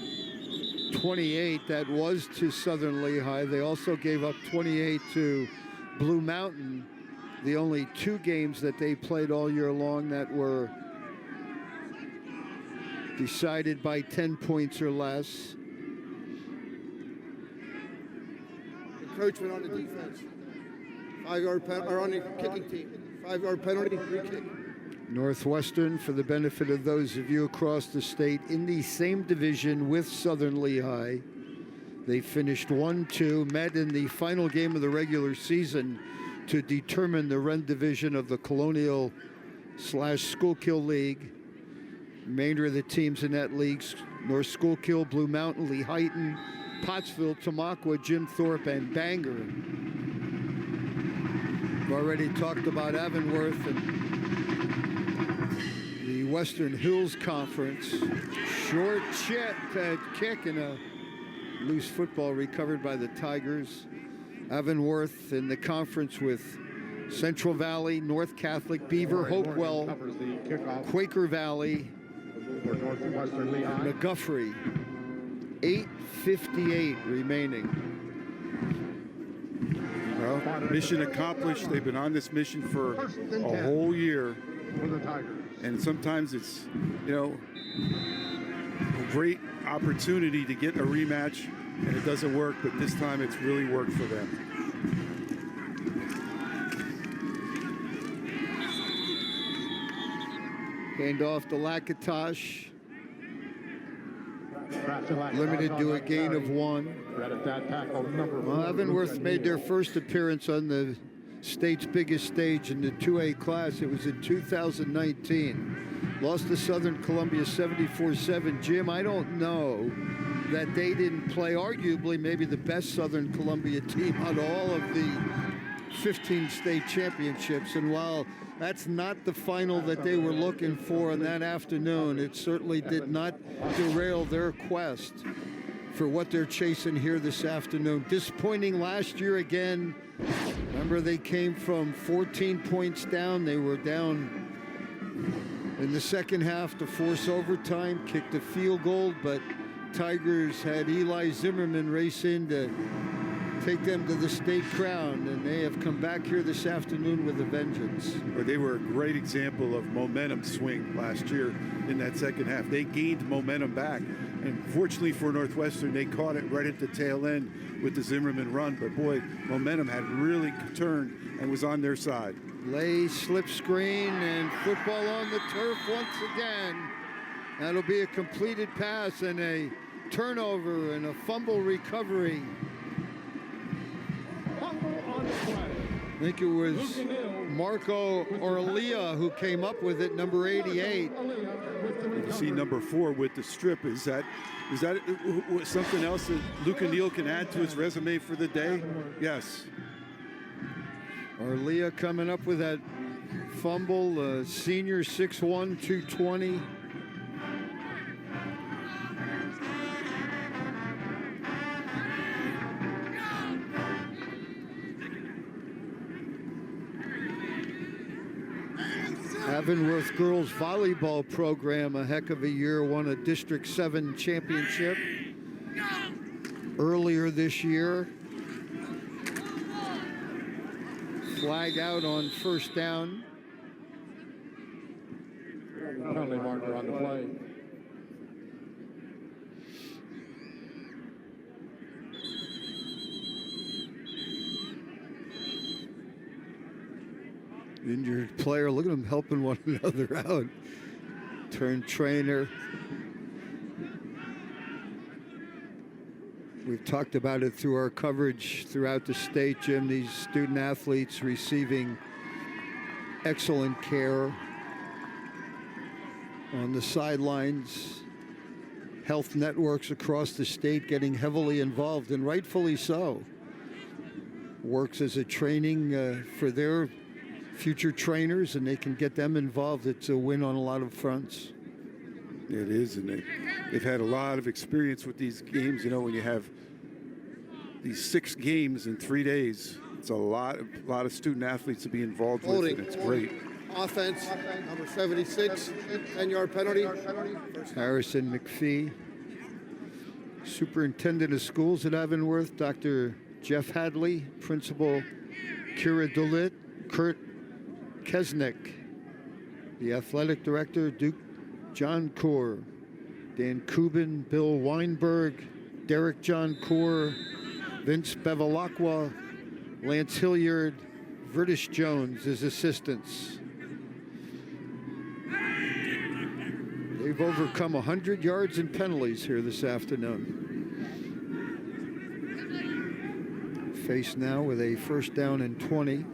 28. That was to Southern Lehigh. They also gave up 28 to Blue Mountain. The only two games that they played all year long that were decided by 10 points or less. Encroachment on the defense. 5-yard penalty, or on the kicking team. 5-yard penalty, free kick. Northwestern, for the benefit of those of you across the state, in the same division with Southern Lehigh. They finished 1-2, met in the final game of the regular season to determine the Ren division of the Colonial/Schuylkill League. Remainder of the teams in that league: North Schuylkill, Blue Mountain, Lehighton, Pottsville, Tamaqua, Jim Thorpe, and Bangor. We've already talked about Avonworth and the Western Hills Conference. Short kick and a loose football recovered by the Tigers. Avonworth in the conference with Central Valley, North Catholic, Beaver, Hopewell, Quaker Valley, McGuffrey. 8:58 remaining. Well, mission accomplished. They've been on this mission for a whole year. And sometimes it's, a great opportunity to get a rematch, and it doesn't work, but this time it's really worked for them. Hand off to Lakatosh. Limited to a gain of 1. Well, Avonworth made their first appearance on the state's biggest stage in the 2A class. It was in 2019. Lost to Southern Columbia 74-7. Jim, I don't know that they didn't play arguably maybe the best Southern Columbia team out of all of the 15 state championships. And while that's not the final that they were looking for on that afternoon, it certainly did not derail their quest for what they're chasing here this afternoon. Disappointing last year again. Remember, they came from 14 points down. They were down in the second half to force overtime, kicked a field goal, but Tigers had Eli Zimmerman race in to take them to the state crown, and they have come back here this afternoon with a vengeance. But they were a great example of momentum swing last year in that second half. They gained momentum back, and fortunately for Northwestern, they caught it right at the tail end with the Zimmerman run. But boy, momentum had really turned and was on their side. Lay slip screen and football on the turf once again. That'll be a completed pass and a turnover and a fumble recovery. I think it was Marco Orlia who came up with it, number 88. You see number 4 with the strip. Is that something else that Luke Neal can add to his resume for the day? Yes. Orlia coming up with that fumble, senior 6'1", 220. Avonworth girls volleyball program, a heck of a year, won a District 7 championship earlier this year. Flag out on first down. Penalty marker on the play. Injured player, look at them helping one another out. Turned trainer. We've talked about it through our coverage throughout the state, Jim. These student athletes receiving excellent care on the sidelines. Health networks across the state getting heavily involved, and rightfully so. Works as a training for their future trainers, and they can get them involved. It's a win on a lot of fronts. It is, and they've had a lot of experience with these games. You know, when you have these 6 games in 3 days. It's a lot of student athletes to be involved with, and it's great. Offense, number 76, 10-yard penalty. Harrison McPhee. Superintendent of Schools at Avonworth, Dr. Jeff Hadley. Principal Kira Delit, Kurt Kesnick. The athletic director, Duke John Kaur. Dan Kubin, Bill Weinberg, Derek John Kaur, Vince Bevilacqua, Lance Hilliard, Verdish Jones as assistants. They've overcome 100 yards in penalties here this afternoon. Faced now with a first down and 20.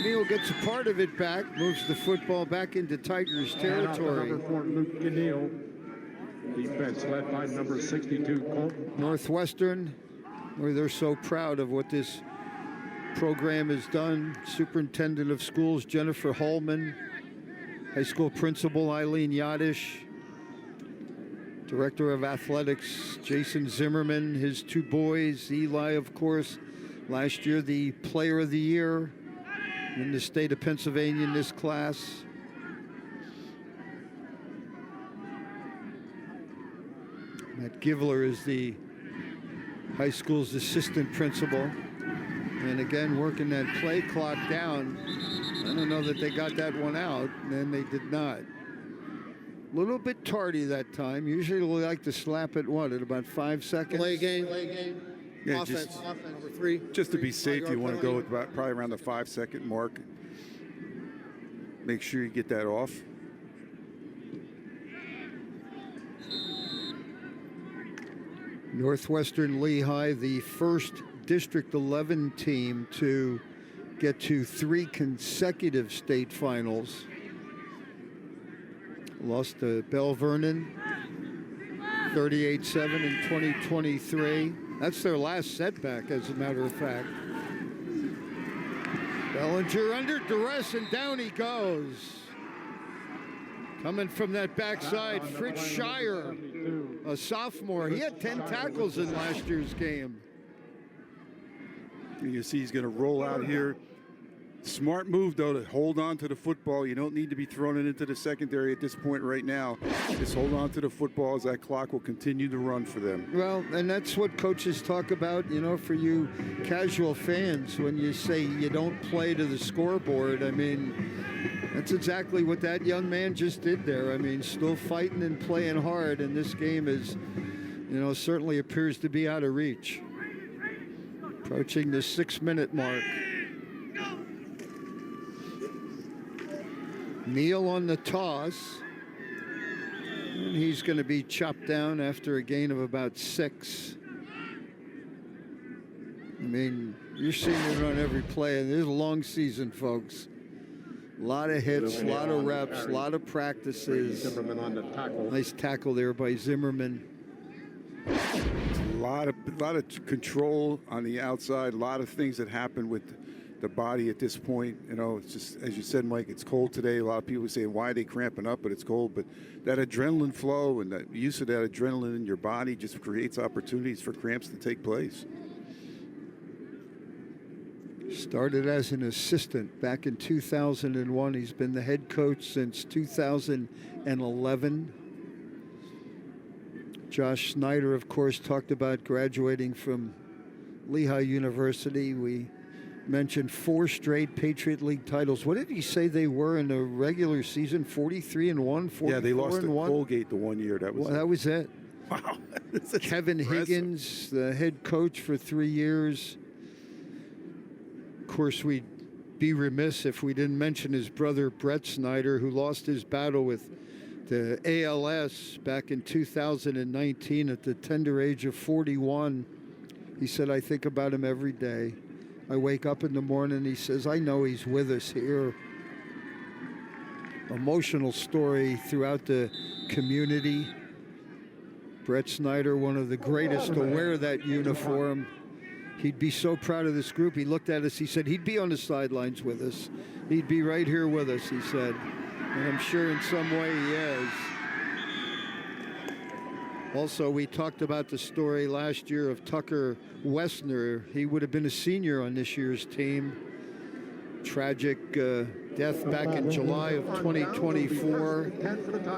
Neal gets a part of it back, moves the football back into Tigers territory. Number 4, Luke Ganil. Defense led by number 62, Colton. Northwestern, where they're so proud of what this program has done. Superintendent of Schools Jennifer Holman, high school principal Eileen Yadish, director of athletics Jason Zimmerman, his 2 boys, Eli, of course, last year the player of the year in the state of Pennsylvania in this class. Matt Givler is the high school's assistant principal. And again, working that play clock down. I don't know that they got that one out, and they did not. A little bit tardy that time. Usually we like to slap it, at about 5 seconds? Play game. Yeah, Offense, number 3. Just to be safe, you want to go with probably around the 5-second mark. Make sure you get that off. Northwestern Lehigh, the first District 11 team to get to 3 consecutive state finals. Lost to Bell Vernon 38-7 in 2023. That's their last setback, as a matter of fact. Bellinger under duress, and down he goes. Coming from that backside, Fritz Shire, a sophomore. He had 10 tackles in last year's game. You see he's going to roll out here. Smart move, though, to hold on to the football. You don't need to be throwing it into the secondary at this point right now. Just hold on to the football as that clock will continue to run for them. Well, and that's what coaches talk about, for you casual fans, when you say you don't play to the scoreboard. I mean, that's exactly what that young man just did there. I mean, still fighting and playing hard, and this game is, certainly appears to be out of reach. Approaching the 6-minute mark. Neal on the toss. And he's going to be chopped down after a gain of about 6. I mean, you're seeing it on every play, and there's a long season, folks. A lot of hits, a lot of reps, a lot of practices. Zimmerman on the tackle. Nice tackle there by Zimmerman. A lot of control on the outside, a lot of things that happen with the body at this point. It's just, as you said, Mike, it's cold today. A lot of people say, why are they cramping up? But it's cold. But that adrenaline flow and the use of that adrenaline in your body just creates opportunities for cramps to take place. Started as an assistant back in 2001. He's been the head coach since 2011. Josh Snyder, of course, talked about graduating from Lehigh University. We mentioned 4 straight Patriot League titles. What did he say they were in the regular season? 43-1, 44-1? Yeah, they lost to Colgate the one year. That was it. Wow. Kevin impressive. Higgins, the head coach for 3 years. Of course, we'd be remiss if we didn't mention his brother, Brett Snyder, who lost his battle with the ALS back in 2019 at the tender age of 41. He said, I think about him every day. I wake up in the morning, he says, I know he's with us here. Emotional story throughout the community. Brett Snyder, one of the greatest to wear that uniform. He'd be so proud of this group. He looked at us, he said, he'd be on the sidelines with us. He'd be right here with us, he said. And I'm sure in some way he is. Also, we talked about the story last year of Tucker Wessner. He would have been a senior on this year's team. Tragic death back in July of 2024.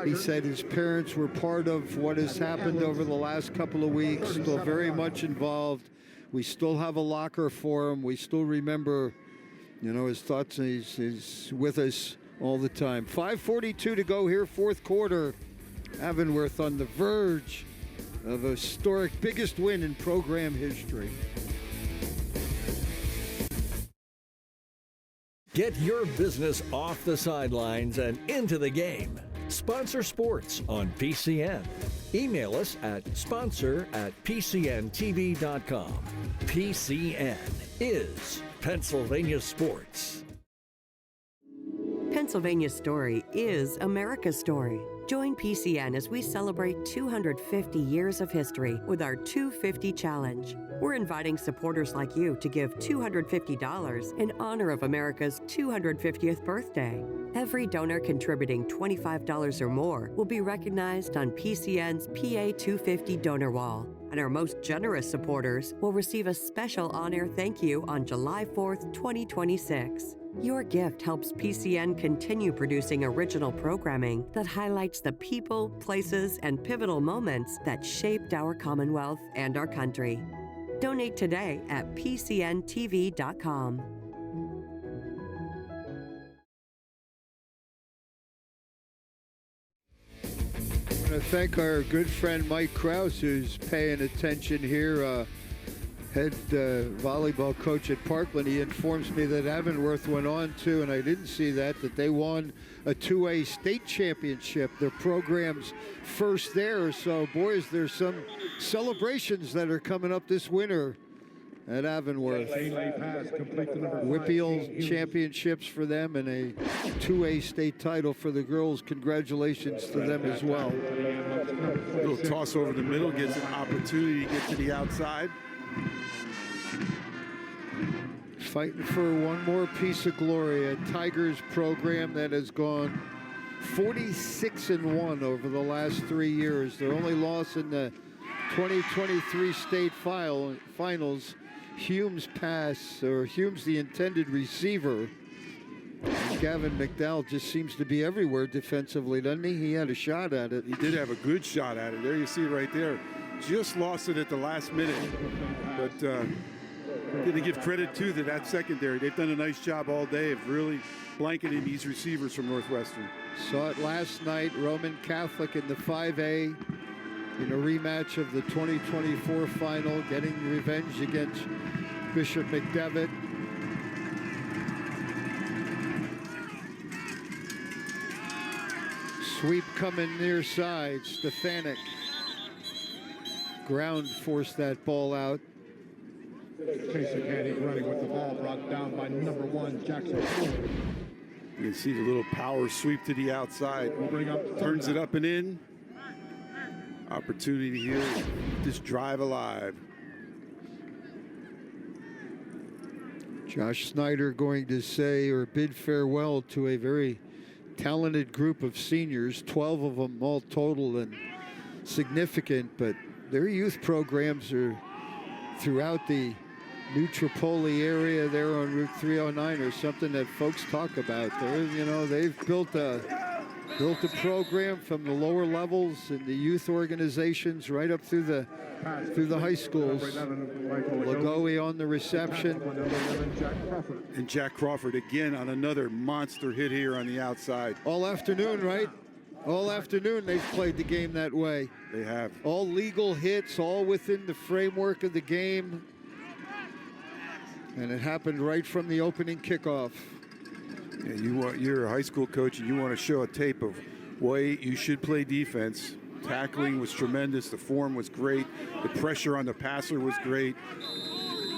He said his parents were part of what has happened over the last couple of weeks, still very much involved. We still have a locker for him. We still remember, his thoughts. He's with us all the time. 5:42 to go here, fourth quarter. Avonworth on the verge of a historic biggest win in program history. Get your business off the sidelines and into the game. Sponsor Sports on PCN. Email us at sponsor@pcntv.com. PCN is Pennsylvania Sports. Pennsylvania's story is America's story. Join PCN as we celebrate 250 years of history with our 250 Challenge. We're inviting supporters like you to give $250 in honor of America's 250th birthday. Every donor contributing $25 or more will be recognized on PCN's PA 250 donor wall. And our most generous supporters will receive a special on-air thank you on July 4th, 2026. Your gift helps PCN continue producing original programming that highlights the people, places, and pivotal moments that shaped our Commonwealth and our country. Donate today at pcntv.com. I want to thank our good friend Mike Krause, who's paying attention here. Head volleyball coach at Parkland. He informs me that Avonworth went on to, and I didn't see that they won a 2A state championship. Their program's first there. So, boys, there's some celebrations that are coming up this winter at Avonworth. Whippeal championships for them and a 2A state title for the girls. Congratulations to them as well. A little toss over the middle, gets an opportunity to get to the outside. Fighting for one more piece of glory. A Tigers program that has gone 46-1 over the last 3 years. Their only loss in the 2023 state finals. Hume's pass, or Hume's the intended receiver. Gavin McDowell just seems to be everywhere defensively, doesn't he? He had a shot at it. He did have a good shot at it. There you see it right there. Just lost it at the last minute. But to give credit to that secondary. They've done a nice job all day of really blanketing these receivers from Northwestern. Saw it last night, Roman Catholic in the 5A in a rematch of the 2024 final, getting revenge against Bishop McDevitt. Sweep coming near side, Stefanik. Ground forced that ball out. Casey Candy running with the ball, brought down by number 1, Jackson Ford. You can see the little power sweep to the outside. Turns it up and in. Opportunity here. This drive alive. Josh Snyder going to say or bid farewell to a very talented group of seniors, 12 of them all total and significant, but their youth programs are throughout the New Tripoli area there on Route 309 or something that folks talk about. They've built a program from the lower levels and the youth organizations right up through the high schools. Lagoe on the reception. And Jack Crawford again on another monster hit here on the outside. All afternoon, right? All afternoon they've played the game that way. They have. All legal hits, all within the framework of the game. And it happened right from the opening kickoff. Yeah, you're a high school coach and you want to show a tape of way you should play defense. Tackling was tremendous. The form was great. The pressure on the passer was great.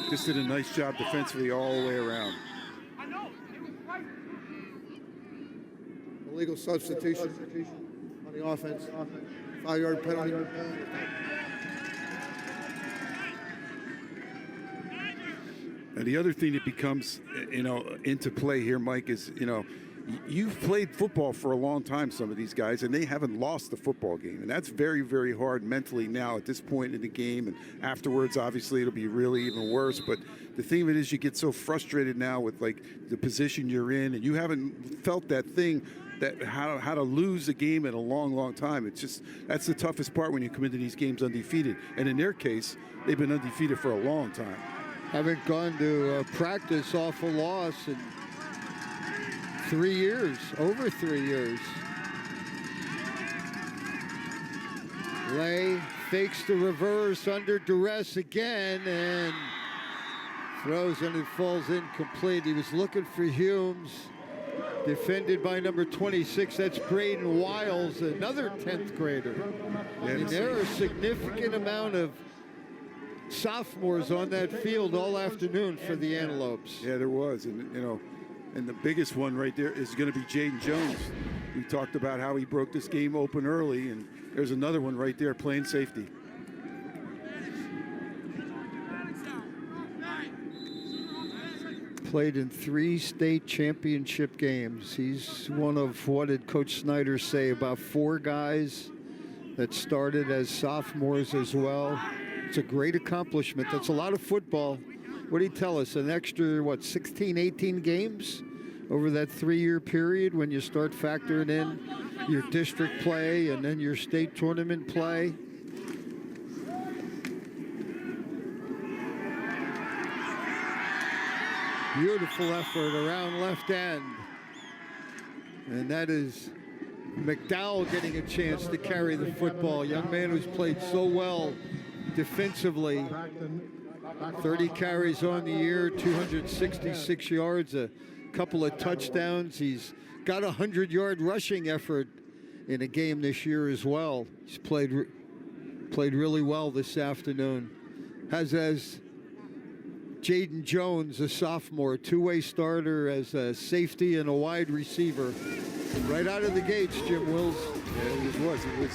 Just did a nice job defensively all the way around. Illegal substitution on the offense. 5-yard penalty. And the other thing that becomes, into play here, Mike, is, you've played football for a long time, some of these guys, and they haven't lost the football game. And that's very, very hard mentally now at this point in the game. And afterwards, obviously, it'll be really even worse. But the thing of it is you get so frustrated now with, like, the position you're in, and you haven't felt that thing, that how to lose a game in a long, long time. It's just, that's the toughest part when you come into these games undefeated. And in their case, they've been undefeated for a long time. Haven't gone to practice off a loss in 3 years, over 3 years. Lay fakes the reverse under duress again and throws, and it falls incomplete. He was looking for Humes, defended by number 26. That's Braden Wiles, another 10th grader. And there are a significant amount of sophomores on that field all afternoon for the Antelopes. Yeah, there was, and and the biggest one right there is going to be Jaden Jones. We talked about how he broke this game open early, and there's another one right there playing safety. Played in 3 state championship games. He's one of, what did Coach Snyder say, about 4 guys that started as sophomores as well. It's a great accomplishment. That's a lot of football. What did he tell us? An extra, 16, 18 games over that 3-year period when you start factoring in your district play and then your state tournament play. Beautiful effort around left end. And that is McDowell getting a chance to carry the football. Young man who's played so well defensively. 30 carries on the year, 266 yards, a couple of touchdowns. He's got a 100-yard rushing effort in a game this year as well. He's played really well this afternoon. As Jaden Jones, a sophomore, 2-way starter as a safety and a wide receiver. Right out of the gates, Jim Wills. Yeah, it was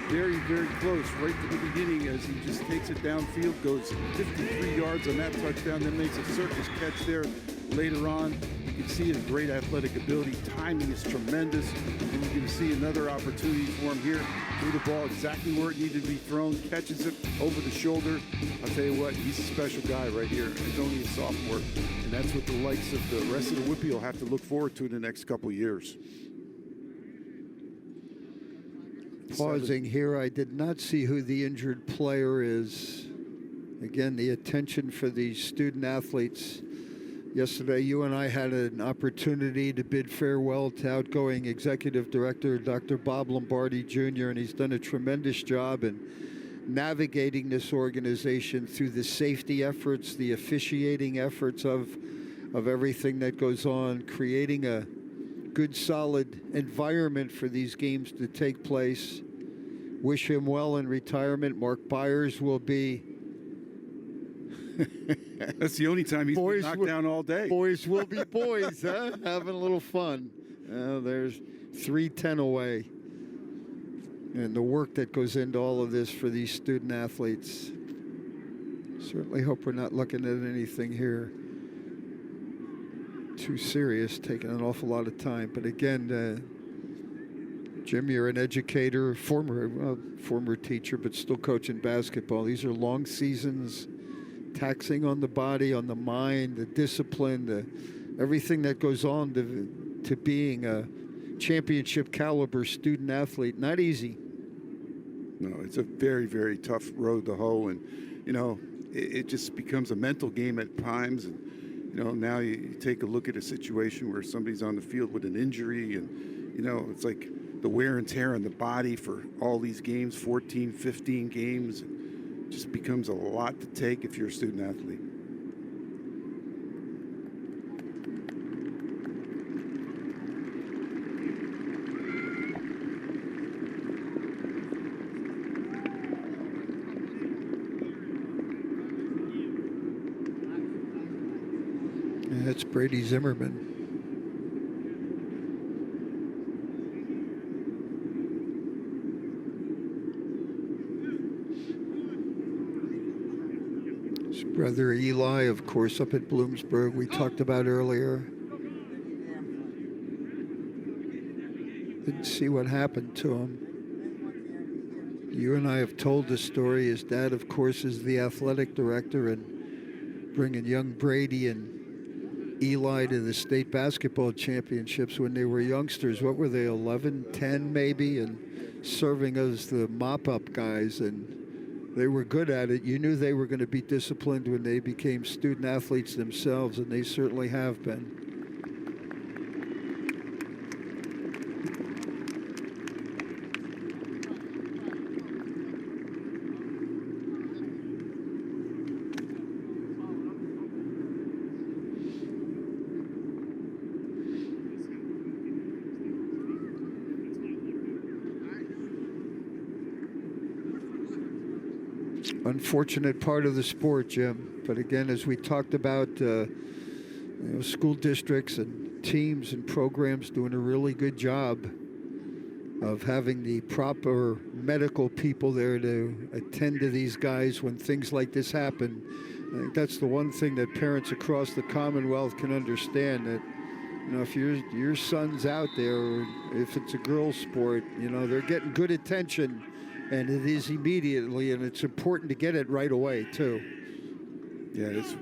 very, very close right to the beginning as he just takes it downfield, goes 53 yards on that touchdown, then makes a circus catch there later on. You can see his great athletic ability. Timing is tremendous. And you can see another opportunity for him here. Threw the ball exactly where it needed to be thrown, catches it over the shoulder. I'll tell you what, he's a special guy right here. He's only a sophomore, and that's what the likes of the rest of the Whippy will have to look forward to in the next couple of years. Pausing here, I did not see who the injured player is. Again, the attention for these student athletes. Yesterday, you and I had an opportunity to bid farewell to outgoing Executive Director Dr. Bob Lombardi Jr., and he's done a tremendous job in navigating this organization through the safety efforts, the officiating efforts of everything that goes on, creating a good, solid environment for these games to take place. Wish him well in retirement. Mark Byers will be... That's the only time he's been knocked down all day. Boys will be boys, huh? Having a little fun. There's 3:10 away. And the work that goes into all of this for these student athletes. Certainly hope we're not looking at anything here too serious, taking an awful lot of time. But again, Jim, you're an educator, former teacher, but still coaching basketball. These are long seasons, taxing on the body, on the mind, the discipline, everything that goes on to being a championship caliber student athlete. Not easy. No, it's a very, very tough road to hoe, and it just becomes a mental game at times. And now you take a look at a situation where somebody's on the field with an injury, and it's like the wear and tear on the body for all these games, 14, 15 games. It just becomes a lot to take if you're a student athlete. That's Brady Zimmerman. His brother Eli, of course, up at Bloomsburg, we talked about earlier. Didn't see what happened to him. You and I have told the story. His dad, of course, is the athletic director and bringing young Brady and Eli to the state basketball championships when they were youngsters. What were they, 11, 10 maybe, and serving as the mop-up guys, and they were good at it. You knew they were going to be disciplined when they became student athletes themselves, and they certainly have been. Unfortunate part of the sport, Jim. But again, as we talked about, school districts and teams and programs doing a really good job of having the proper medical people there to attend to these guys when things like this happen. I think that's the one thing that parents across the Commonwealth can understand, that if your son's out there, or if it's a girls' sport, they're getting good attention. And it is immediately, and it's important to get it right away, too. Yeah, it's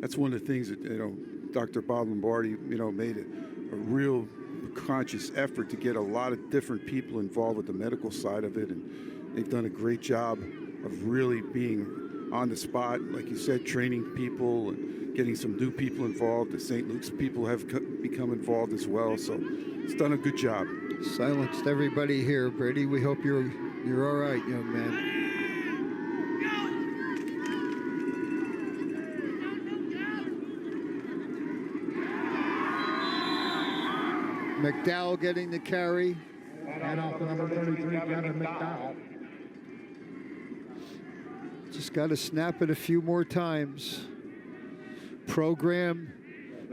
that's one of the things that, Dr. Bob Lombardi, made a real conscious effort to get a lot of different people involved with the medical side of it. And they've done a great job of really being on the spot, like you said, training people and getting some new people involved. The St. Luke's people have become involved as well. So it's done a good job. Silenced everybody here, Brady. We hope you're all right, young man. McDowell getting the carry. And off the number 33, Gavin McDowell. Just got to snap it a few more times. Program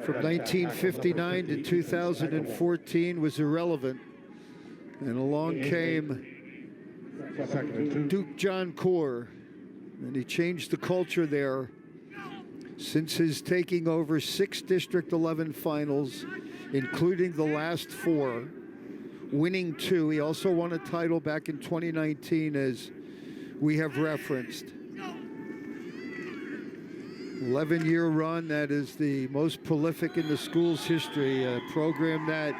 from 1959 to 2014 was irrelevant. And along came Duke John Core, and he changed the culture there. Since his taking over 6 District 11 finals, including the last 4, winning 2. He also won a title back in 2019, as we have referenced. 11-year run, that is the most prolific in the school's history, a program that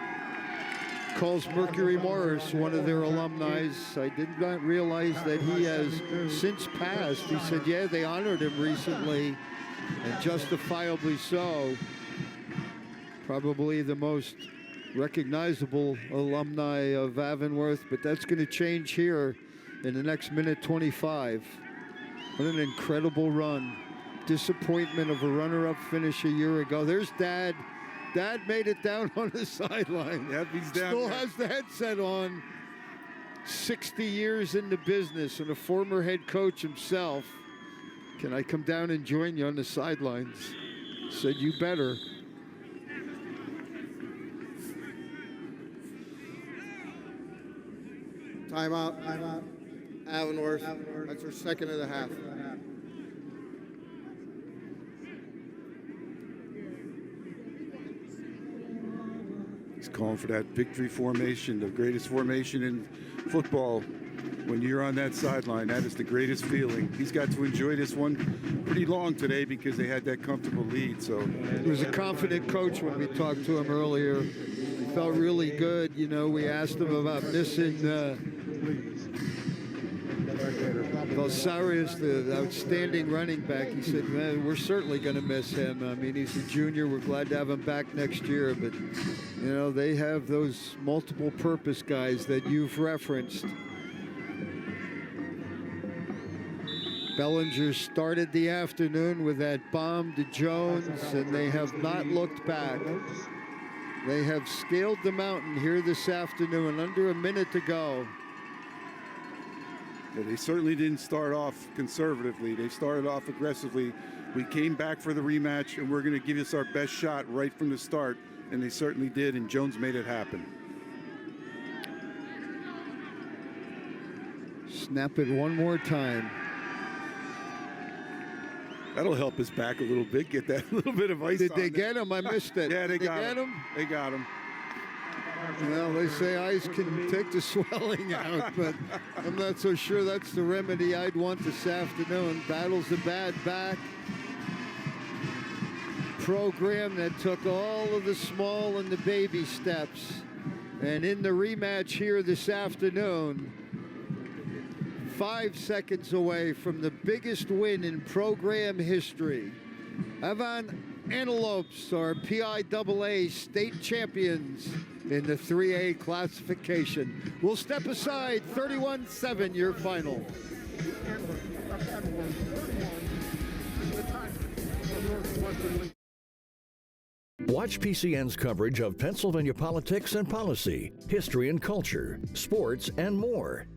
calls Mercury Morris one of their alumni. I did not realize that he has since passed. He said, yeah, they honored him recently, and justifiably so. Probably the most recognizable alumni of Avonworth, but that's going to change here in the next minute 25. What an incredible run. Disappointment of a runner-up finish a year ago. There's Dad. Dad made it down on the sideline. Yep, he's down. Still has the headset on. 60 years in the business and a former head coach himself. Can I come down and join you on the sidelines? Said, you better. Timeout. Avonworth. That's our second of the half. He's calling for that victory formation, the greatest formation in football. When you're on that sideline, that is the greatest feeling. He's got to enjoy this one pretty long today because they had that comfortable lead. So he was a confident coach when we talked to him earlier. He felt really good. We asked him about missing Valsarius, the outstanding running back. He said, man, we're certainly going to miss him. I mean, he's a junior. We're glad to have him back next year. But, they have those multiple purpose guys that you've referenced. Bellinger started the afternoon with that bomb to Jones, and they have not looked back. They have scaled the mountain here this afternoon, under a minute to go. Yeah, they certainly didn't start off conservatively. They started off aggressively. We came back for the rematch, and we're going to give us our best shot right from the start, and they certainly did, and Jones made it happen. Snap it one more time. That'll help us back a little bit, get that little bit of ice on Did they get him? I missed it. Yeah, they got him. They got him. Well, they say ice can take the swelling out, but I'm not so sure that's the remedy I'd want this afternoon. Battles a bad back. Program that took all of the small and the baby steps. And in the rematch here this afternoon, 5 seconds away from the biggest win in program history. Antelopes are Piaa state champions in the 3A classification. We'll step aside, 31-7 your final. Watch PCN's coverage of Pennsylvania politics and policy, history and culture, sports, and more